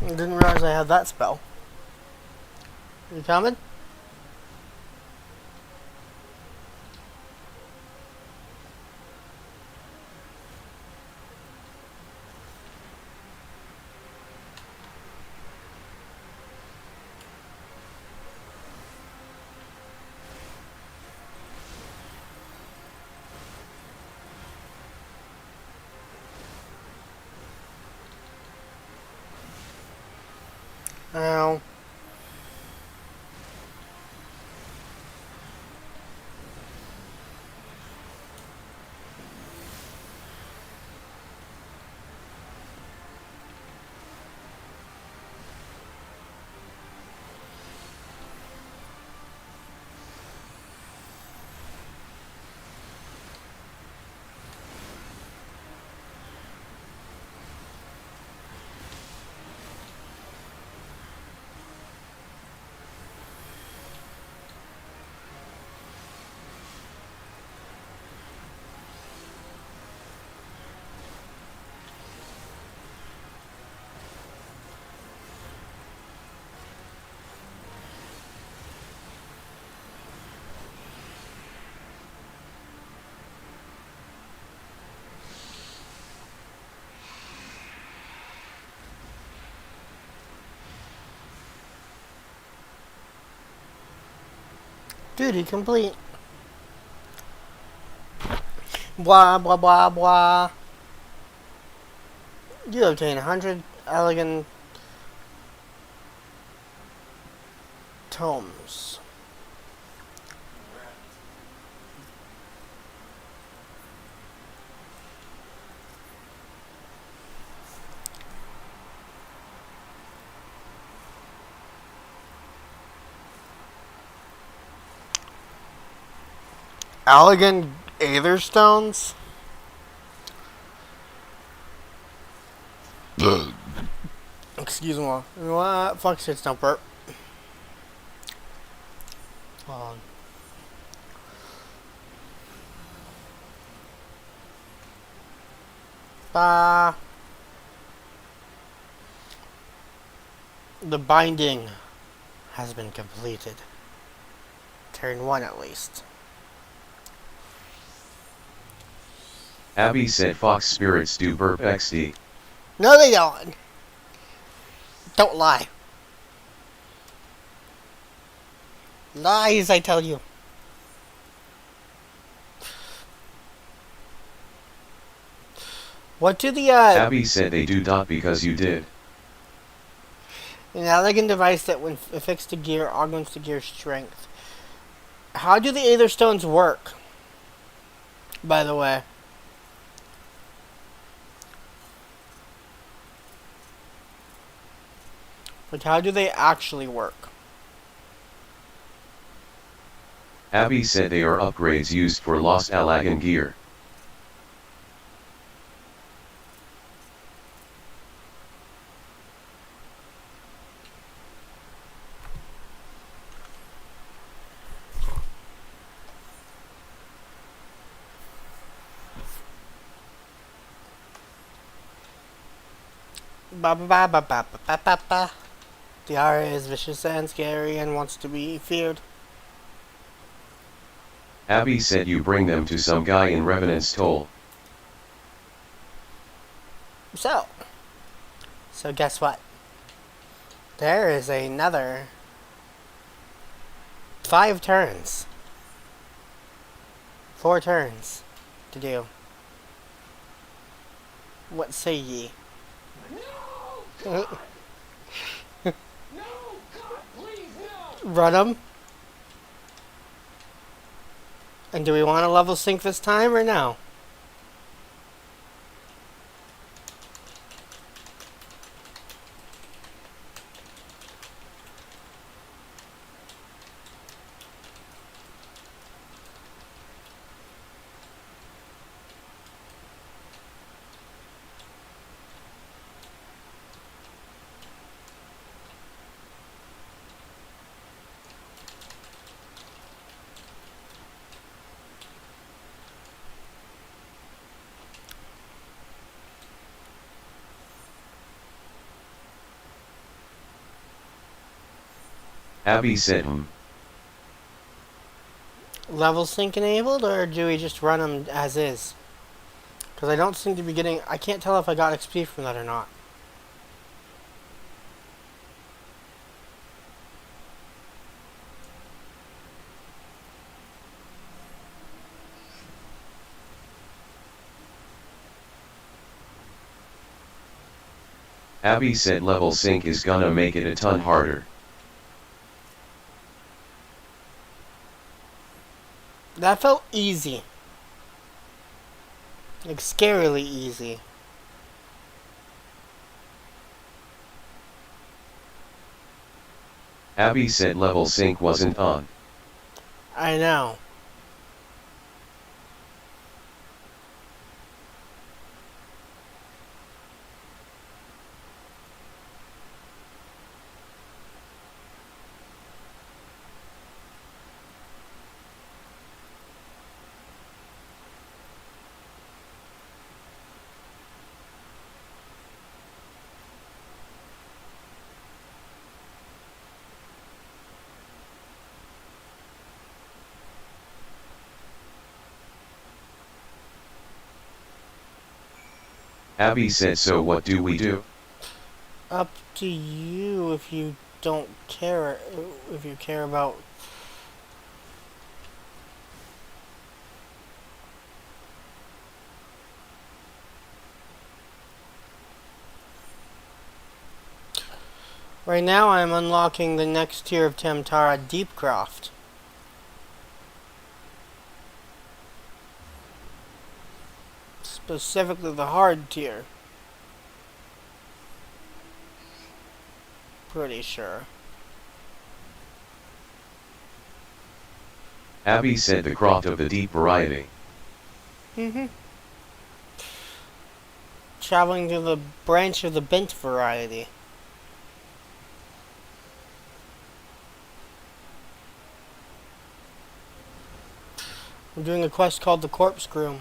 I didn't realize I had that spell. You coming? Ow. Duty complete. Blah, blah, blah, blah. You obtain 100 elegant tomes. Elegant Aether Stones? Excuse me. What? Fuck shit, don't burp. Hold on. Bah. The binding has been completed. Turn 1 at least. Abby said fox spirits do burp XD. No, they don't. Don't lie. Lies, I tell you. What do the, Abby said they do dot because you did. an elegant device that when affixed to gear augments the gear's strength. How do the Aether Stones work? By the way. Like, how do they actually work? Abby said they are upgrades used for Lost Alagan gear. Ba ba ba ba ba ba ba ba. The aura is vicious and scary and wants to be feared. Abby said you bring them to some guy in Revenant's Toll. So guess what? There is another 5 turns. 4 turns to do. What say ye? No, God! No, God, please, no! Run them? And do we want to level sync this time or no? Abby said Level sync enabled, or do we just run them as is? Because I don't seem to be getting... I can't tell if I got XP from that or not. Abby said level sync is gonna make it a ton harder. That felt easy. Like, scarily easy. Abby said level sync wasn't on. I know. Abby said so what do we do? Up to you if you don't care, if you care about... Right now I'm unlocking the next tier of Tamtara, Deepcroft. Specifically the hard tier. Pretty sure. Abby said the croft of the deep variety. Traveling to the branch of the bent variety. I'm doing a quest called the Corpse Groom.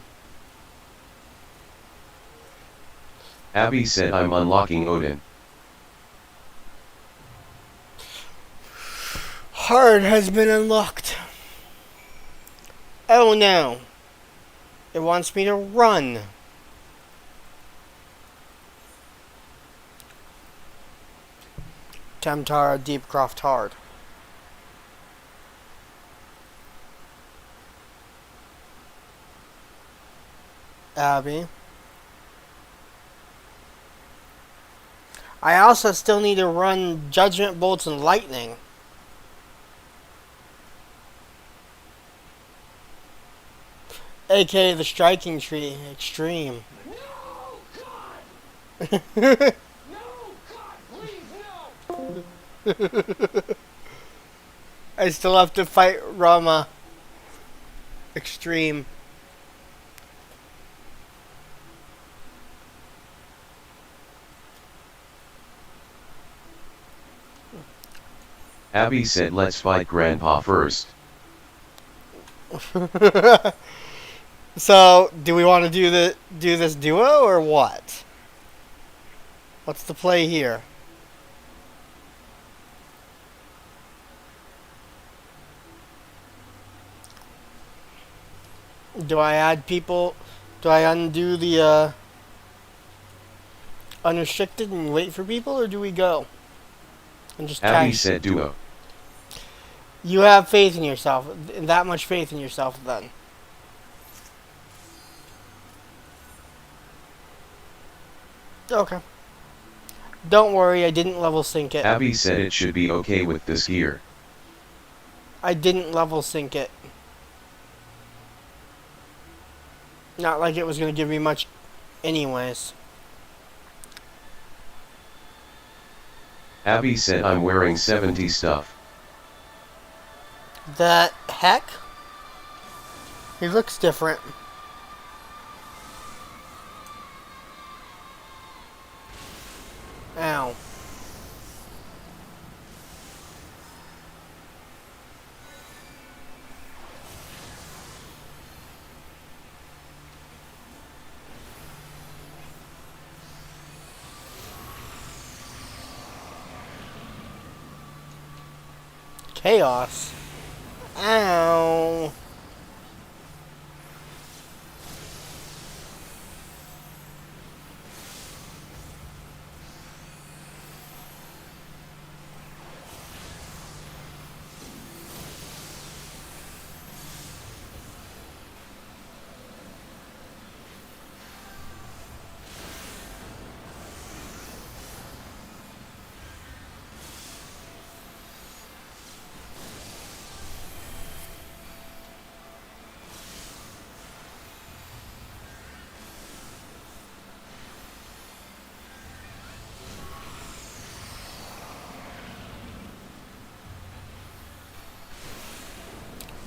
Abby said I'm unlocking Odin. Hard has been unlocked. Oh no. It wants me to run. Tamtara Deepcroft Hard. Abby. I also still need to run Judgment Bolts and Lightning. AKA the Striking Tree Extreme. No, God! No, God, please, no! I still have to fight Rama Extreme. Abby said let's fight Grandpa first. So, do we want to do this duo or what? What's the play here? Do I add people? Do I undo the unrestricted and wait for people, or do we go? And just try. Abby said duo. You have faith in yourself. That much faith in yourself, then. Okay. Don't worry, I didn't level sync it. Abby said it should be okay with this gear. I didn't level sync it. Not like it was going to give me much anyways. Abby said I'm wearing 70 stuff. The heck? He looks different. Ow. Chaos. Ow.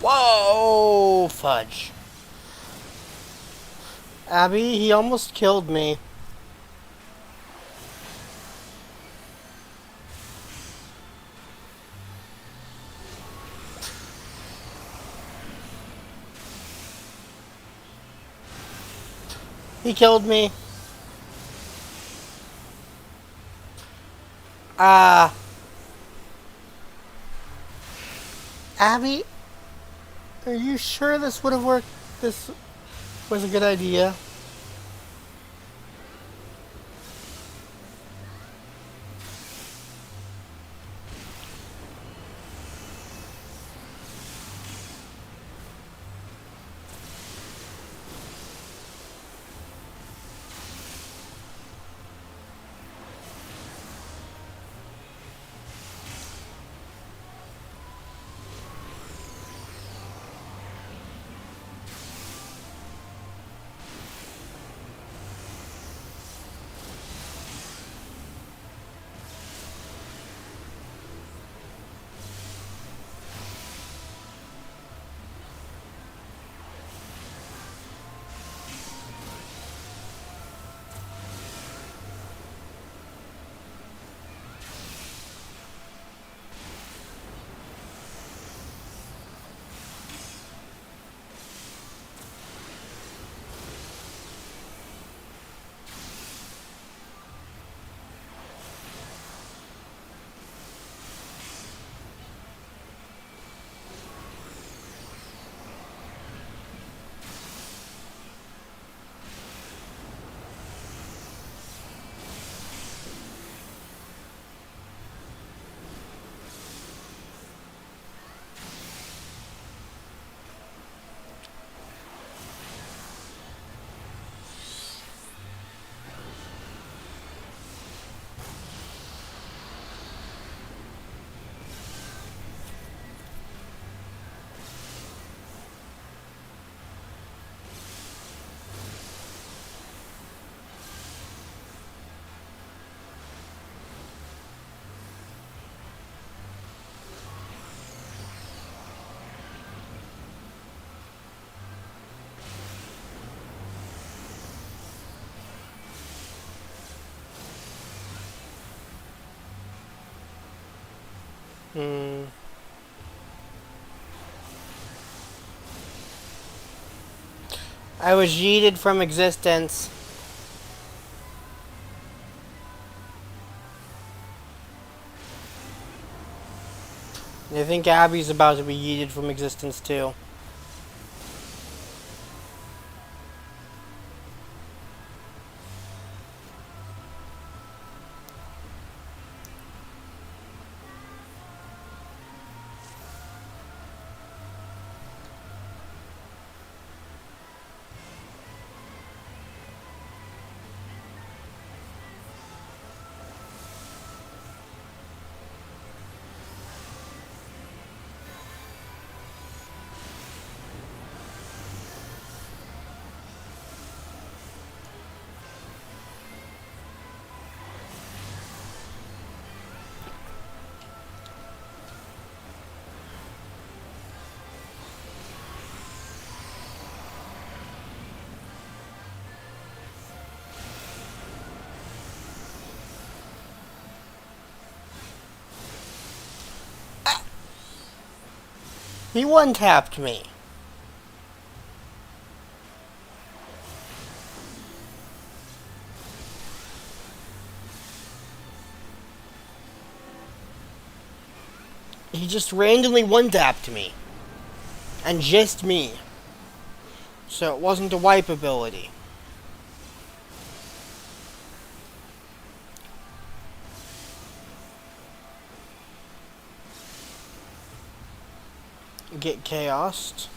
Whoa, fudge. Abby, he almost killed me. He killed me. Abby, are you sure this would have worked? This was a good idea. I was yeeted from existence. I think Abby's about to be yeeted from existence too. He one-tapped me. He just randomly one-tapped me. And just me. So it wasn't a wipe ability. Get chaosed.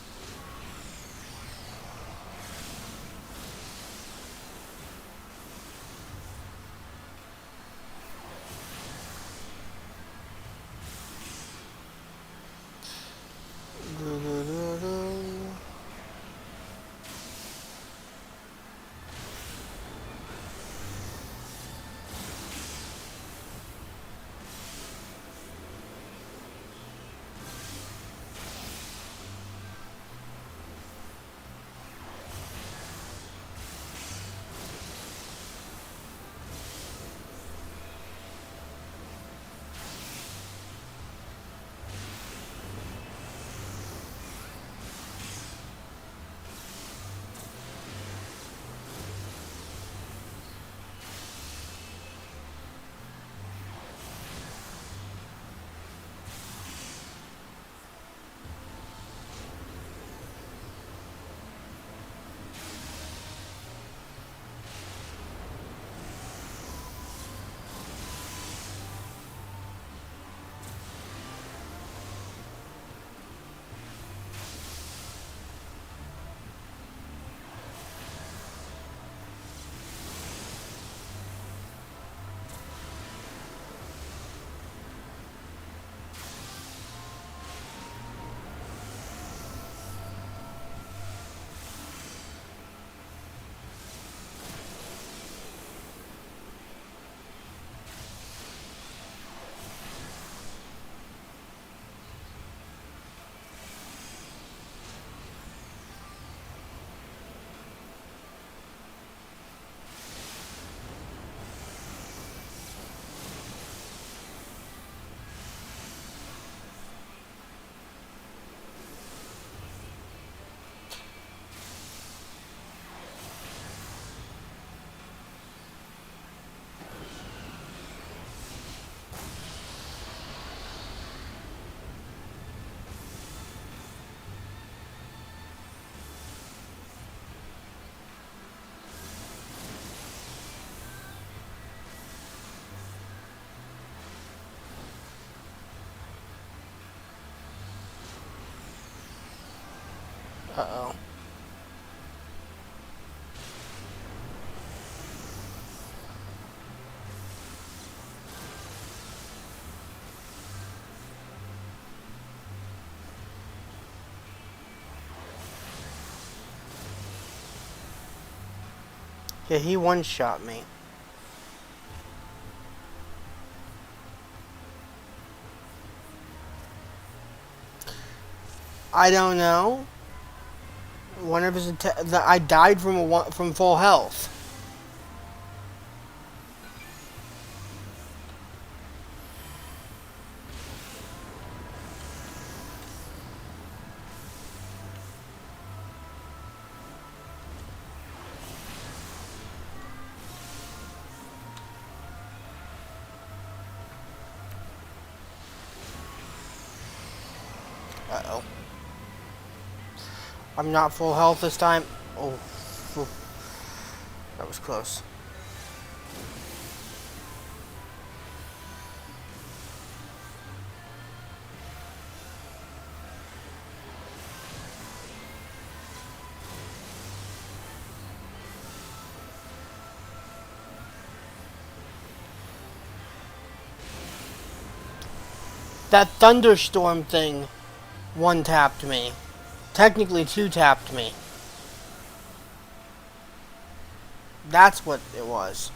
Uh-oh. Yeah, he one-shot me. I don't know. One of his I died from full health. Uh-oh. I'm not full health this time. Oh, phew. That was close. That thunderstorm thing one-tapped me. Technically two-tapped me. That's what it was.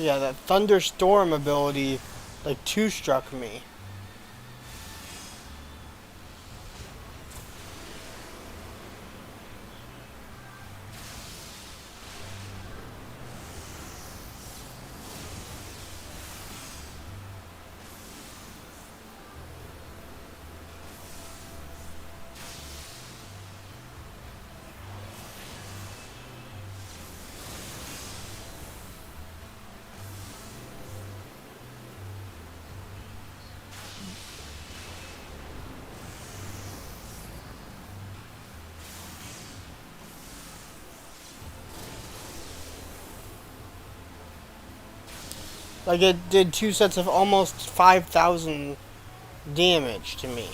Yeah, that thunderstorm ability, like, two-struck me. Like, it did 2 sets of almost 5,000 damage to me.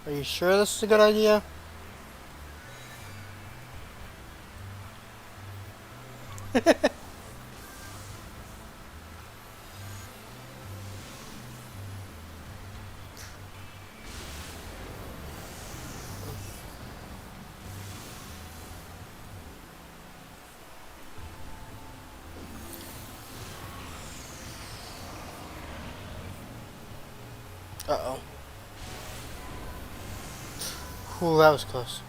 Are you sure this is a good idea? Uh-oh. Ooh, that was close.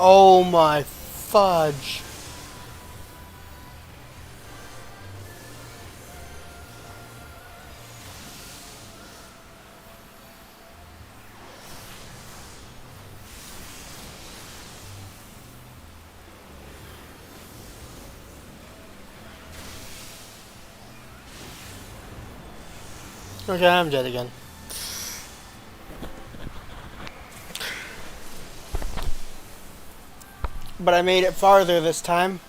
Oh my fudge. Okay, I'm dead again. But I made it farther this time.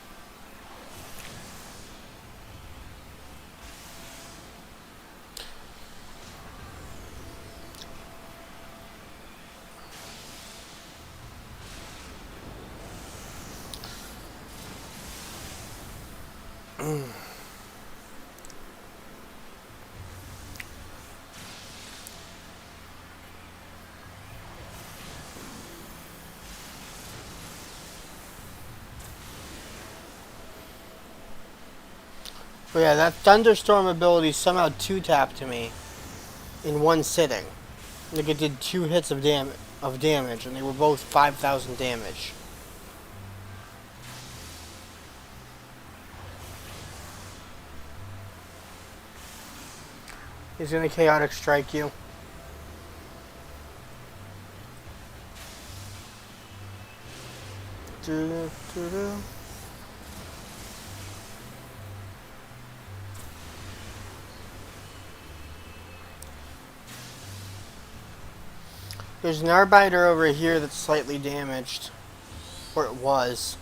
But yeah, that thunderstorm ability somehow two-tapped to me in one sitting. Like it did 2 hits of damage, and they were both 5,000 damage. He's gonna chaotic strike you. Do, do, do. There's an Arbiter over here that's slightly damaged. Or it was.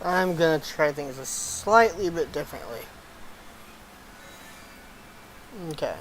I'm gonna try things a slightly bit differently. Okay.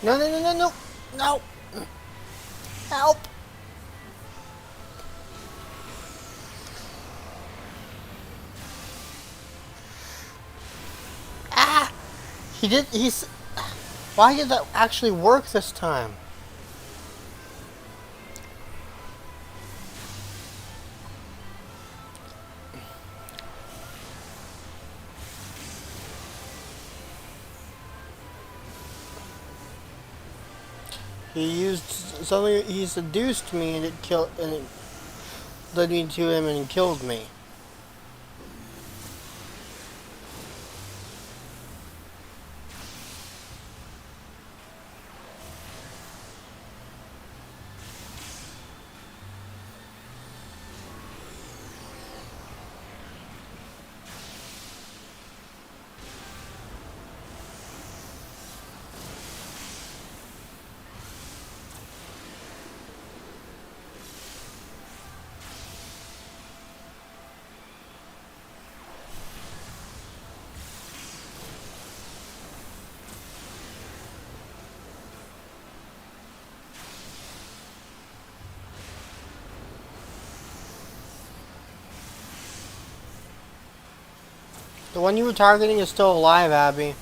No, no, no, no, no! No! Help! Ah! He's... Why did that actually work this time? He used something. He seduced me, and it led me to him, and he killed me. The one you were targeting is still alive, Abby.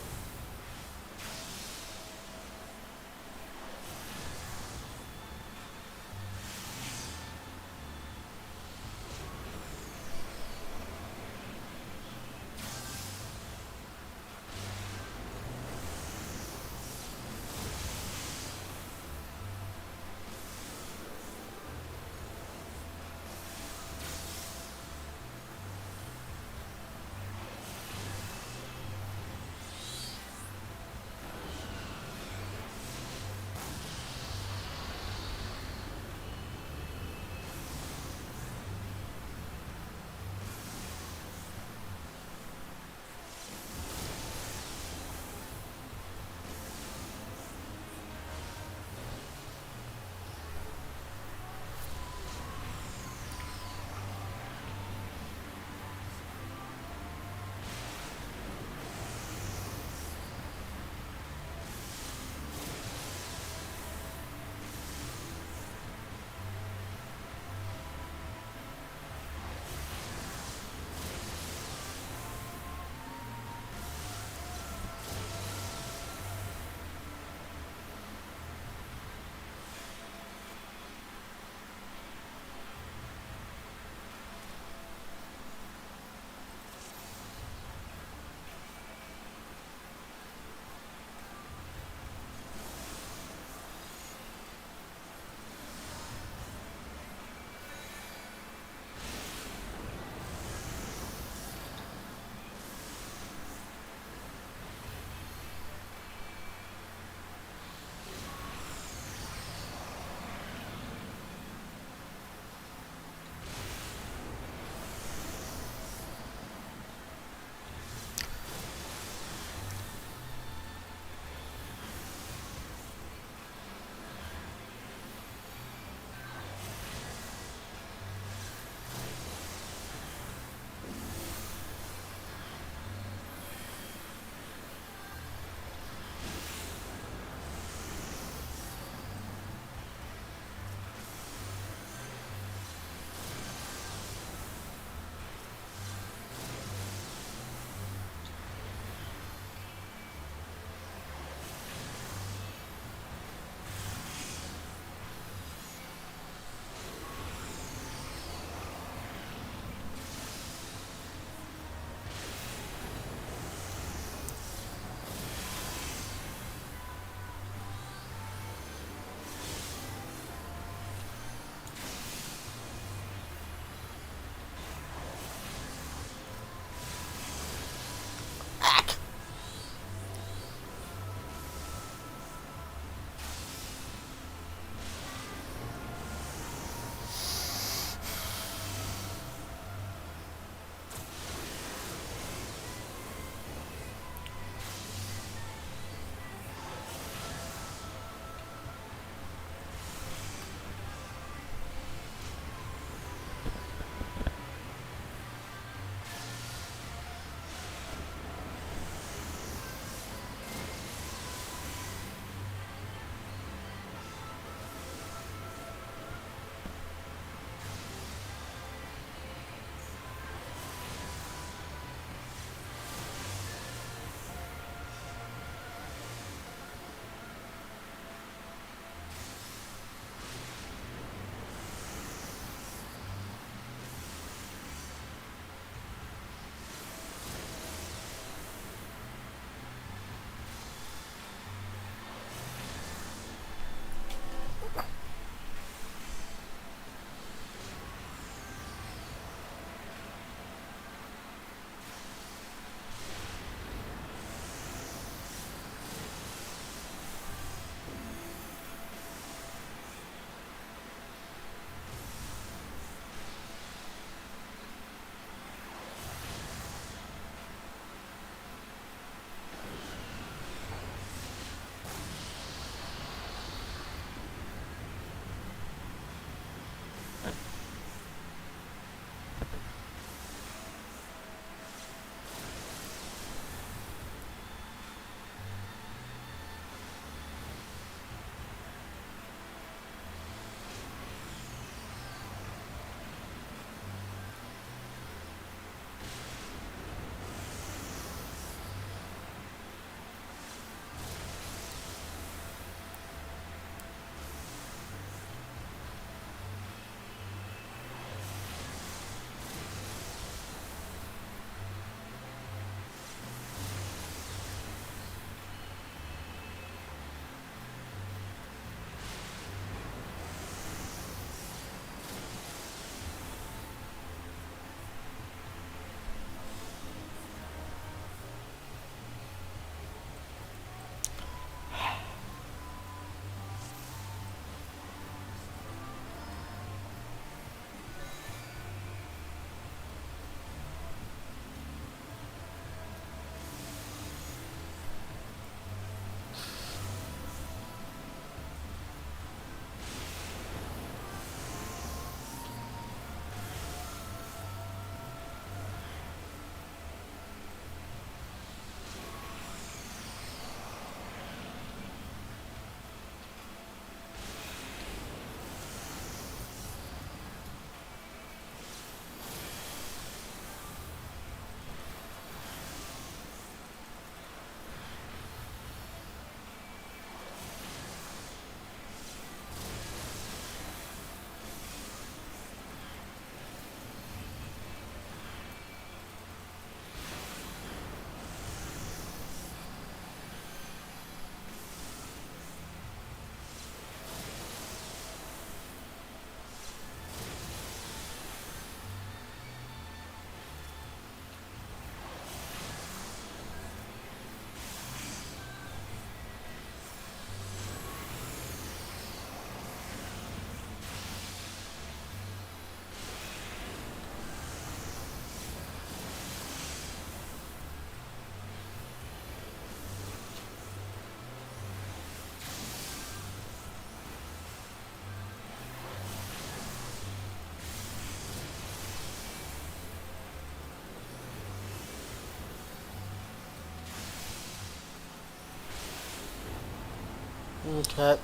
Okay.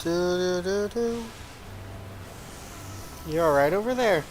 Do do do do. You're all right over there.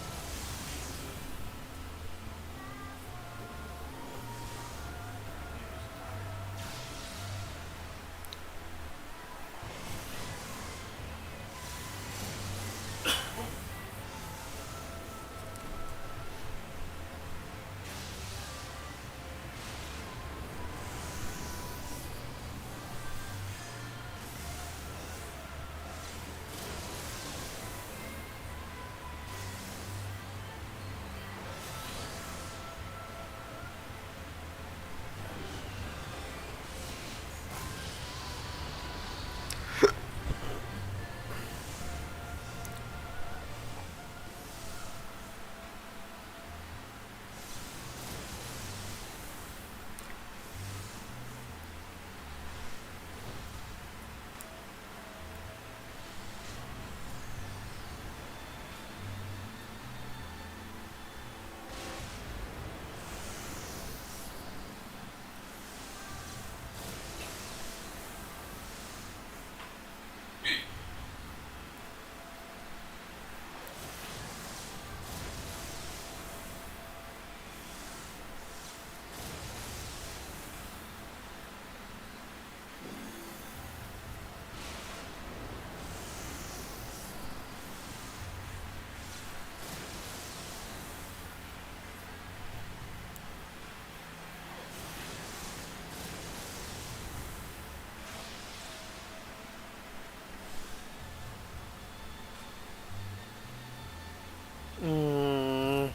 Mm.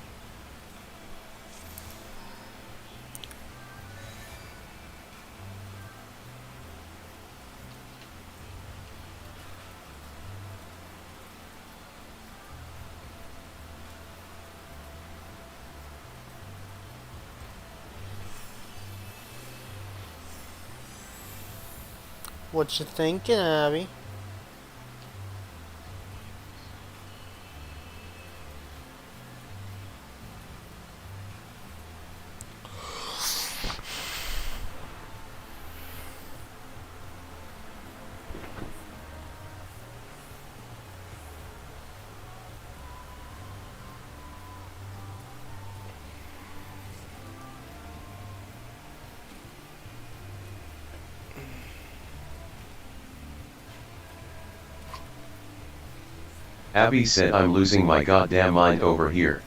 What you thinking, Abby? Abby said I'm losing my goddamn mind over here.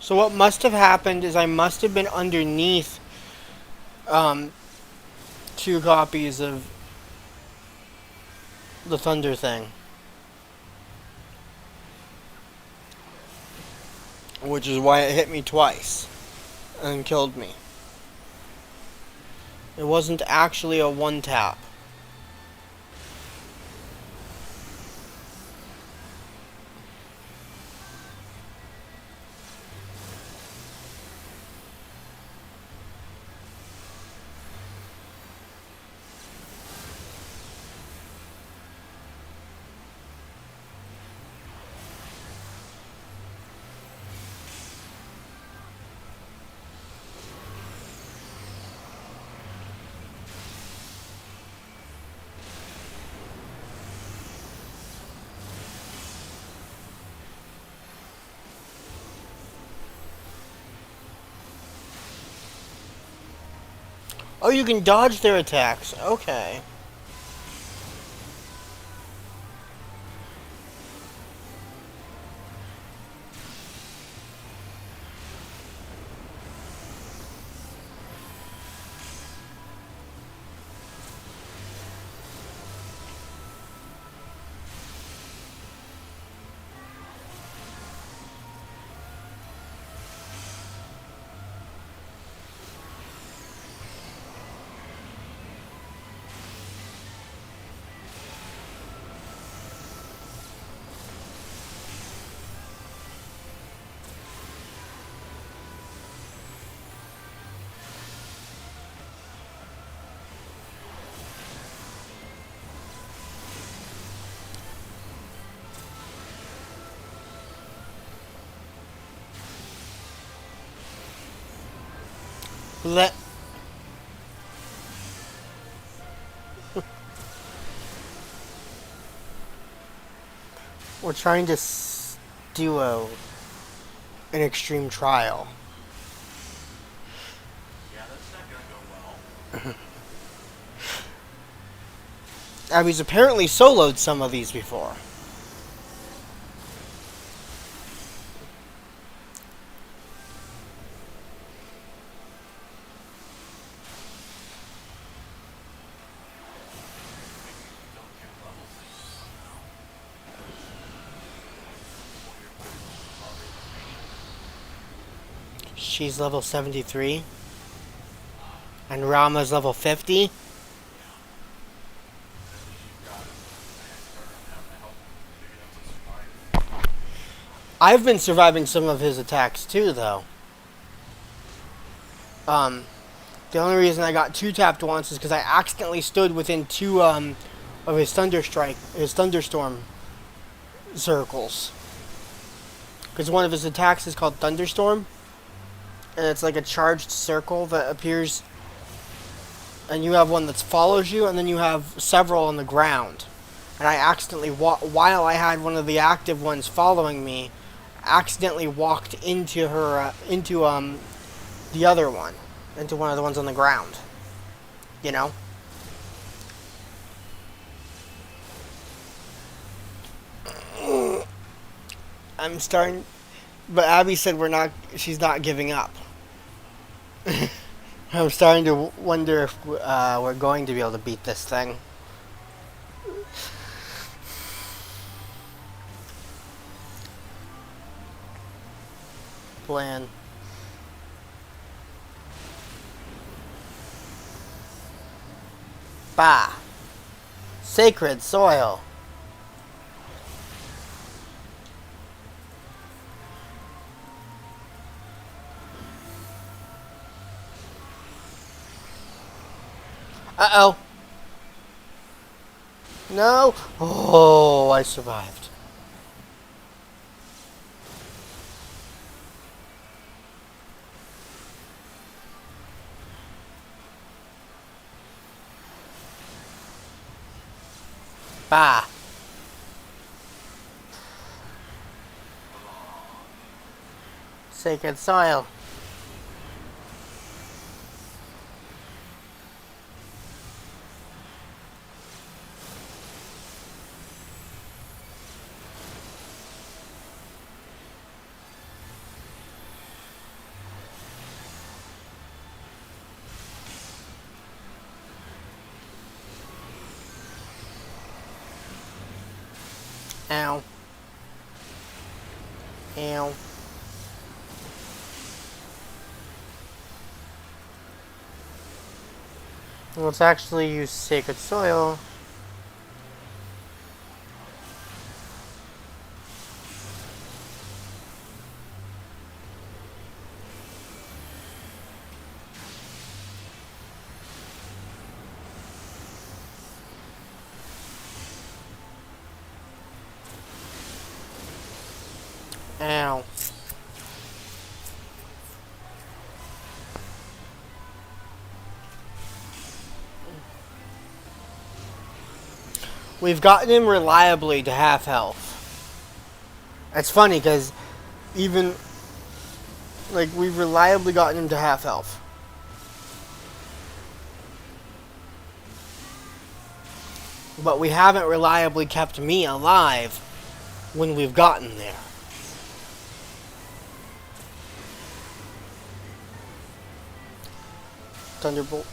So what must have happened is I must have been underneath um, 2 copies of the Thunder thing. Which is why it hit me twice and killed me. It wasn't actually a one tap. Oh, you can dodge their attacks. Okay. Let. We're trying to do an extreme trial. Yeah, that's not gonna go well. Abby's apparently soloed some of these before. She's level 73. And Rama's level 50. I've been surviving some of his attacks too, though. The only reason I got 2-tapped once is because I accidentally stood within 2 of his thunderstorm circles. Because one of his attacks is called Thunderstorm, and it's like a charged circle that appears, and you have one that follows you, and then you have several on the ground. And I accidentally, while I had one of the active ones following me, accidentally walked into her, the other one, into one of the ones on the ground. You know? I'm starting, but Abby said she's not giving up. I'm starting to wonder if we're going to be able to beat this thing. Plan. Bah. Sacred soil. Uh-oh. No. Oh, I survived. Bah. Sacred soil. Ow. Ow. Let's actually use sacred soil. Ow. We've gotten him reliably to half health. It's funny because even, like, we've reliably gotten him to half health. But we haven't reliably kept me alive when we've gotten there. Thunderbolt.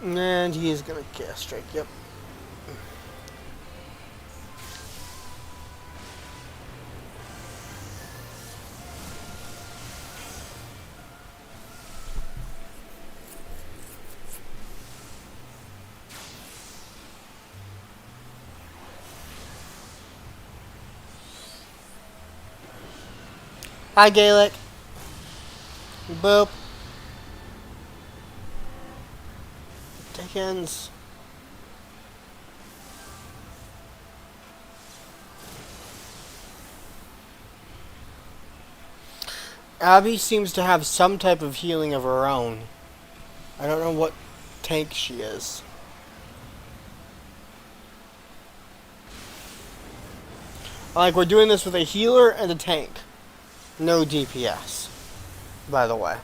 And he is gonna cast strike, yep. Hi, Gaelic. Boop. Dickens. Abby seems to have some type of healing of her own. I don't know what tank she is. Like, we're doing this with a healer and a tank. No DPS, by the way.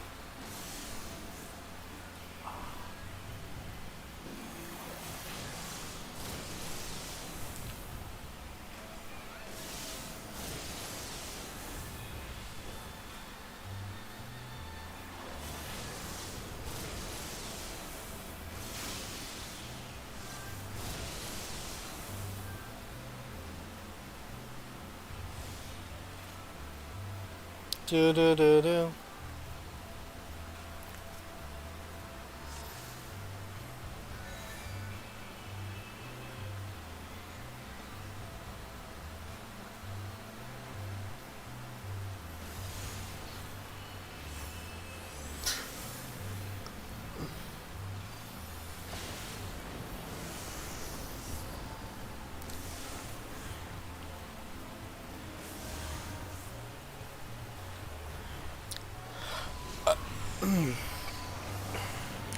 Do do do do.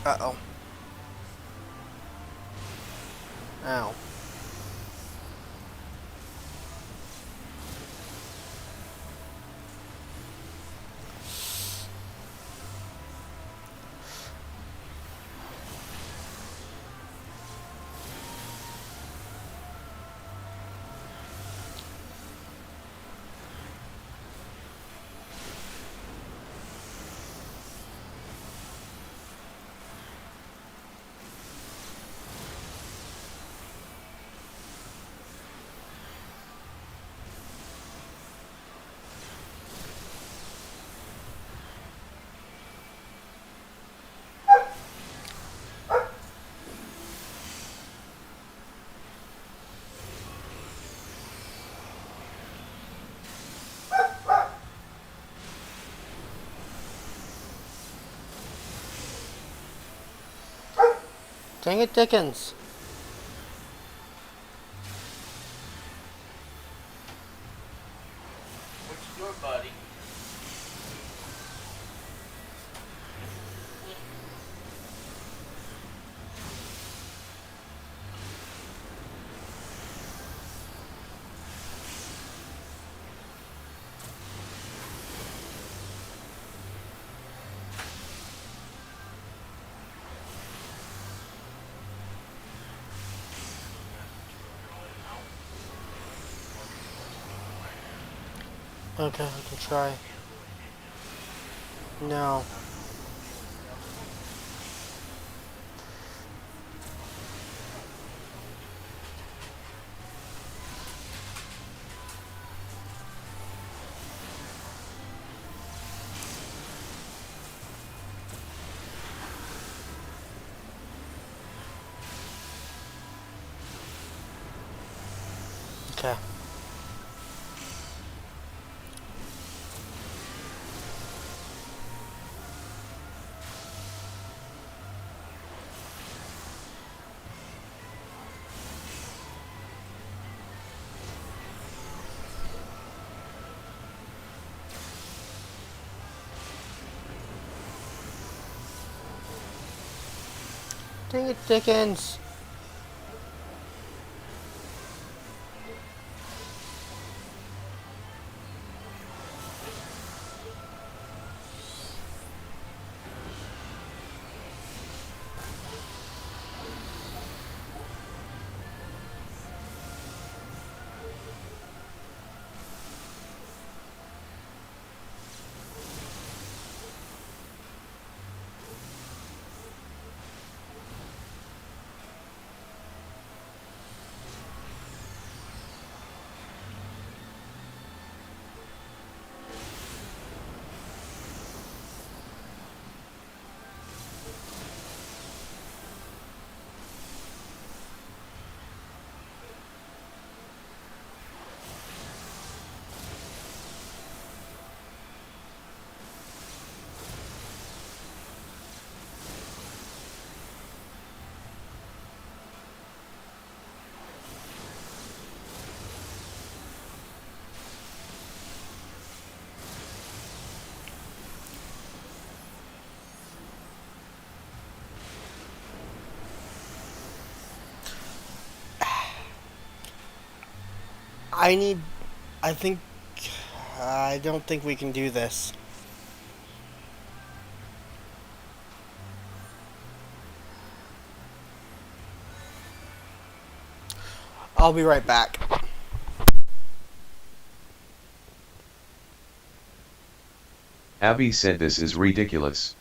Uh-oh. Ow. Dang it, Dickens. What you doing, buddy? Okay, I can try. No. Okay. Dang it, Dickens. I think. I don't think we can do this. I'll be right back. Abby said this is ridiculous.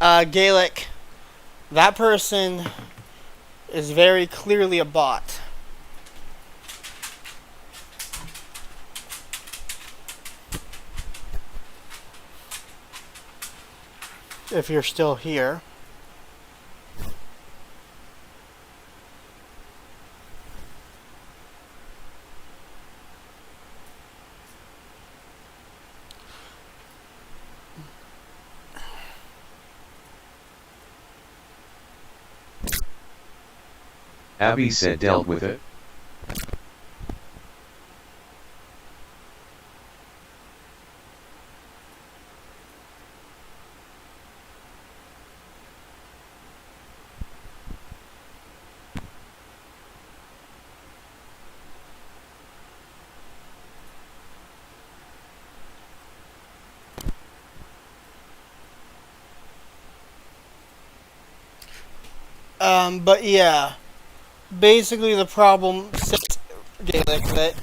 Gaelic, that person is very clearly a bot. If you're still here. Abby said dealt with it. But yeah, basically the problem sits, Gaelic, that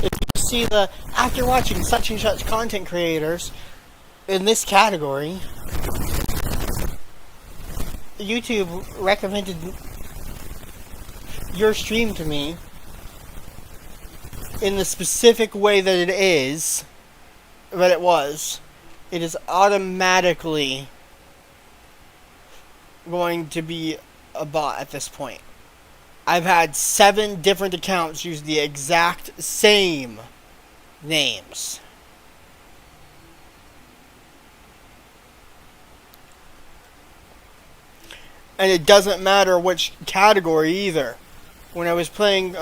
if you see the, after watching such and such content creators in this category, YouTube recommended your stream to me in the specific way that it is, that it was, it is automatically going to be a bot at this point. I've had 7 different accounts use the exact same names. And it doesn't matter which category either. When I was playing,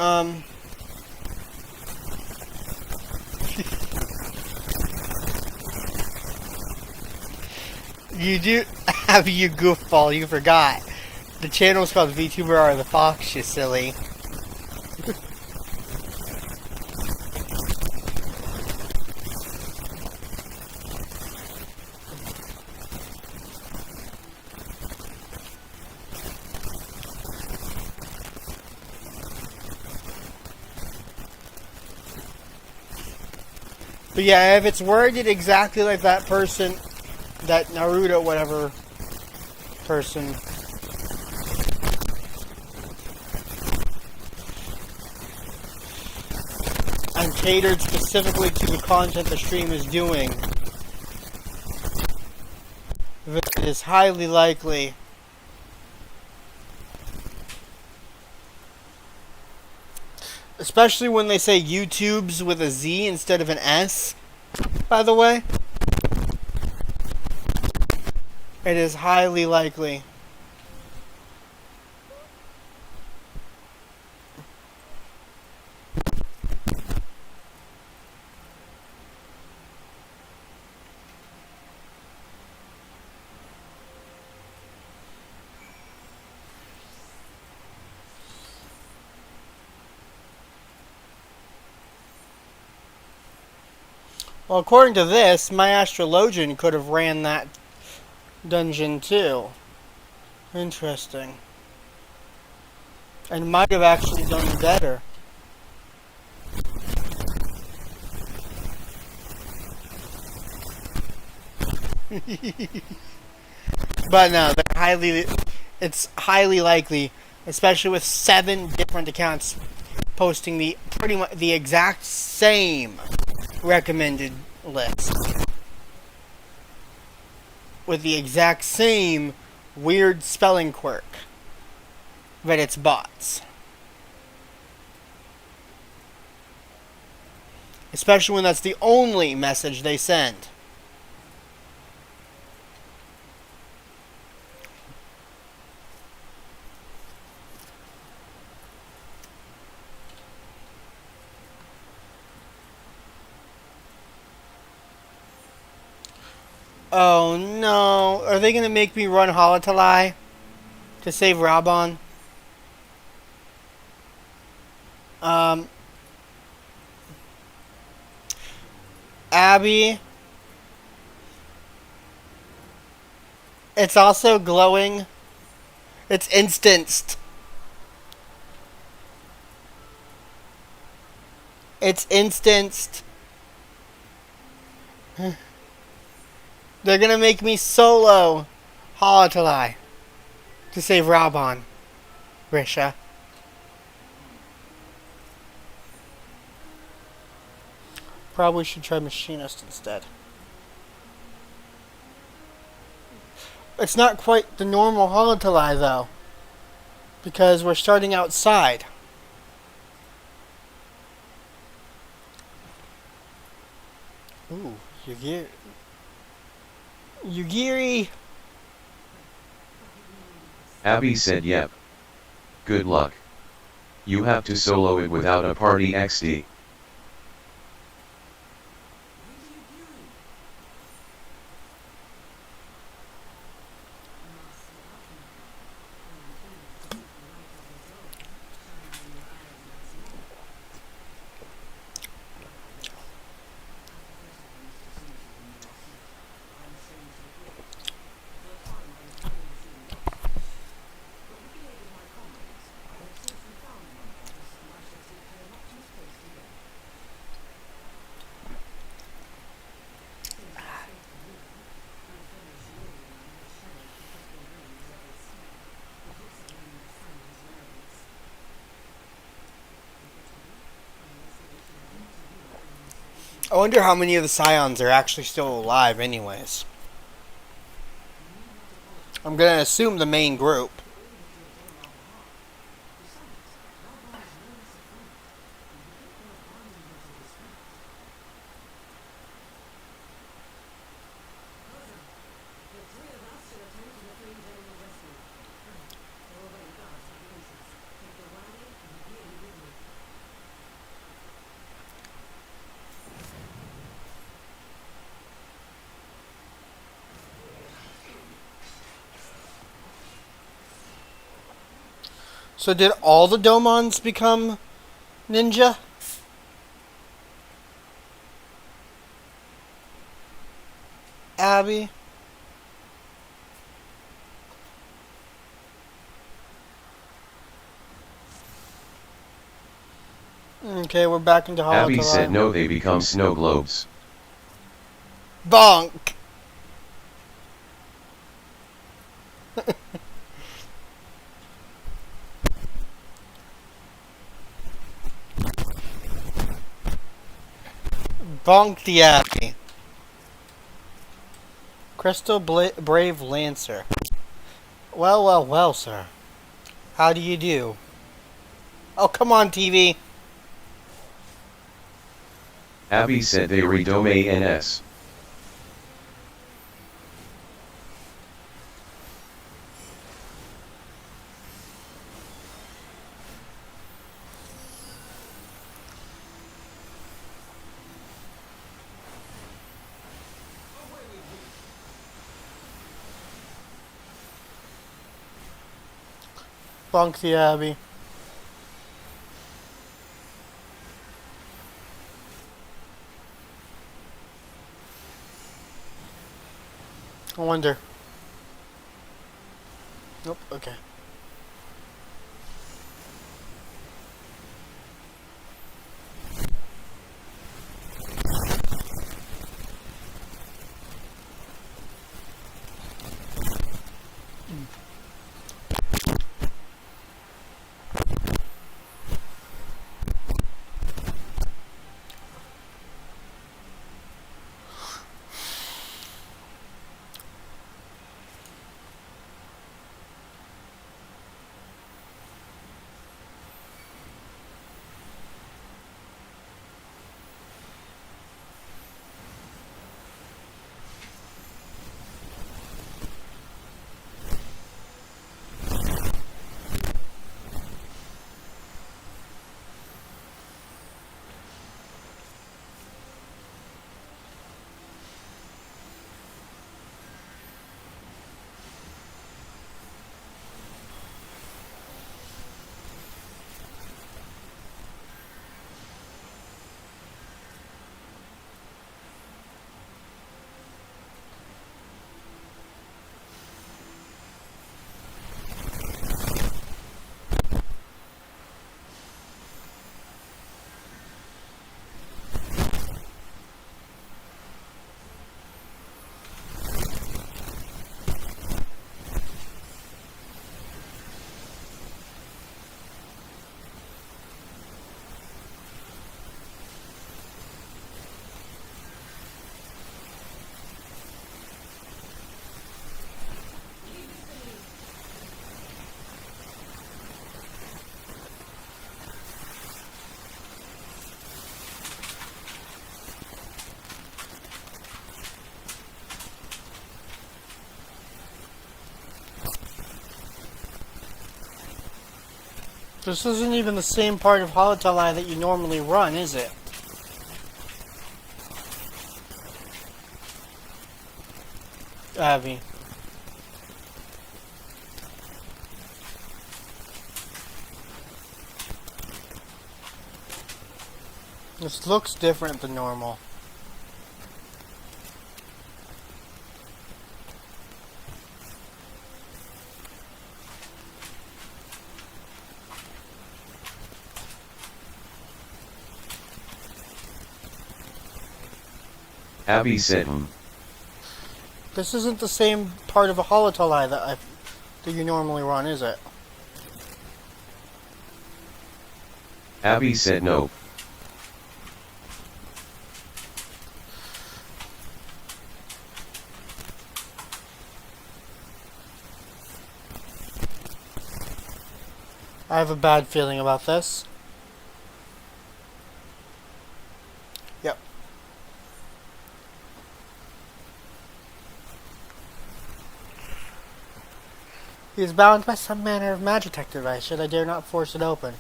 you do have you goofball, you forgot. The channel is called VTuber or the Fox, you silly. But yeah, if it's worded exactly like that person, that Naruto whatever person, and catered specifically to the content the stream is doing, it is highly likely especially when they say YouTubes with a Z instead of an S, by the way. It is highly likely. Well, according to this, my astrologian could have ran that dungeon too. Interesting. And might have actually done better. But no, it's highly likely, especially with 7 different accounts posting the pretty much the exact same recommended list with the exact same weird spelling quirk, that it's bots. Especially when that's the only message they send. Oh no, are they gonna make me run Holotalai to save Rabon? Abby, it's also glowing. It's instanced. It's instanced. They're gonna make me solo Holotalai. To save Raubon. Risha. Probably should try Machinist instead. It's not quite the normal Holotalai though. Because we're starting outside. Ooh, Yugiri. Abby said yep. Good luck. You have to solo it without a party XD. I wonder how many of the Scions are actually still alive anyways. I'm gonna assume the main group. So did all the Domons become ninja? Abby? Okay, we're back into Holotalai. Abby said no, they become snow globes. Bonk! Bonk the Abby. Crystal Brave Lancer. Well, well, well, sir. How do you do? Oh, come on, TV. Abby said they redome NS. Bonk the Abby. I wonder. Nope, okay. This isn't even the same part of Holotali that you normally run, is it? Abby. This looks different than normal. Abby said, This isn't the same part of a Holotali that you normally run, is it? Abby said nope. I have a bad feeling about this. Yep. He is bound by some manner of magitech device, yet I dare not force it open.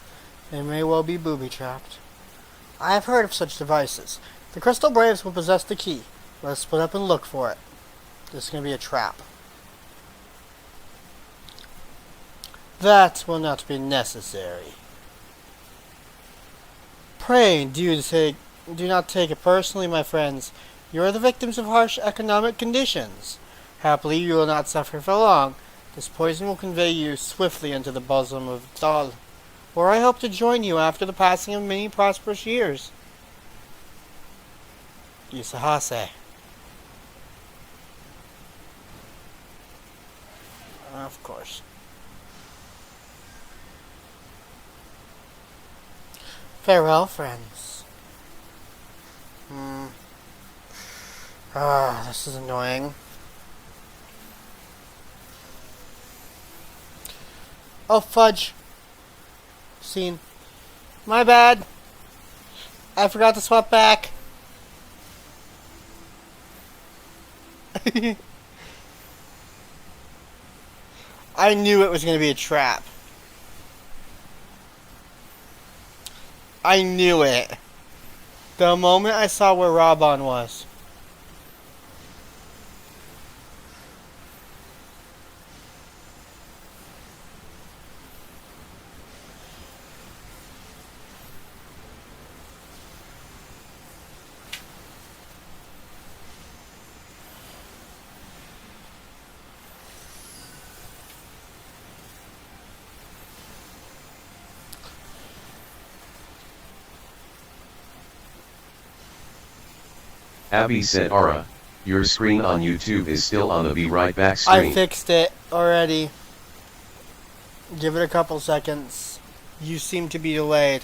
It may well be booby-trapped. I have heard of such devices. The Crystal Braves will possess the key. Let us split up and look for it. This is going to be a trap. That will not be necessary. Pray, do not take it personally, my friends. You are the victims of harsh economic conditions. Happily, you will not suffer for long. This poison will convey you swiftly into the bosom of Dal, where I hope to join you after the passing of many prosperous years. Yusahase. Of course. Farewell, friends. This is annoying. Oh, fudge. Scene. My bad. I forgot to swap back. I knew it was going to be a trap. I knew it. The moment I saw where Raban was. Abby said, Aura, your screen on YouTube is still on the Be Right Back screen. I fixed it already. Give it a couple seconds. You seem to be delayed.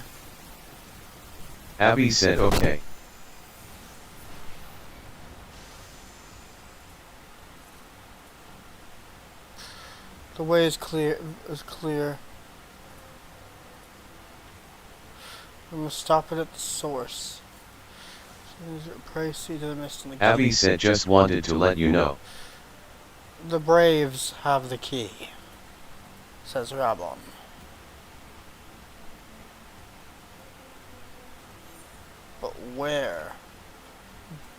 Abby said, okay. The way is clear. I'm gonna stop it at the source. Praise to the mist and the key. Abby said, just wanted to let you know. The Braves have the key, says Rabon. But where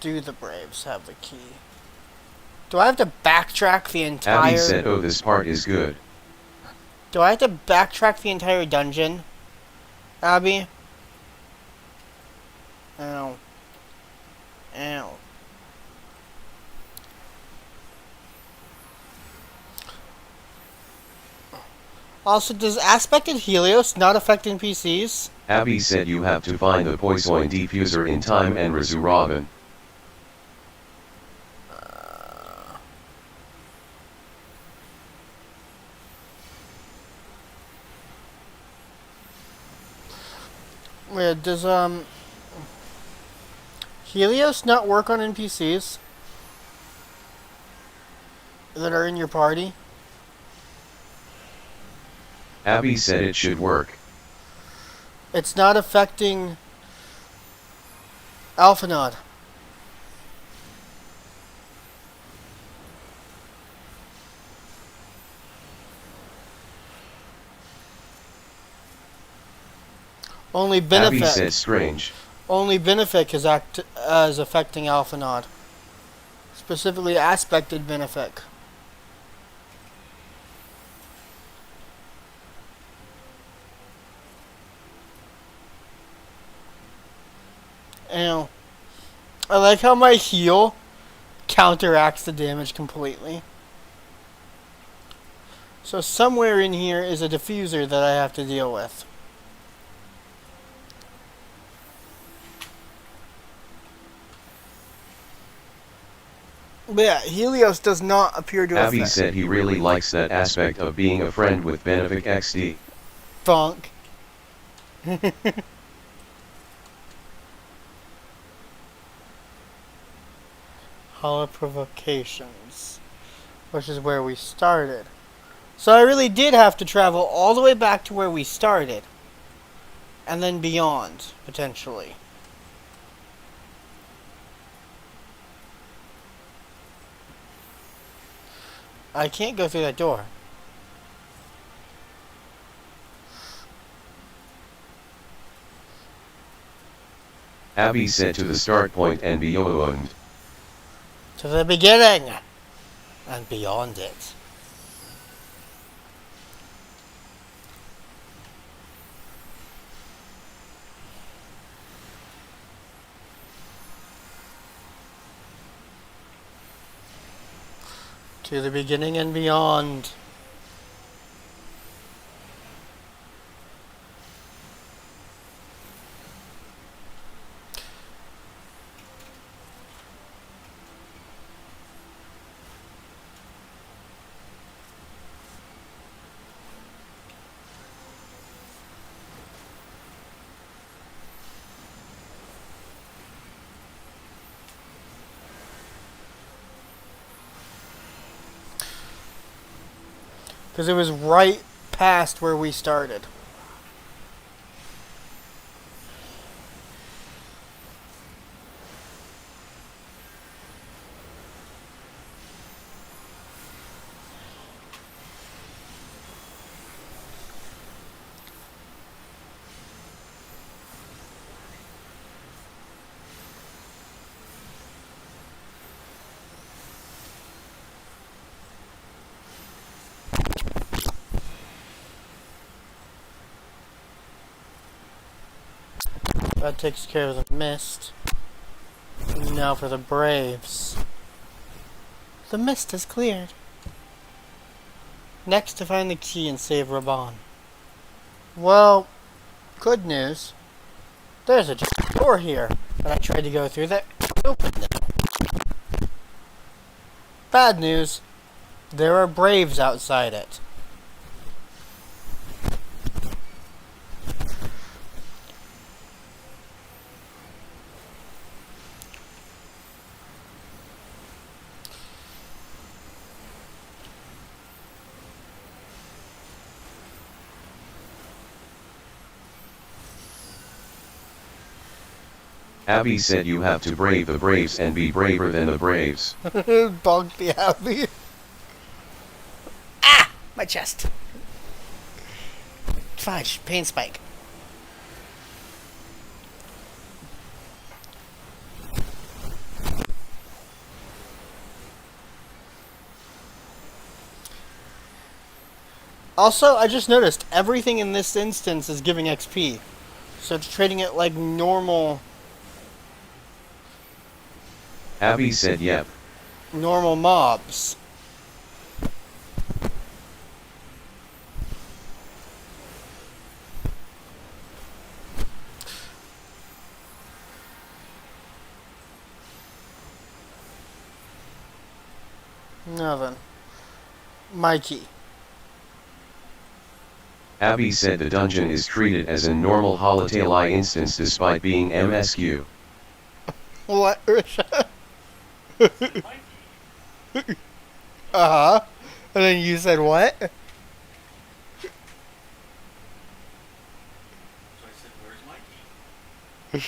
do the Braves have the key? Do I have to backtrack the entire... Abby said, oh, this part is good. Do I have to backtrack the entire dungeon? Abby? Ow. Ow. Also, does aspected Helios not affect NPCs? Abby said you have to find the poison diffuser in time and Razuraban. Wait, does Helios not work on NPCs that are in your party? Abby said it should work. It's not affecting Alphanod. Only Abby said Benefic. strange. Only Benefic is affecting Alpha Nod. Specifically aspected Benefic. And I like how my heal counteracts the damage completely. So somewhere in here is a diffuser that I have to deal with. But yeah, Helios does not appear to Abby affect said he really likes that aspect of being a friend with Benefic XD. Funk. Hollow Provocations, which is where we started. So I really did have to travel all the way back to where we started. And then beyond, potentially. I can't go through that door. Abby said to the start point and beyond. To the beginning! And beyond it. To the beginning and beyond. Because it was right past where we started. That takes care of the mist. Now for the Braves. The mist is cleared. Next to find the key and save Raban. Well, good news. There's a door here that I tried to go through that opened now. Bad news. There are Braves outside it. Abby said you have to brave the Braves and be braver than the Braves. Bonk the Abbey. Ah! My chest. Fudge. Pain spike. Also, I just noticed everything in this instance is giving XP. So it's trading it like normal Abby said yep. mobs. Now then. Mikey. Abby said the dungeon is treated as a normal Holotale instance despite being MSQ. What? Mikey. Uh-huh. And then you said what? So I said, where's Mikey?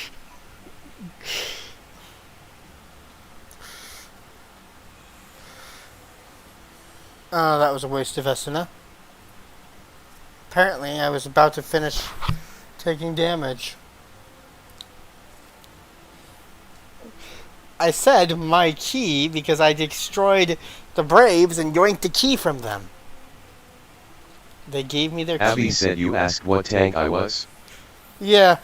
Oh, that was a waste of Esuna. Apparently, I was about to finish taking damage. I said my key because I destroyed the Braves and yoinked the key from them. They gave me their Abby key. said you asked what tank I was? Yeah.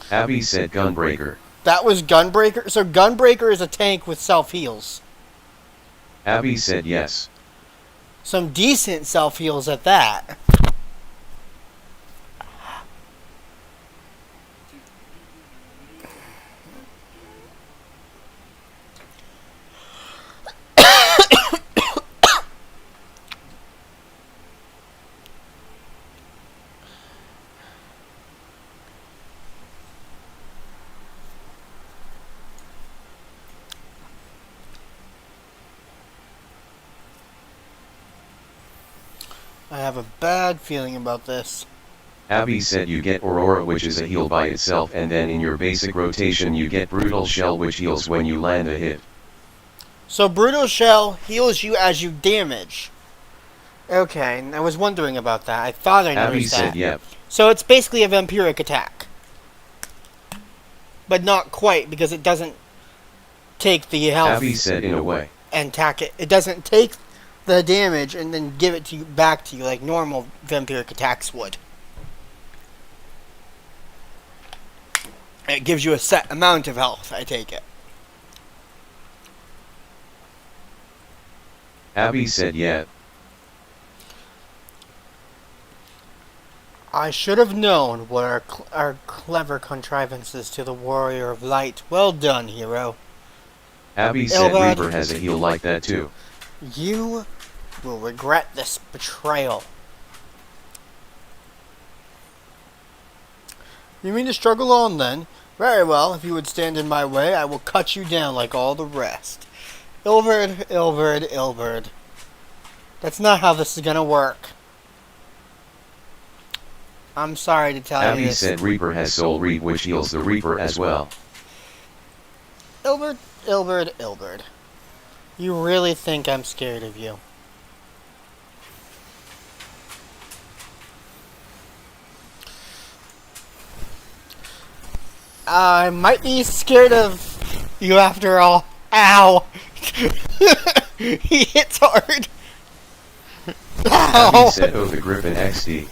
Abby said Gunbreaker. That was Gunbreaker. So Gunbreaker is a tank with self-heals. Abby said yes. Some decent self-heals at that. I have a bad feeling about this. Abby said you get Aurora, which is a heal by itself, and then in your basic rotation you get Brutal Shell, which heals when you land a hit. So Brutal Shell heals you as you damage. Okay, I was wondering about that. I thought I Abby noticed that. said yep. So it's basically a vampiric attack. But not quite, because it doesn't take the health Abby said in a way. and tack it. It doesn't take the damage and then give it to you back to you like normal vampiric attacks would. It gives you a set amount of health, I take it. Abby said yeah. I should have known what our clever contrivances to the Warrior of Light. Well done, hero. Abby said Elbad. Reaper has a heal like that too. You will regret this betrayal. You mean to struggle on, then? Very well, if you would stand in my way, I will cut you down like all the rest. Ilverd, Ilverd, Ilverd. That's not how this is gonna work. I'm sorry to tell you Abby this. said Reaper has Soul Reap, which heals the Reaper as well. Ilverd, Ilverd, Ilverd. You really think I'm scared of you? I might be scared of you after all. Ow! He hits hard. Abby Ow! said oh the Griffin XD.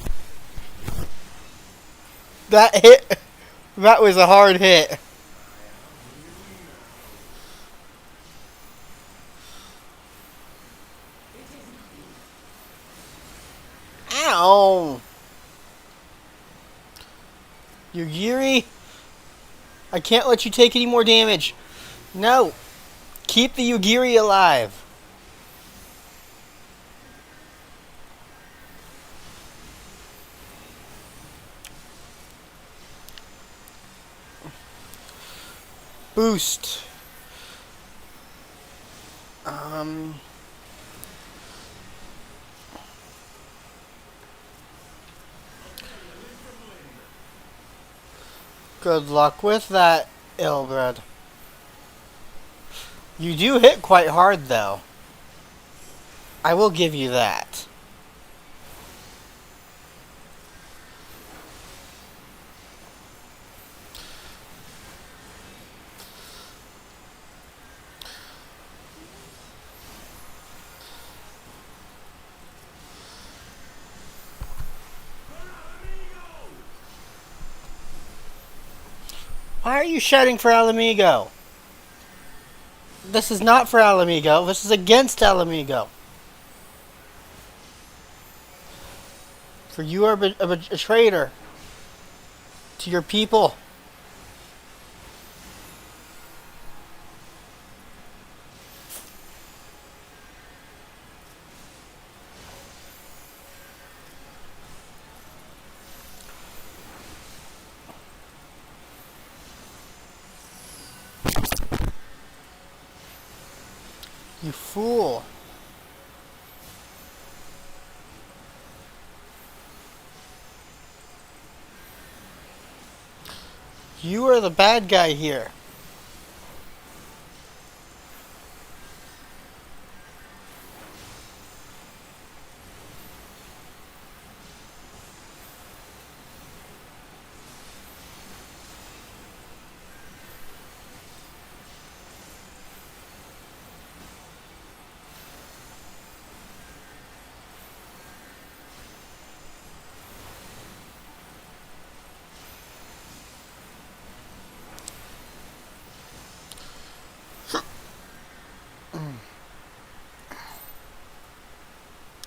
That hit. That was a hard hit. Ow! Yugiri, I can't let you take any more damage. No. Keep the Yugiri alive. Boost. Good luck with that, Ilbred. You do hit quite hard, though. I will give you that. Why are you shouting for Alamigo? This is not for Alamigo. This is against Alamigo. For you are a traitor to your people. You fool. You are the bad guy here.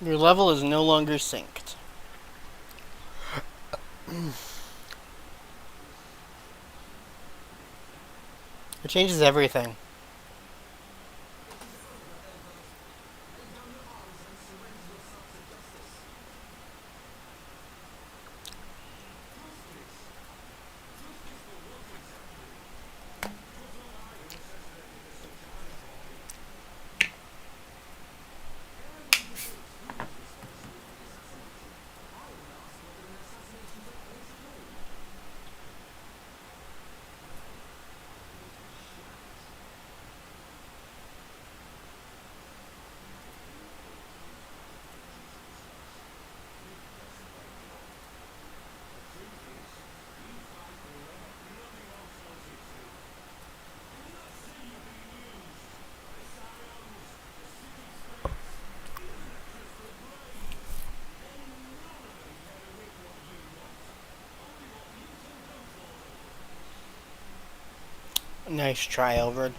Your level is no longer synced. It changes everything. Nice try, Elvard.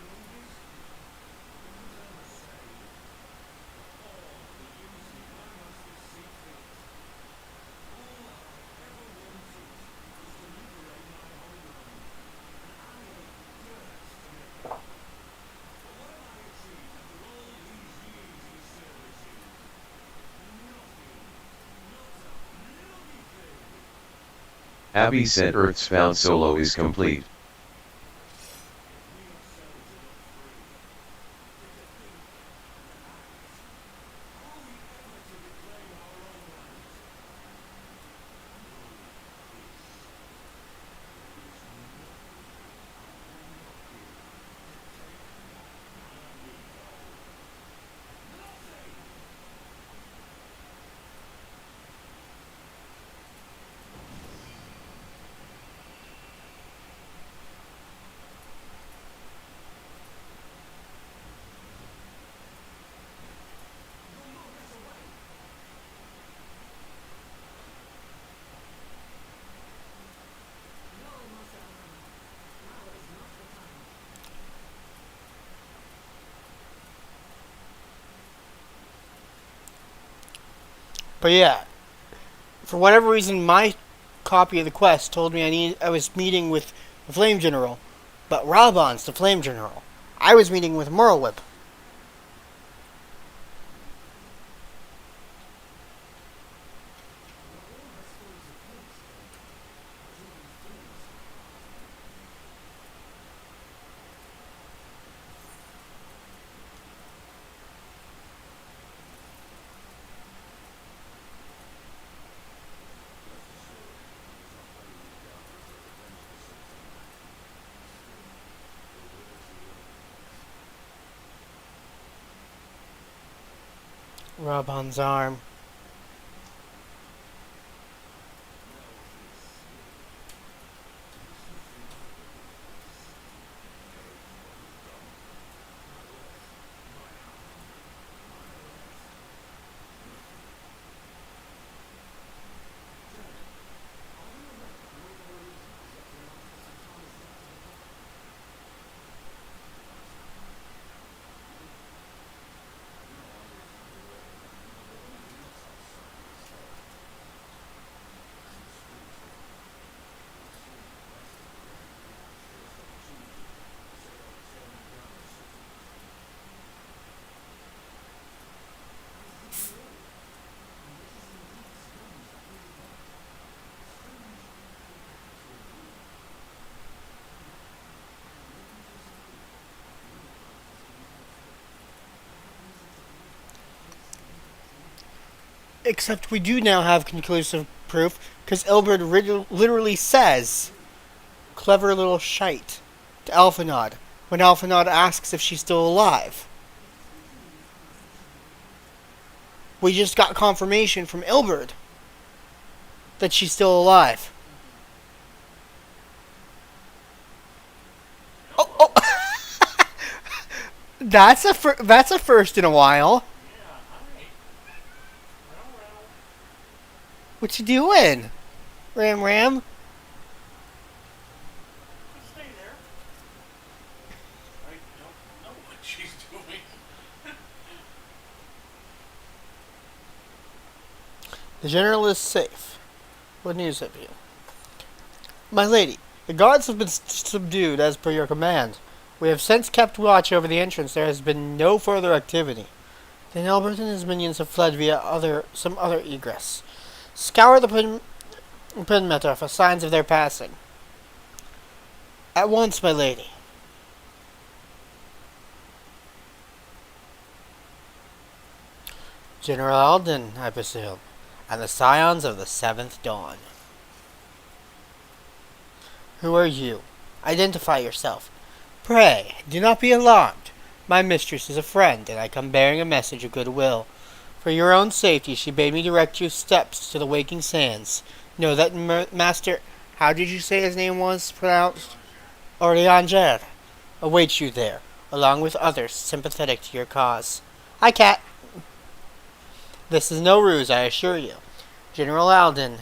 Abby said Earth's Found solo is complete. But yeah, for whatever reason, my copy of the quest told me I was meeting with the Flame General, but Rabon's the Flame General. I was meeting with Merlewhip. Rabon's arm. Except we do now have conclusive proof, because Elbert literally says, "Clever little shite," to Alphanod, when Alphanod asks if she's still alive. We just got confirmation from Ilbert that she's still alive. Oh, oh. That's a first in a while. Yeah, hi. Well. What you doing, Ram? Just stay there. I don't know what she's doing. The general is safe. What news have you? My lady, the guards have been subdued as per your command. We have since kept watch over the entrance. There has been no further activity. Then Albert and his minions have fled via some other egress. Scour the perimeter for signs of their passing. At once, my lady. General Alden, I presume, and the scions of the Seventh Dawn. Who are you? Identify yourself. Pray, do not be alarmed. My mistress is a friend, and I come bearing a message of goodwill. For your own safety, she bade me direct you steps to the waking sands. Know that Master... How did you say his name was pronounced? Orianger awaits you there, along with others sympathetic to your cause. Hi, Cat. This is no ruse, I assure you. General Alden,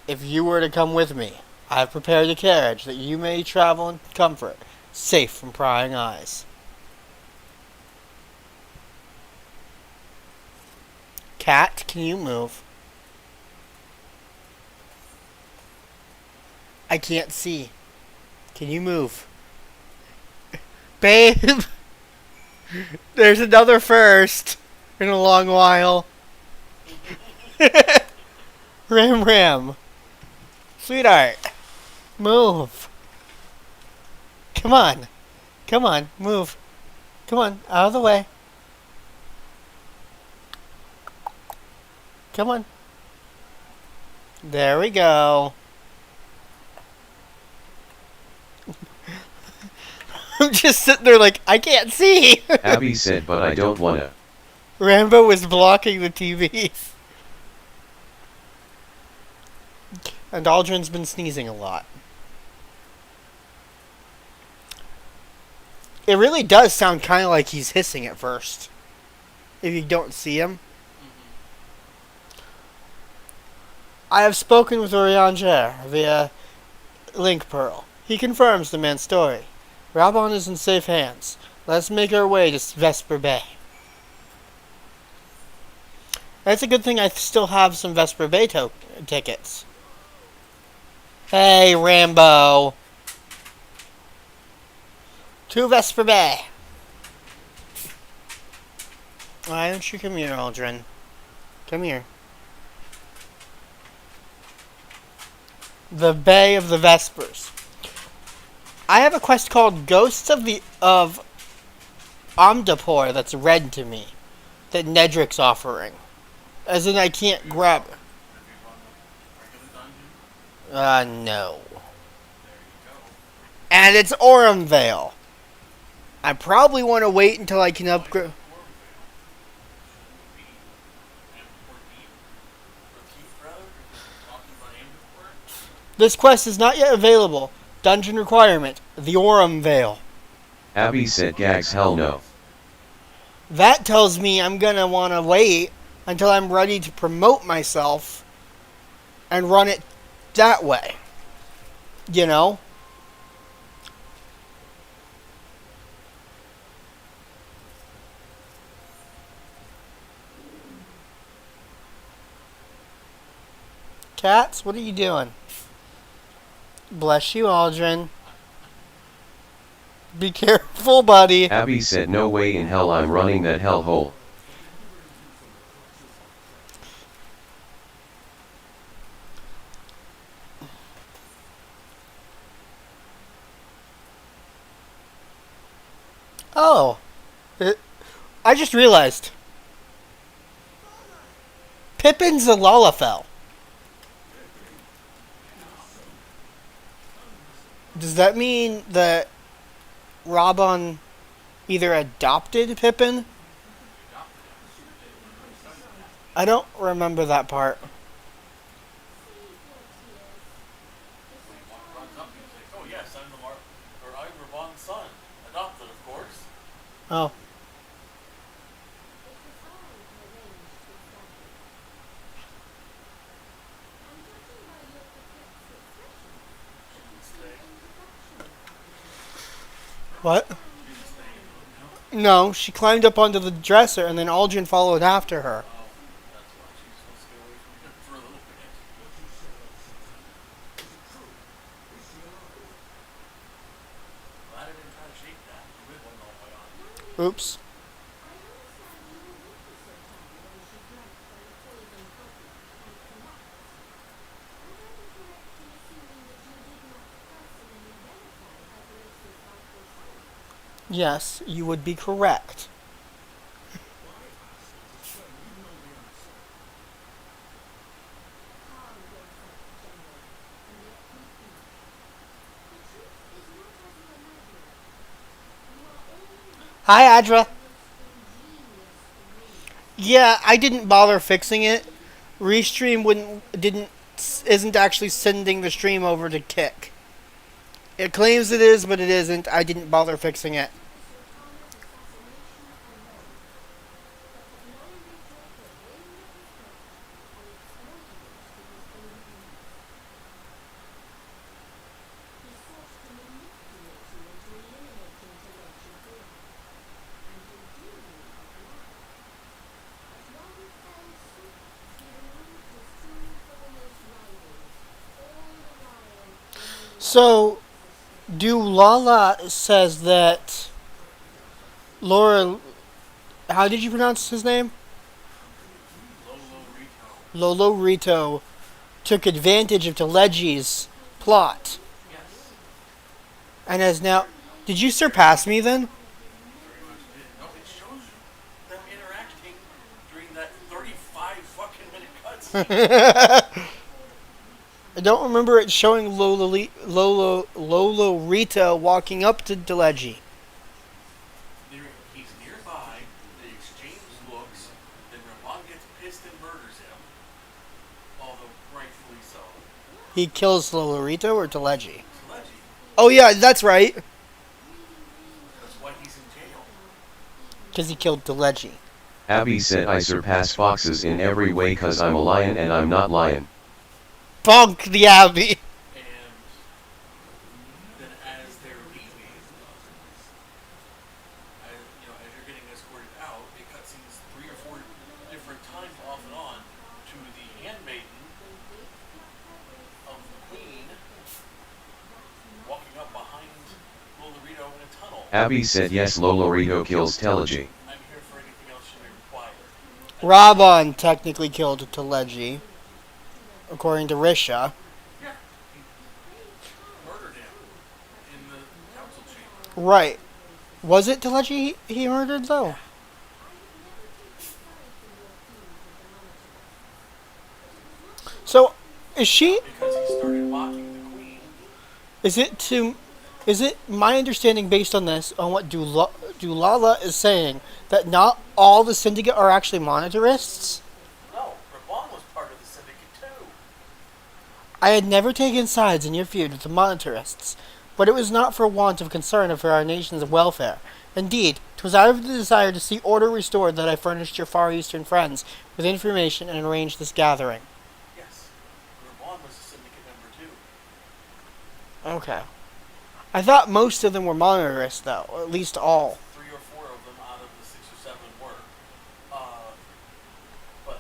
if you were to come with me, I have prepared a carriage that you may travel in comfort, safe from prying eyes. Cat, can you move? I can't see. Can you move? Babe! There's another first in a long while. Ram. Sweetheart. Move. Come on. Move. Come on, out of the way. Come on. There we go. I'm just sitting there like, I can't see. Abby said, but I don't wanna. Rambo was blocking the TV. And Aldrin's been sneezing a lot. It really does sound kind of like he's hissing at first. If you don't see him. I have spoken with Orianger via Link Pearl. He confirms the man's story. Rabon is in safe hands. Let's make our way to Vesper Bay. That's a good thing I still have some Vesper Bay tickets. Hey, Rambo. To Vesper Bay. Why don't you come here, Aldrin? Come here. The Bay of the Vespers. I have a quest called Ghosts of Omdapor that's read to me. That Nedric's offering. As in I can't grab it. No. And it's Orumvale. I probably want to wait until I can upgrade. This quest is not yet available. Dungeon requirement: the Orumvale. Abby said, gags, hell no. That tells me I'm gonna want to wait until I'm ready to promote myself and run it that way. You know? Cats, what are you doing? Bless you, Aldrin. Be careful, buddy. Abby said, no way in hell I'm running that hellhole. Oh. I just realized. Pippin's a Lalafell. Does that mean that Robon either adopted Pippin? I don't remember that part. Oh yes, I'm Ravon's son. Adopted, of course. Oh. What? No, she climbed up onto the dresser and then Aldrin followed after her. Oops. Yes, you would be correct. Hi, Adra. Yeah, I didn't bother fixing it. Restream isn't actually sending the stream over to Kick. It claims it is, but it isn't. I didn't bother fixing it. So, Lala says that Laura. How did you pronounce his name? Lolo Rito. Lolo Rito took advantage of Telegi's plot Yes. and has now. Did you surpass me then? Very much did. No, it shows them interacting during that 35 fucking minute cutscene. I don't remember it showing Lolo Rita walking up to Delegi. He's nearby, they exchange looks, then Ramon gets pissed and murders him. Although rightfully so. He kills Lolo Rito or Delegi? Telegy. Oh yeah, that's right. That's why he's in jail. Because he killed Delegi. Abby said I surpass foxes in every way cause I'm a lion and I'm not lion. Bonk the Abbey. And then as they're leaving, as you're getting escorted out, it cutscenes 3 or 4 different times off and on to the handmaiden of the queen walking up behind Lolorito in a tunnel. Abby said yes, Lolorito kills Telegy. I'm here for anything else you may require. Raban technically killed Delegi, according to Risha. Yeah. He murdered him in the council chamber. Right. Was it Delegi he murdered though? So, is she? Because he started mocking the queen. Is it my understanding based on this, on what Dulala is saying, that not all the syndicate are actually monetarists? No, Ramon was part of the syndicate too. I had never taken sides in your feud with the monetarists, but it was not for want of concern for our nation's welfare. Indeed, 'twas out of the desire to see order restored that I furnished your Far Eastern friends with information and arranged this gathering. Yes, Ramon was a syndicate member too. Okay. I thought most of them were monetarists, though, or at least all. 3 or 4 of them out of the 6 or 7 were. But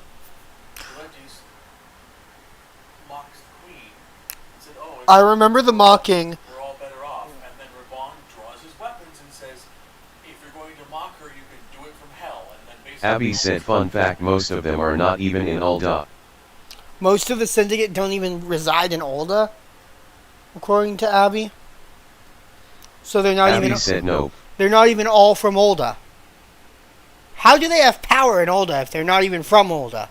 Legis mocks the queen and said, "Oh, I remember the mocking. we're all better off." And then Ramon draws his weapons and says, "If you're going to mock her, you can do it from hell." And then basically Abby said fun fact, most of them are not even in Ulda. Most of the syndicate don't even reside in Olda, according to Abby. So they're not Abby even. said nope. They're not even all from Olda. How do they have power in Olda if they're not even from Olda?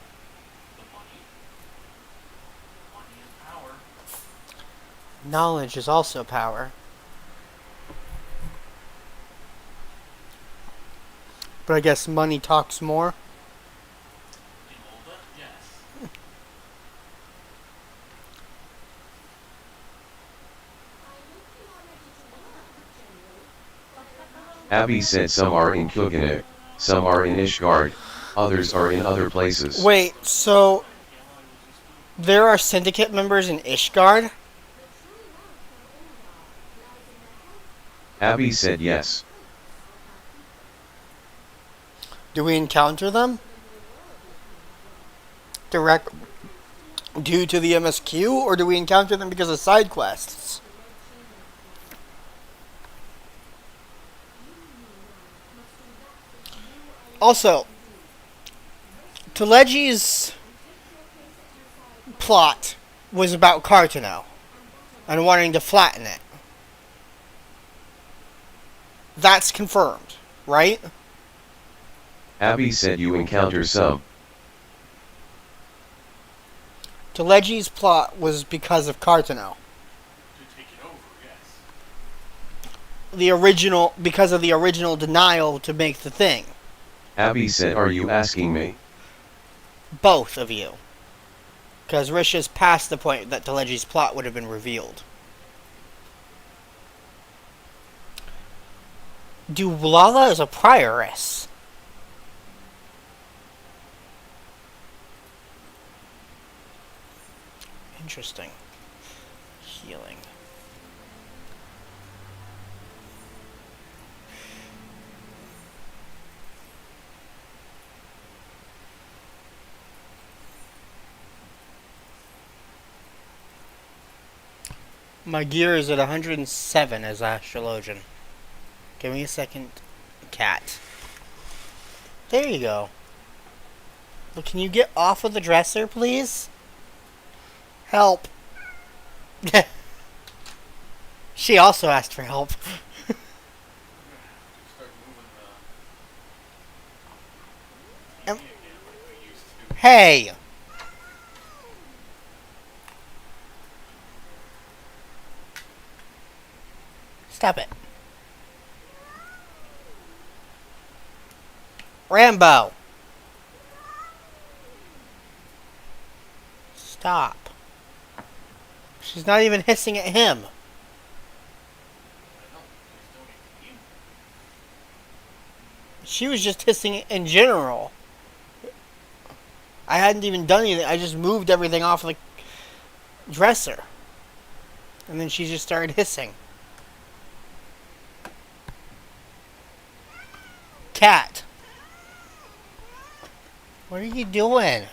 the money and power. Knowledge is also power. But I guess money talks more. In Olda, yes. Abby said some are in Kuginuk, some are in Ishgard, others are in other places. Wait, so there are syndicate members in Ishgard? Abby said yes. Do we encounter them? Direct due to the MSQ, or do we encounter them because of side quests? Also, Telegi's plot was about Cartano and wanting to flatten it. That's confirmed, right? Abby said you encounter some. Telegi's plot was because of Cartano. To take it over, yes. Because of the original denial to make the thing. Abby said, are you asking me? Both of you. Because Risha's past the point that Telegi's plot would have been revealed. Dulala is a prioress. Interesting. Healing. My gear is at 107 as astrologian. Give me a second, cat. There you go. Well, can you get off of the dresser, please? Help. She also asked for help. Start moving the TV again like we used to. Hey! Stop it. Rambo! Stop. She's not even hissing at him. I know, he's doing it to you. She was just hissing in general. I hadn't even done anything. I just moved everything off the dresser. And then she just started hissing. Cat. What are you doing?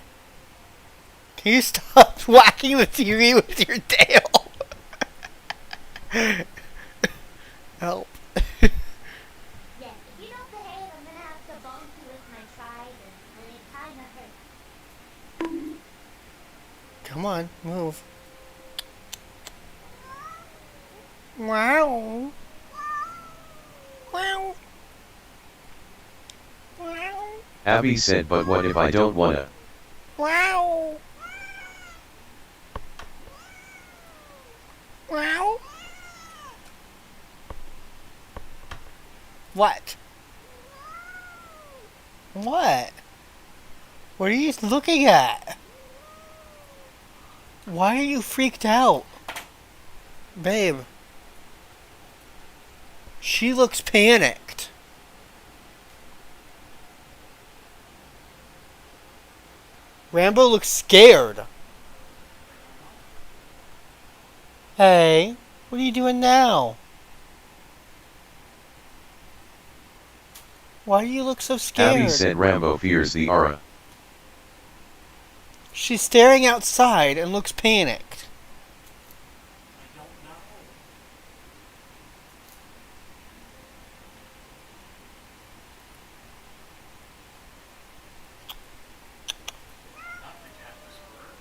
Can you stop whacking the TV with your tail? Help. Yes, if you don't behave, I'm gonna have to bonk you with my trident, and it kinda hurts. Come on, move. Wow. Wow. Wow. Abby said, but what if I don't wanna? Wow. Wow. What? What? What are you looking at? Why are you freaked out? Babe. She looks panicked. Rambo looks scared. Hey, what are you doing now? Why do you look so scared? Abby said Rambo fears the aura. She's staring outside and looks panicked. I don't know. Not the cat whisperer.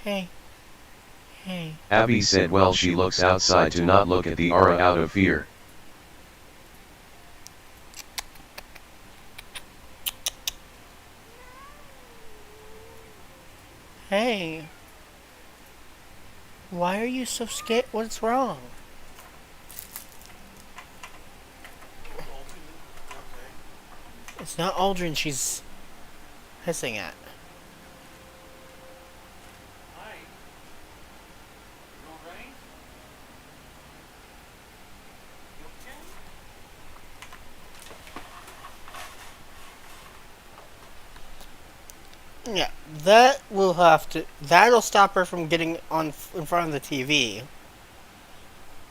Hey. Hey. Abby said, well, she looks outside to not look at the aura out of fear. Hey. Why are you so scared? What's wrong? Okay. It's not Aldrin she's hissing at. Hi. You alright? You okay? Yeah, that'll stop her from getting in front of the TV.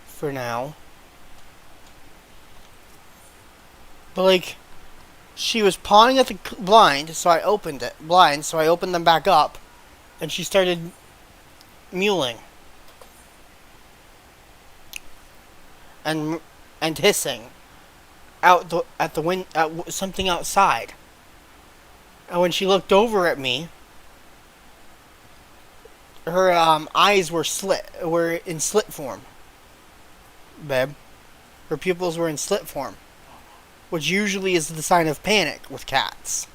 For now. But like, she was pawing at the blind, so I opened them back up, and she started mewling. And hissing. at the something outside. And when she looked over at me, her eyes were in slit form. Babe, her pupils were in slit form, which usually is the sign of panic with cats.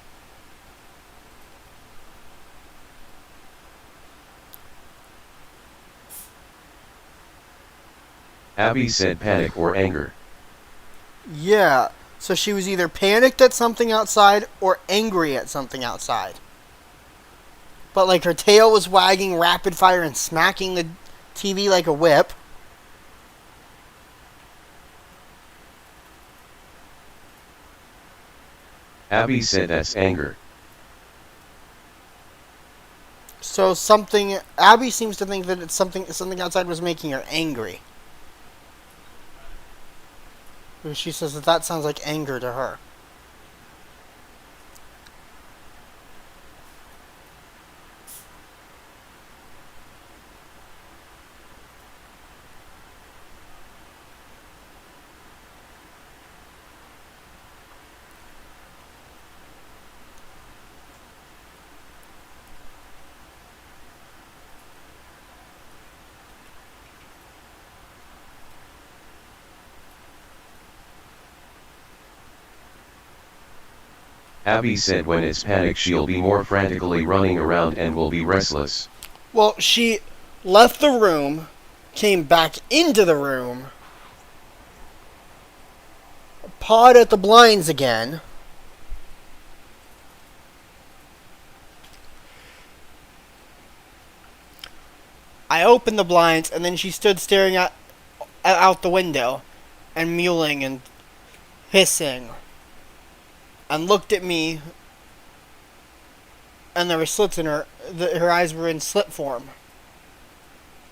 Abby said panic or anger. Yeah, so she was either panicked at something outside or angry at something outside. But like her tail was wagging rapid fire and smacking the TV like a whip. Abby said that's anger. So Abby seems to think that it's something outside was making her angry. She says that sounds like anger to her. Abby said when it's panic she'll be more frantically running around and will be restless. Well, she left the room, came back into the room, pawed at the blinds again. I opened the blinds, and then she stood staring out the window and mewling and hissing and looked at me, and there were slits in her eyes were in slit form.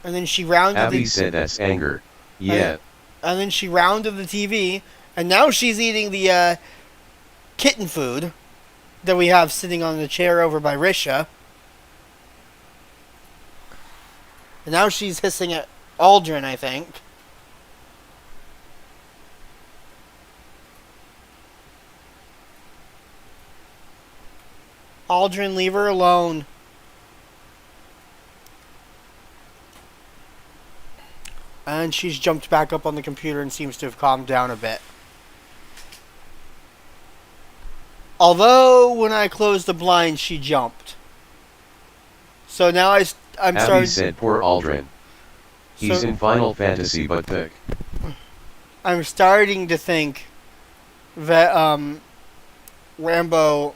And then she rounded Abby said that's anger. Yeah. And then she rounded the TV, and now she's eating the kitten food that we have sitting on the chair over by Risha. And now she's hissing at Aldrin, I think. Aldrin, leave her alone. And she's jumped back up on the computer and seems to have calmed down a bit. Although, when I closed the blind, she jumped. So now I'm Abby starting... said poor Aldrin. He's in Final Fantasy but thick. I'm starting to think that Rambo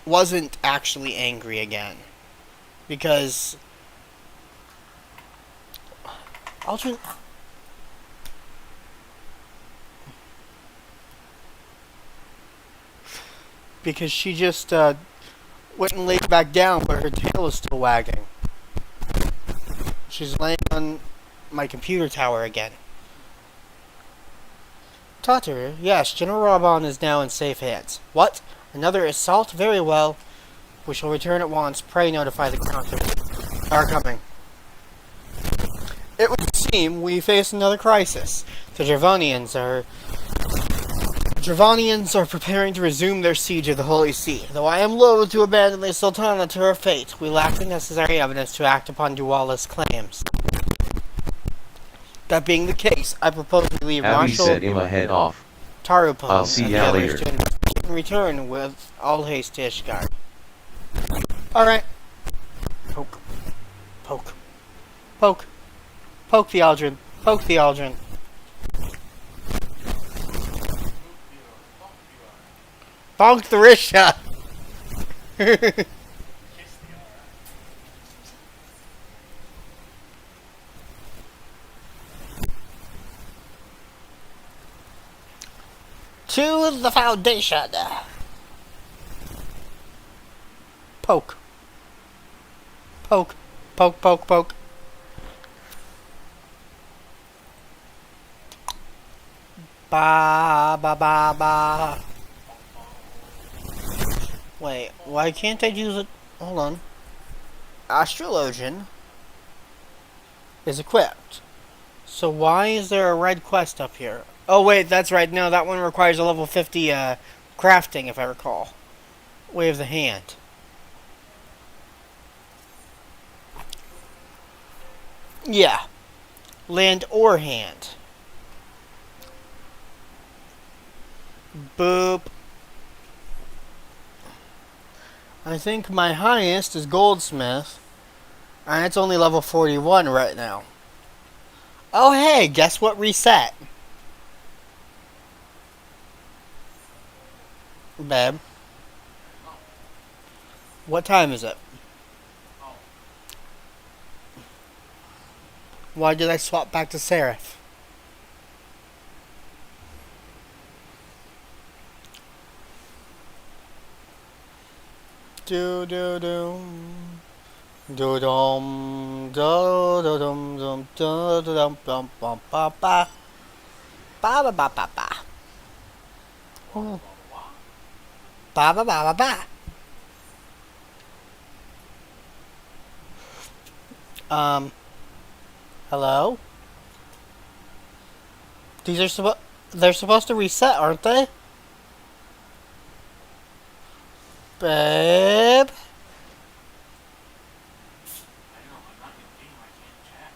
wasn't actually angry again. Because Aldrin... Because she just went and laid back down, but her tail is still wagging. She's laying on my computer tower again. Tater, yes, General Raban is now in safe hands. What? Another assault? Very well. We shall return at once. Pray notify the conquerors are coming. It would seem we face another crisis. The Dravonians are preparing to resume their siege of the Holy See. Though I am loath to abandon the Sultana to her fate, we lack the necessary evidence to act upon Duala's claims. That being the case, I propose we leave Abby Marshal said Emma head off. Tarupo I'll see and ya the others later. to investigate and return with all haste to Ishgard. Alright. Poke. Poke. Poke. Poke the Aldrin. Poke the Aldrin. Bonk the Risha! To the foundation! Poke. Poke. Poke, poke, poke. Ba, ba, ba, ba. Wait, why can't I use it? Hold on. Astrologian is equipped. So why is there a red quest up here? Oh wait, that's right. No, that one requires a level 50 crafting, if I recall. Wave the hand. Yeah. Land or hand. Boop. I think my highest is Goldsmith. And it's only level 41 right now. Oh hey, guess what reset? Babe. What time is it? Oh, Why did I swap back to Seraph? Do do do. Do dum do do dum dum do do dum dum bum ba ba ba ba ba ba ba blah, blah, ba ba ba ba ba. Hello? These are they're supposed to reset, aren't they? Babe? I know, I'm not in game, I can't check.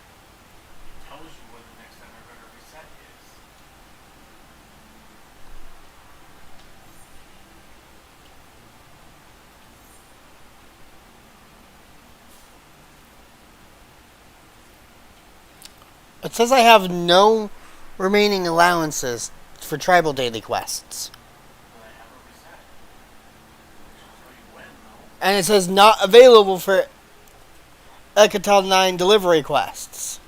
It tells you when the next time they're gonna reset is. It says I have no remaining allowances for tribal daily quests. Will I have a reset? It should tell you when, though. And it says not available for Ekatel 9 delivery quests.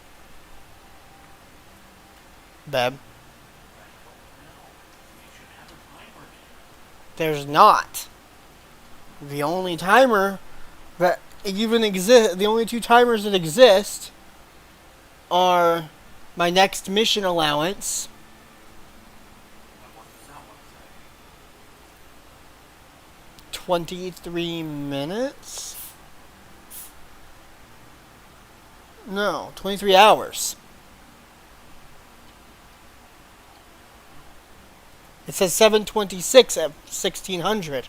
Babe? I don't know. You should have a timer there. There's not. The only timer that even exist, the only two timers that exist are my next mission allowance And what does that one say? 23 minutes? No, 23 hours. It says 726 at 1600.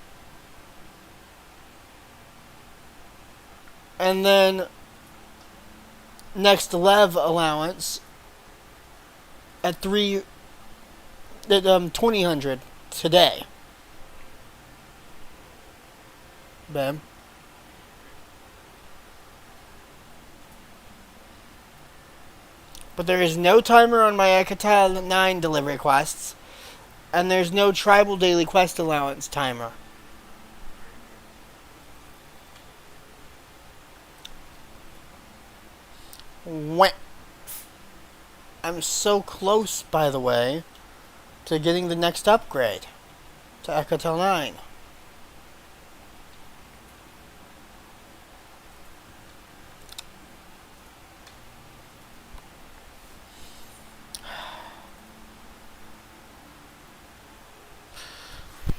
And then next lev allowance at 2000 today. Bam. But there is no timer on my Ekatel 9 delivery quests, and there's no tribal daily quest allowance timer. Wah. I'm so close, by the way, to getting the next upgrade to Ekatel 9.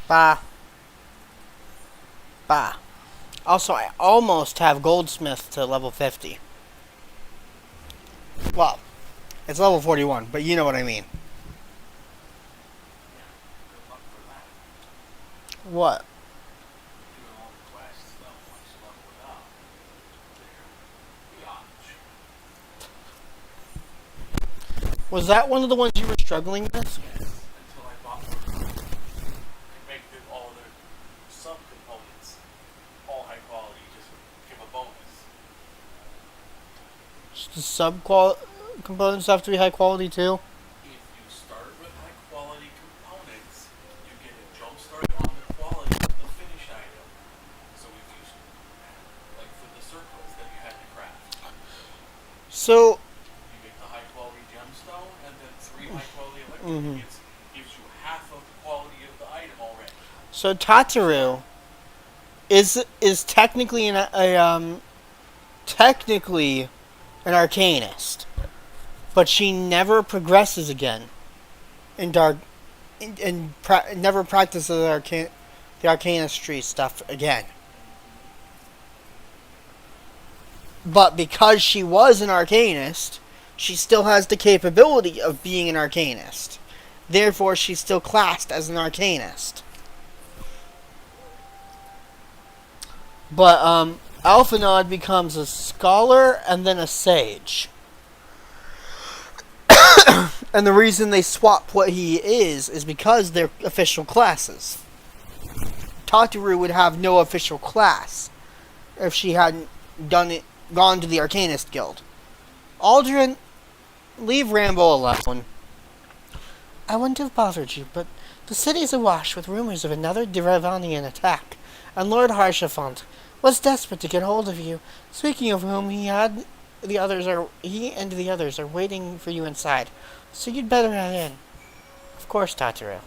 Bah. Bah. Also, I almost have Goldsmith to level 50. Well, it's level 41, but you know what I mean. Good luck for that. What? Doing all the quests, though, once you level it up. There. Biatch. Was that one of the ones you were struggling with? Yes. Until I bought more. And make all their sub-components all high quality, just give a bonus. The components have to be high quality too? If you start with high quality components, you get a jump start on the quality of the finished item. So if you, like for the circles that you had to craft, So, you make the high quality gemstone and then 3 high quality electric kits gives you half of the quality of the item already. so Tataru is technically technically an arcanist, but she never progresses again in never practices the arcanistry stuff again. But because she was an arcanist, she still has the capability of being an arcanist. Therefore, she's still classed as an arcanist. But Alphanod becomes a scholar and then a sage. And the reason they swap what he is because they're official classes. Tataru would have no official class if she hadn't gone to the Arcanist Guild. Aldrin, leave Rambo alone. I wouldn't have bothered you, but the city's awash with rumors of another Diravanian attack, and Lord Harshafont was desperate to get hold of you. Speaking of whom, he and the others are waiting for you inside, so you'd better head in. Of course, Tataru.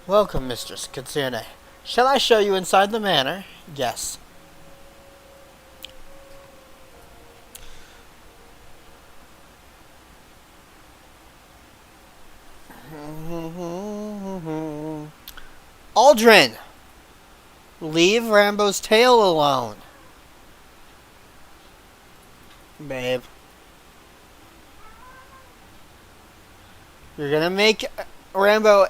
Welcome, Mistress Kitsune. Shall I show you inside the manor? Yes. Aldrin! Leave Rambo's tail alone. Babe. You're gonna make Rambo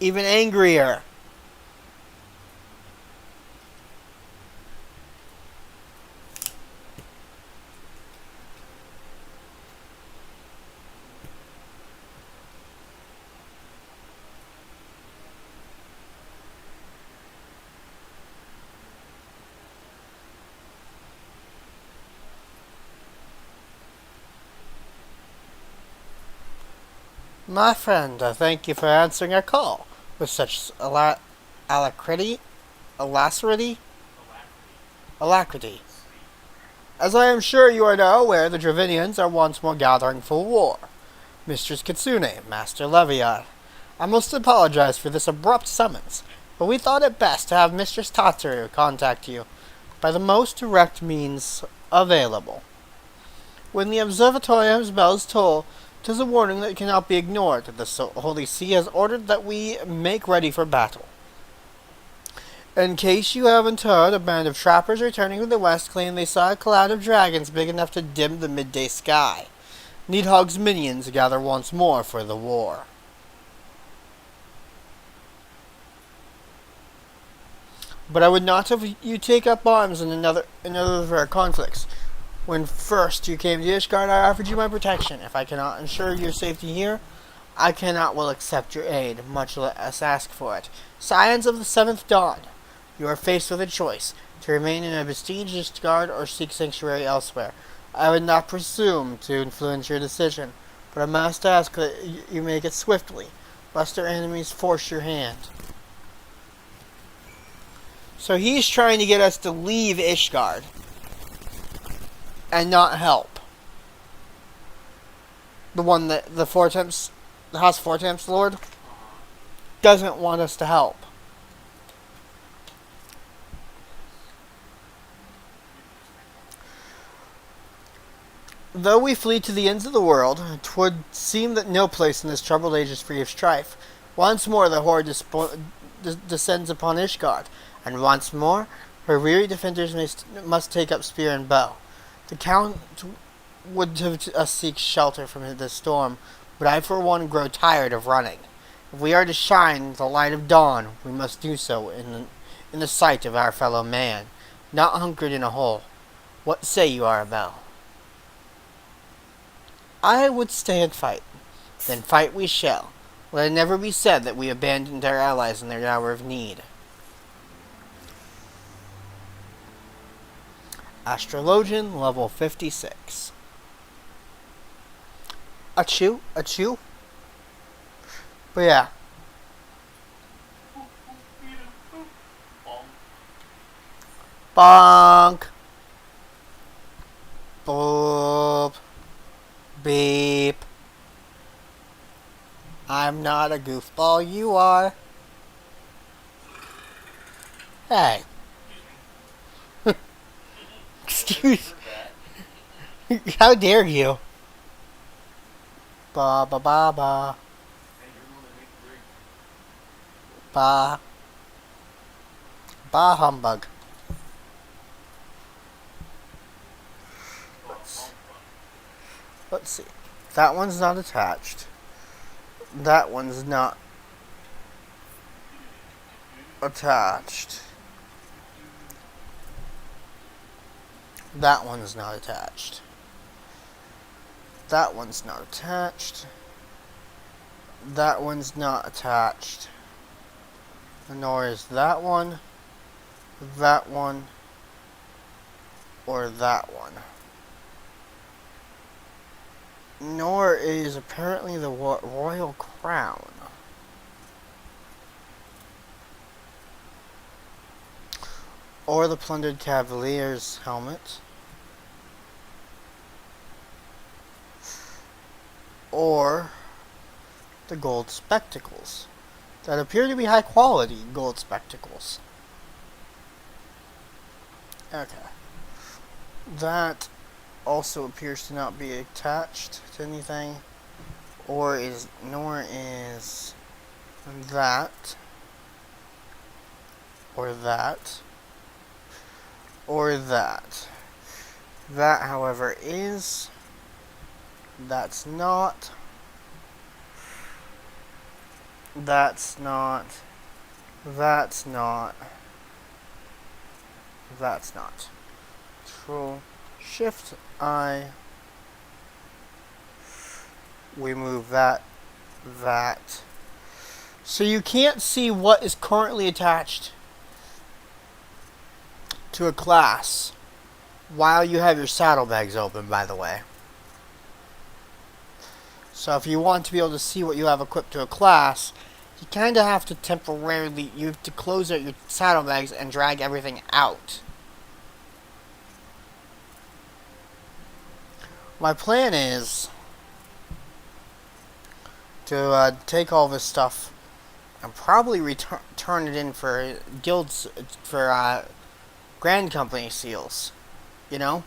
even angrier. My friend, I thank you for answering our call with such alacrity. As I am sure you are now aware, the Dravinians are once more gathering for war. Mistress Kitsune, Master Leviat, I must apologize for this abrupt summons, but we thought it best to have Mistress Tataru contact you by the most direct means available. When the observatorium's bells toll, 'tis a warning that cannot be ignored. The Holy See has ordered that we make ready for battle. In case you haven't heard, a band of trappers returning from the west claim they saw a cloud of dragons big enough to dim the midday sky. Needhog's minions gather once more for the war. But I would not have you take up arms in another of our conflicts. When first you came to Ishgard, I offered you my protection. If I cannot ensure your safety here, I cannot well accept your aid, much less ask for it. Scions of the Seventh Dawn, you are faced with a choice, to remain in a besieged Ishgard or seek sanctuary elsewhere. I would not presume to influence your decision, but I must ask that you make it swiftly, lest our enemies force your hand. So he's trying to get us to leave Ishgard and not help. The one that the House Four Temps Lord doesn't want us to help. Though we flee to the ends of the world, 'twould seem that no place in this troubled age is free of strife. Once more the horde descends upon Ishgard, and once more her weary defenders must take up spear and bow. The Count would have us seek shelter from the storm, but I for one grow tired of running. If we are to shine the light of dawn, we must do so in the sight of our fellow man, not hunkered in a hole. What say you, Arabelle? I would stay and fight. Then fight we shall. Let it never be said that we abandoned our allies in their hour of need. Astrologian, level 56. Achoo, achoo. But yeah. Bonk. Boop. Beep. I'm not a goofball, you are. Hey. Excuse. How dare you? Ba ba ba ba. Ba. Ba humbug. Let's see. That one's not attached. That one's not attached. That one's not attached. That one's not attached. That one's not attached. Nor is that one, or that one. Nor is apparently the royal crown. Or the plundered cavalier's helmet. Or the gold spectacles that appear to be high quality gold spectacles. Okay. That also appears to not be attached to anything, nor is that, or that, or that. That, however, is. That's not. That's not. That's not. That's not. Control Shift I. We move that. So you can't see what is currently attached to a class while you have your saddlebags open, by the way. So if you want to be able to see what you have equipped to a class, you kind of have to temporarily, you have to close out your saddlebags and drag everything out. My plan is to take all this stuff and probably return it in for guilds, for Grand Company seals, you know?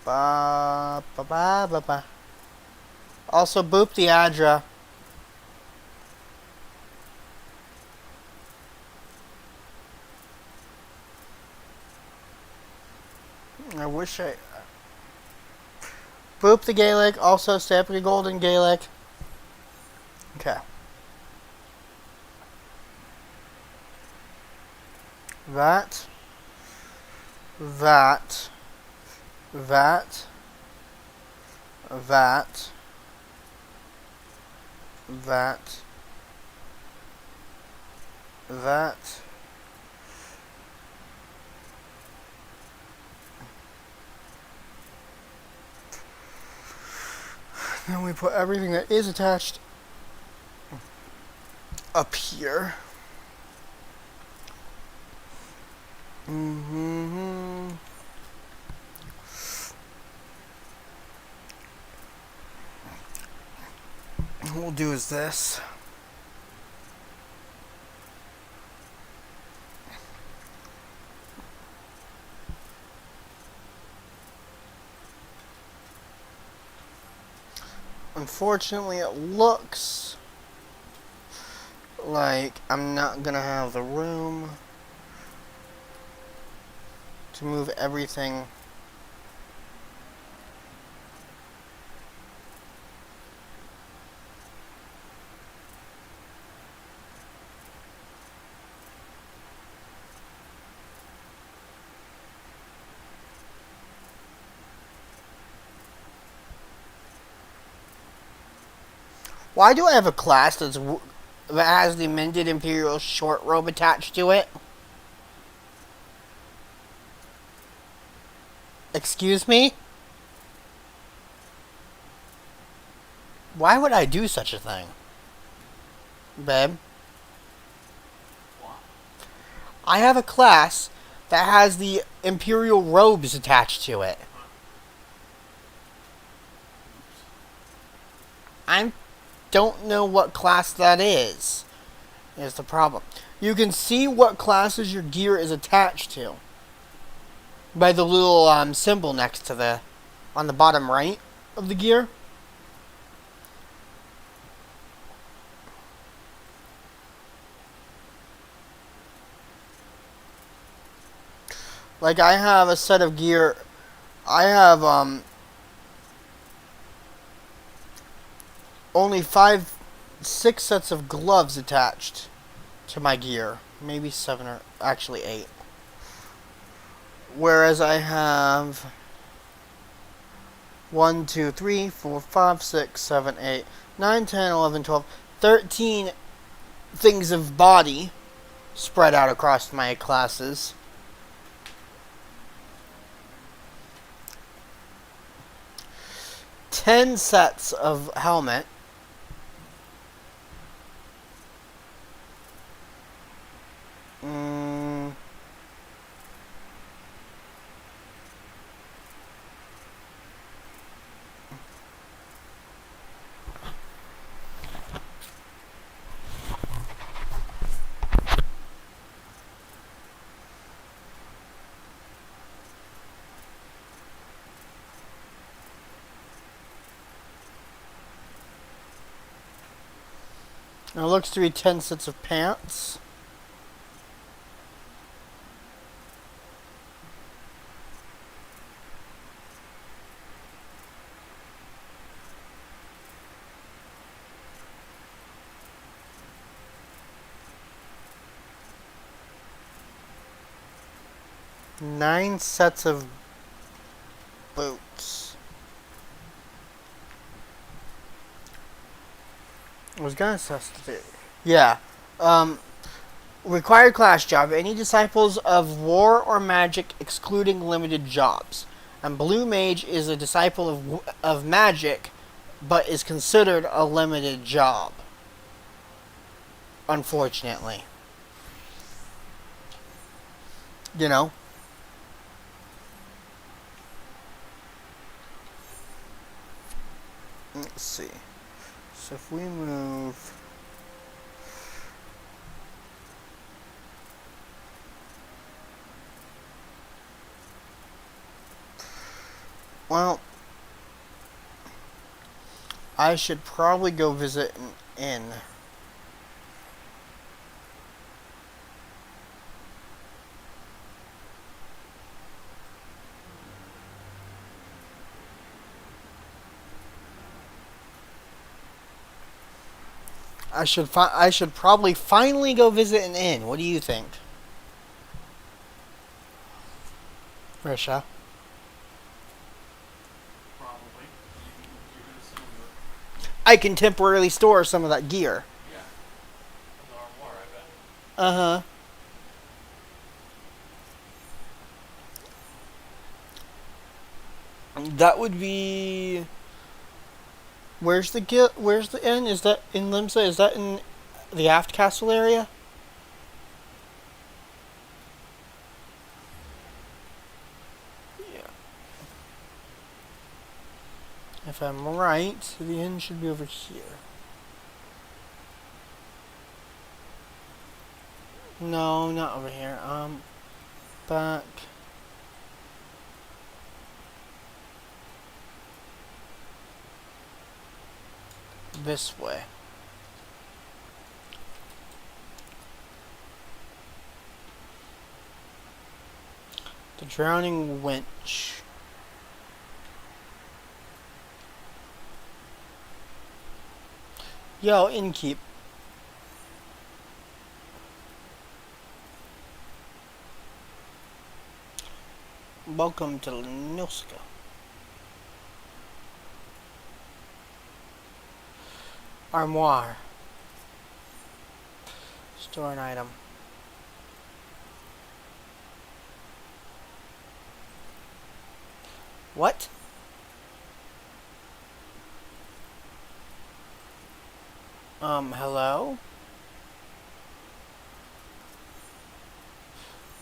Ba ba ba ba ba. Also, boop the Adra. I wish I. Boop the Gaelic. Also, Stampy Golden Gaelic. Okay. That. That. That. That. That. That. Then we put everything that is attached up here. What we'll do is this. Unfortunately, it looks like I'm not gonna have the room to move everything. Why do I have a class that has the amended Imperial short robe attached to it? Excuse me? Why would I do such a thing? Babe? What? I have a class that has the Imperial robes attached to it. I don't know what class that is the problem. You can see what classes your gear is attached to by the little symbol next to the, on the bottom right of the gear. Like I have a set of gear I have only 6 sets of gloves attached to my gear. Maybe 7 or actually 8. Whereas I have 1, 2, 3, 4, 5, 6, 7, 8, 9, 10, 11, 12, 13 things of body spread out across my classes. Ten sets of helmet. Mm, it looks to be 10 sets of pants. Nine sets of boots. I was gonna substitute. Yeah. Required class job. Any disciples of war or magic excluding limited jobs. And blue mage is a disciple of magic, but is considered a limited job. Unfortunately. You know? Let's see. So if we move... Well, I should probably go visit an inn. I should probably finally go visit an inn. What do you think, Risha? Probably. You're gonna sit on I can temporarily store some of that gear. the, yeah, on the armoire, I bet. Uh huh. That would be. Where's the inn? Is that in Limsa? Is that in the aft castle area? Yeah. If I'm right, the inn should be over here. No, not over here. Back. This way. The Drowning Winch. Yo, innkeep. Welcome to Lenilska. Armoire. Store an item. What? Hello?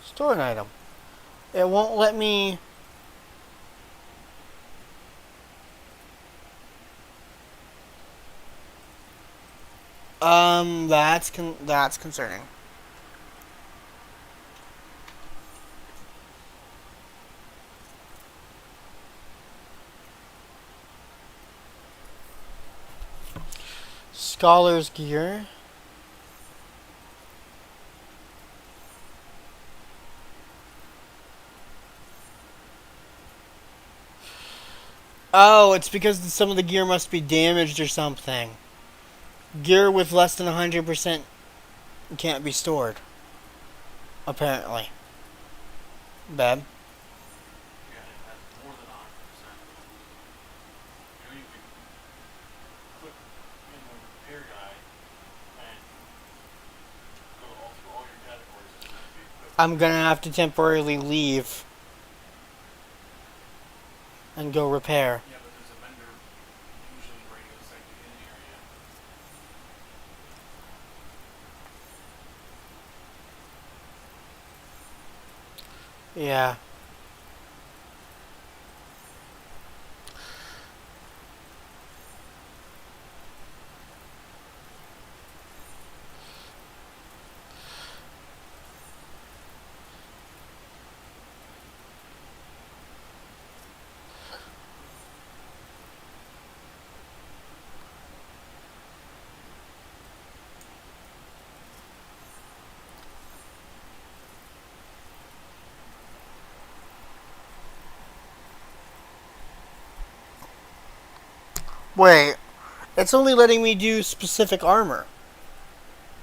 Store an item. It won't let me... that's concerning. Scholar's gear. Oh, it's because some of the gear must be damaged or something. Gear with less than 100% can't be stored. Apparently. Bad. Yeah, it has more than 100%. You know, you can click in the repair guide and go all through all your categories and then be equipped. I'm gonna have to temporarily leave and go repair. Yeah, but there's a vendor usually right outside the inn area. Yeah. Wait. It's only letting me do specific armor.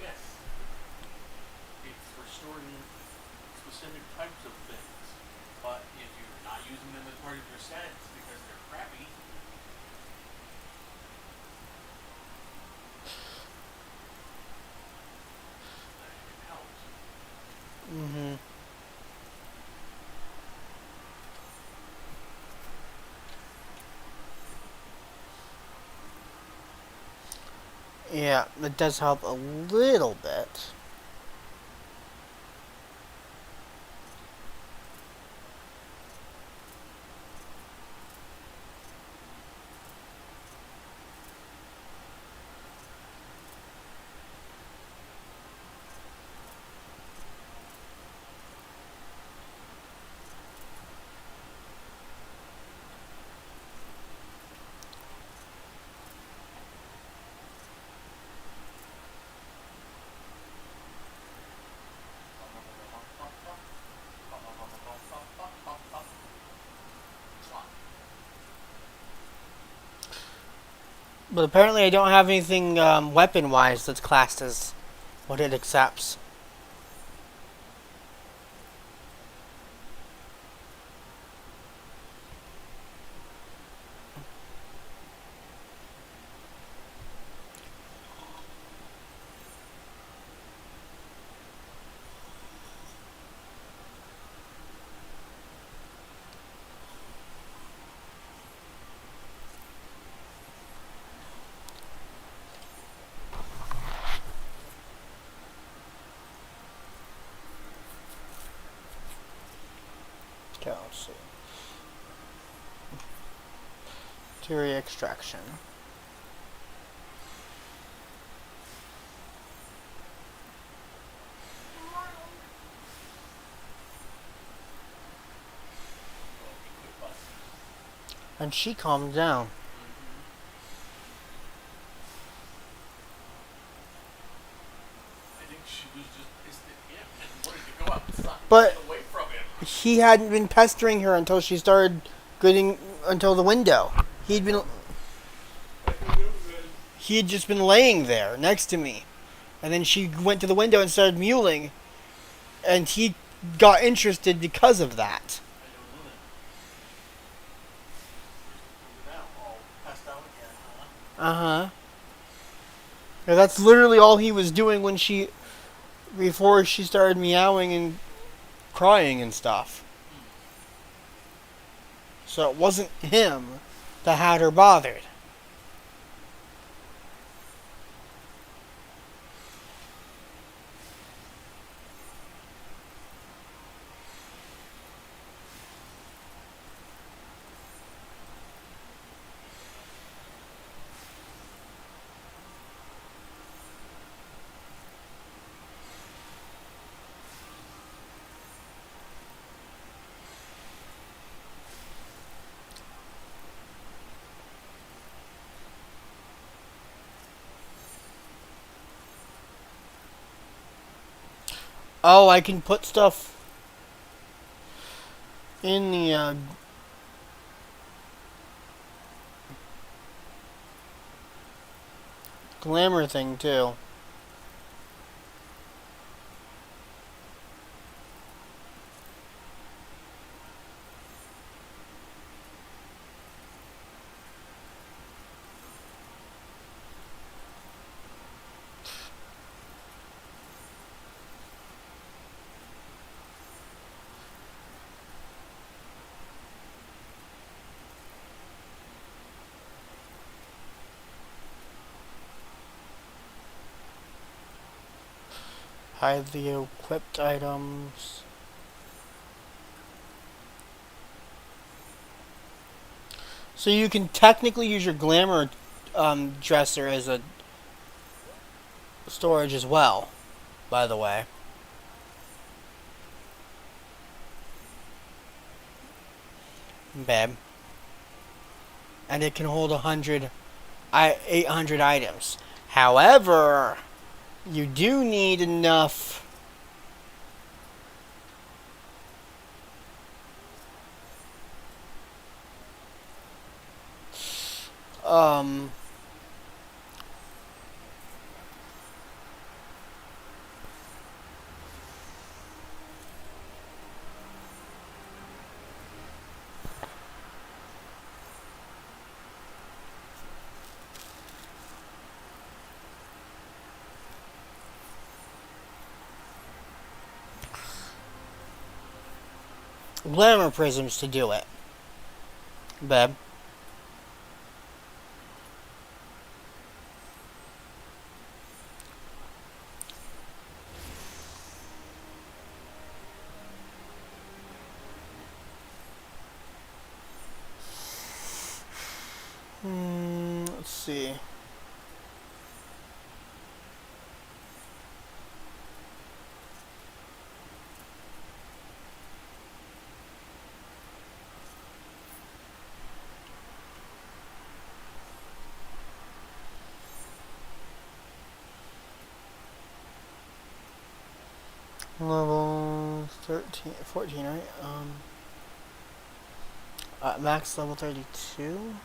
Yes. It's restoring specific types of things. But if you're not using them as part of your sets because they're crappy, then it helps. Mm-hmm. Yeah, that does help a little bit. But apparently I don't have anything weapon-wise that's classed as what it accepts. Okay, let's see. Materia extraction. Equip button. And she calmed down. Mm-hmm. I think she was just pissed at him and wanted to go outside But and get away from him. he hadn't been pestering her until she started getting until the window. He had just been laying there next to me. And then she went to the window and started mewling. And he got interested because of that. I don't know that. You're now all passed out again, huh? Uh-huh. Yeah, that's literally all he was doing before she started meowing and crying and stuff. So it wasn't him that had her bothered. Oh, I can put stuff in the glamour thing too. Hide the equipped items. So you can technically use your glamour dresser as a storage as well, by the way. Babe. And it can hold 800 items. However, you do need enough um glamour prisms to do it. Babe. Let's see. Level 13, 14, right? Max level 32.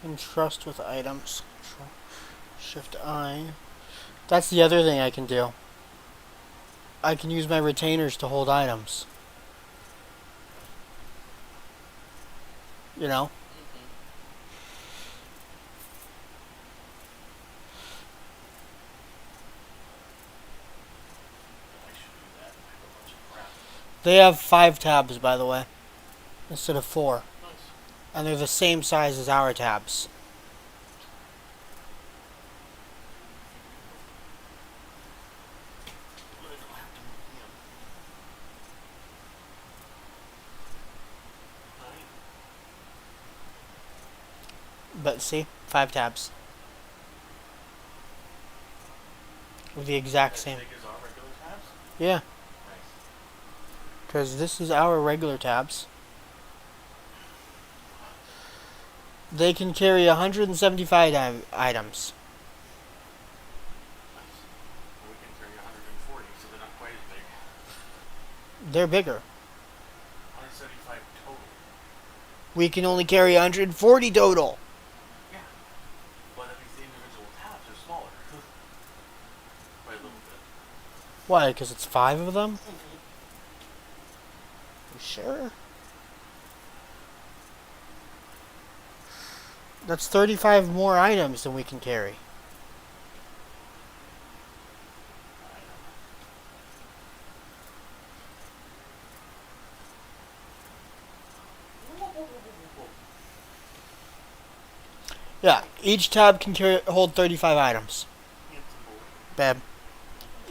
And trust with items. Shift I. That's the other thing I can do. I can use my retainers to hold items. You know? I should do that. I have a bunch of crap. They have 5 tabs, by the way, instead of 4. Nice. And they're the same size as our tabs. But I don't have to move them. But see? 5 tabs. With the exact As same. big as our regular tabs? Yeah. Nice. Because this is our regular tabs. They can carry 175 items. Nice. We can carry 140, so they're not quite as big. They're bigger. 175 total. We can only carry 140 total. Yeah. But that means the individual tabs are smaller. By a little bit. Why? Because it's 5 of them? You sure? That's 35 more items than we can carry. Yeah, each tab can hold 35 items. Babe.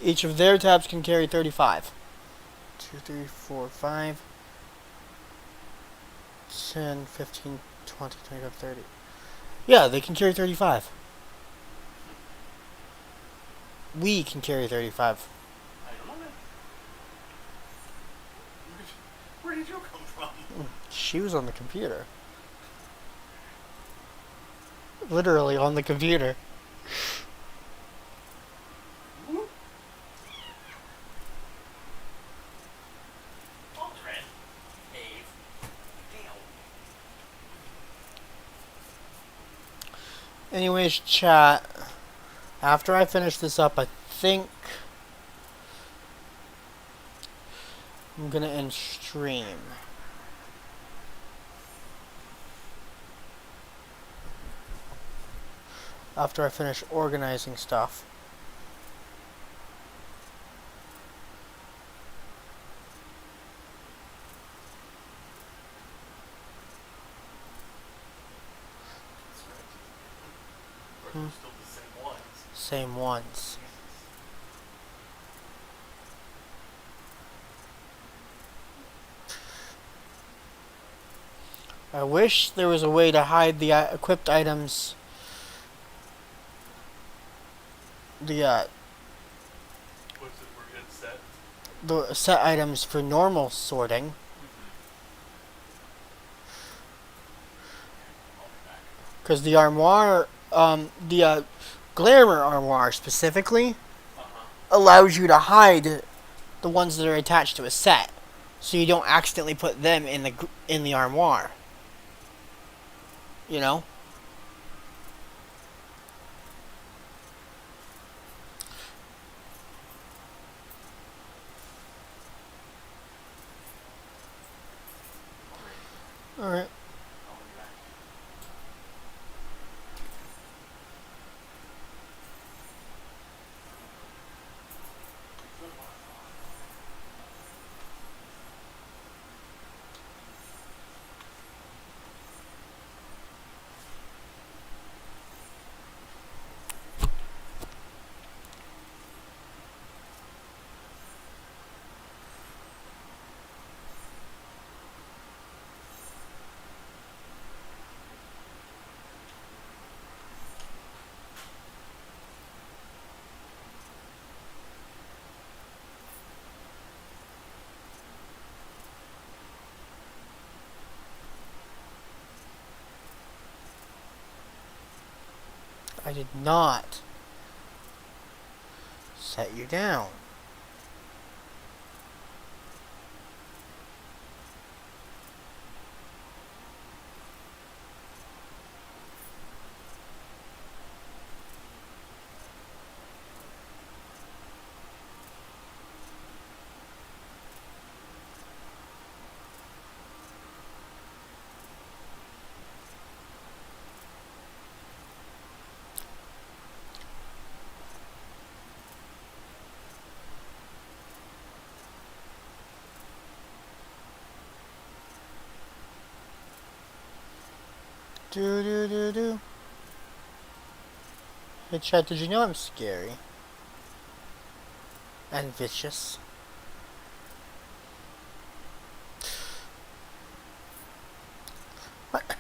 Each of their tabs can carry 35. 2, 3, 4, 5, 10, 15, 20, 25, 30. Yeah, they can carry 35. We can carry 35. I don't know. Where did you come from? She was on the computer. Literally on the computer. Whoop. Aldrin. Dave. Damn. Anyways, chat. After I finish this up, I think I'm gonna end stream. After I finish organizing stuff. But they're still the same ones. Same ones. I wish there was a way to hide the equipped items. The What's it? We're good set. the set items for normal sorting. I'll be back. Because the armoire, the glamour armoire specifically, allows you to hide the ones that are attached to a set, so you don't accidentally put them in the armoire. You know? Alright. I'll be back. I did not set you down. Do do do do. Hey chat, did you know I'm scary? And vicious. What?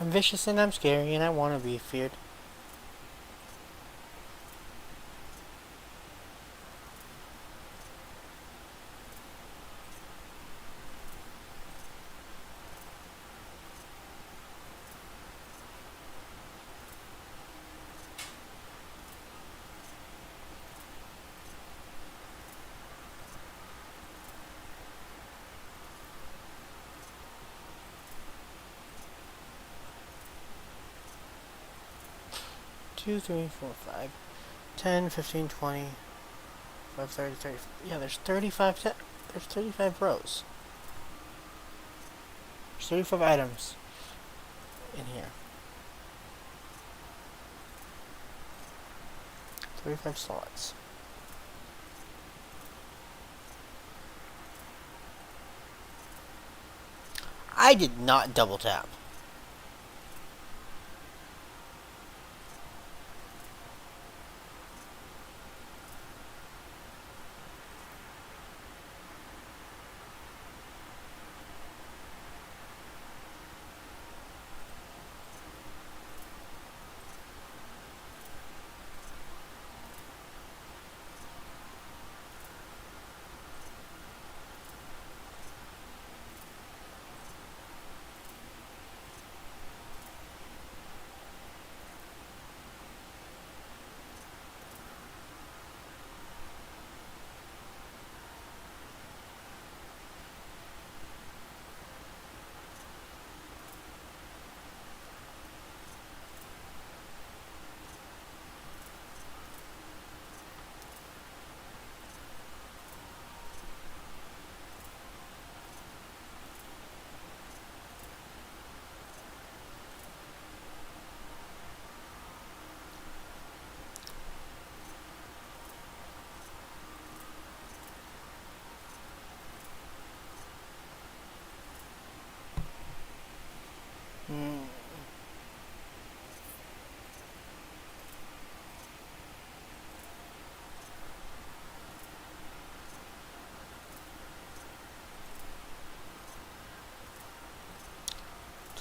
I'm vicious and I'm scary and I want to be feared. Two, 3, 4, 5, 10, 15, 20, 5, 30, 30. Yeah, there's 35. There's 35 rows. There's 35 items in here. 35 slots. I did not double tap.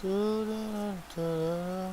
Do-do-do-do-do.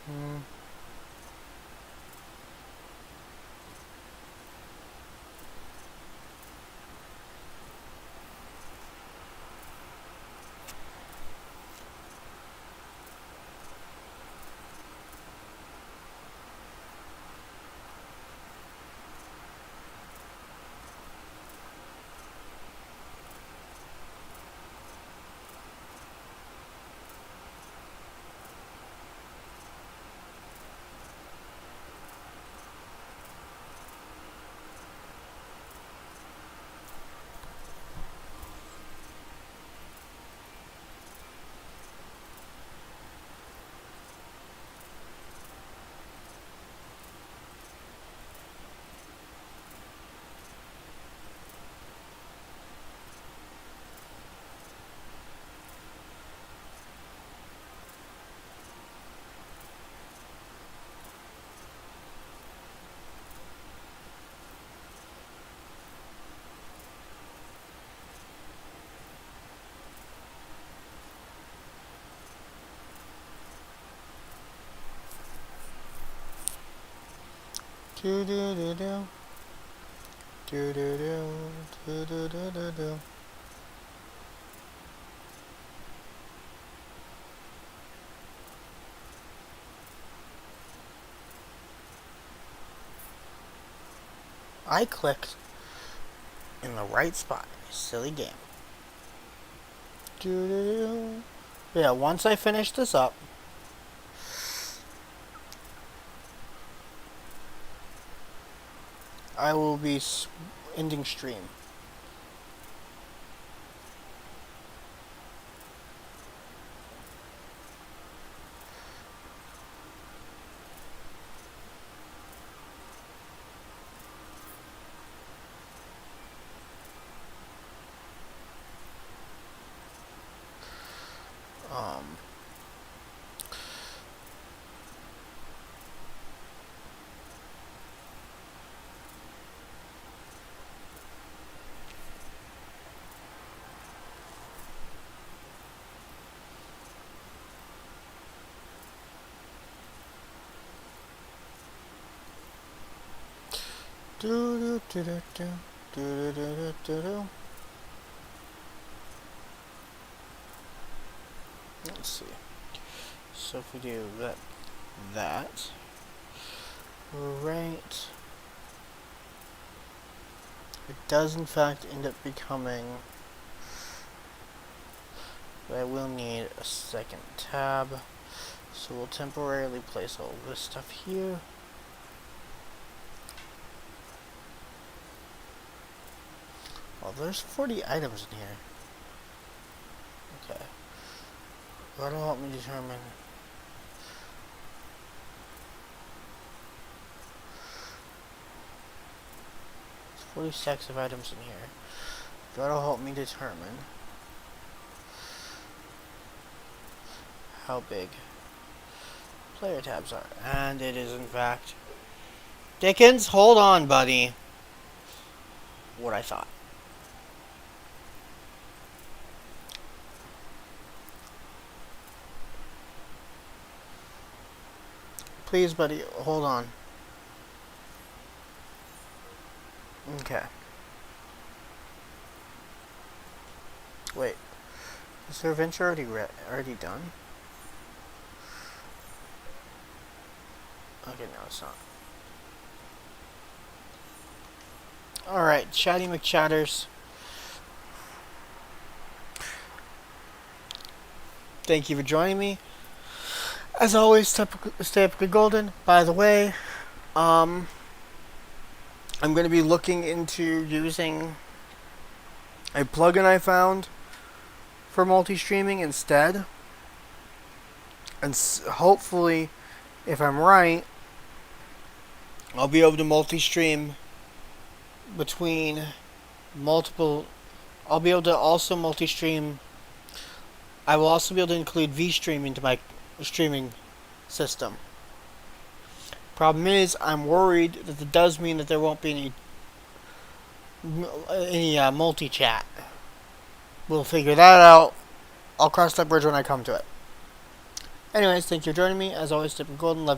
Mm. Do-do-do-do. Do-do-do. Do-do-do-do-do. I clicked in the right spot. Silly game. Do-do-do. Yeah, once I finish this up, I will be ending stream. Um, do do do do do do do do do. Let's see. So if we do that, right, it does in fact end up becoming. But I will need a second tab, so we'll temporarily place all this stuff here. Well, there's 40 items in here. Okay. That'll help me determine. There's 40 stacks of items in here. That'll help me determine how big player tabs are. And it is in fact. Dickens, hold on, buddy. What I thought. Please, buddy, hold on. Okay. Wait. Is their adventure already done? Okay, no, it's not. Alright, Chatty McChatters. Thank you for joining me. As always, stay epically golden. By the way, I'm going to be looking into using a plugin I found for multi-streaming instead. And hopefully, if I'm right, I'll be able to multi-stream between multiple. I'll be able to also multi-stream. I will also be able to include VStream into my streaming system. Problem is, I'm worried that it does mean that there won't be any multi-chat. We'll figure that out. I'll cross that bridge when I come to it. Anyways, thank you for joining me. As always, Tip and Golden. Love you.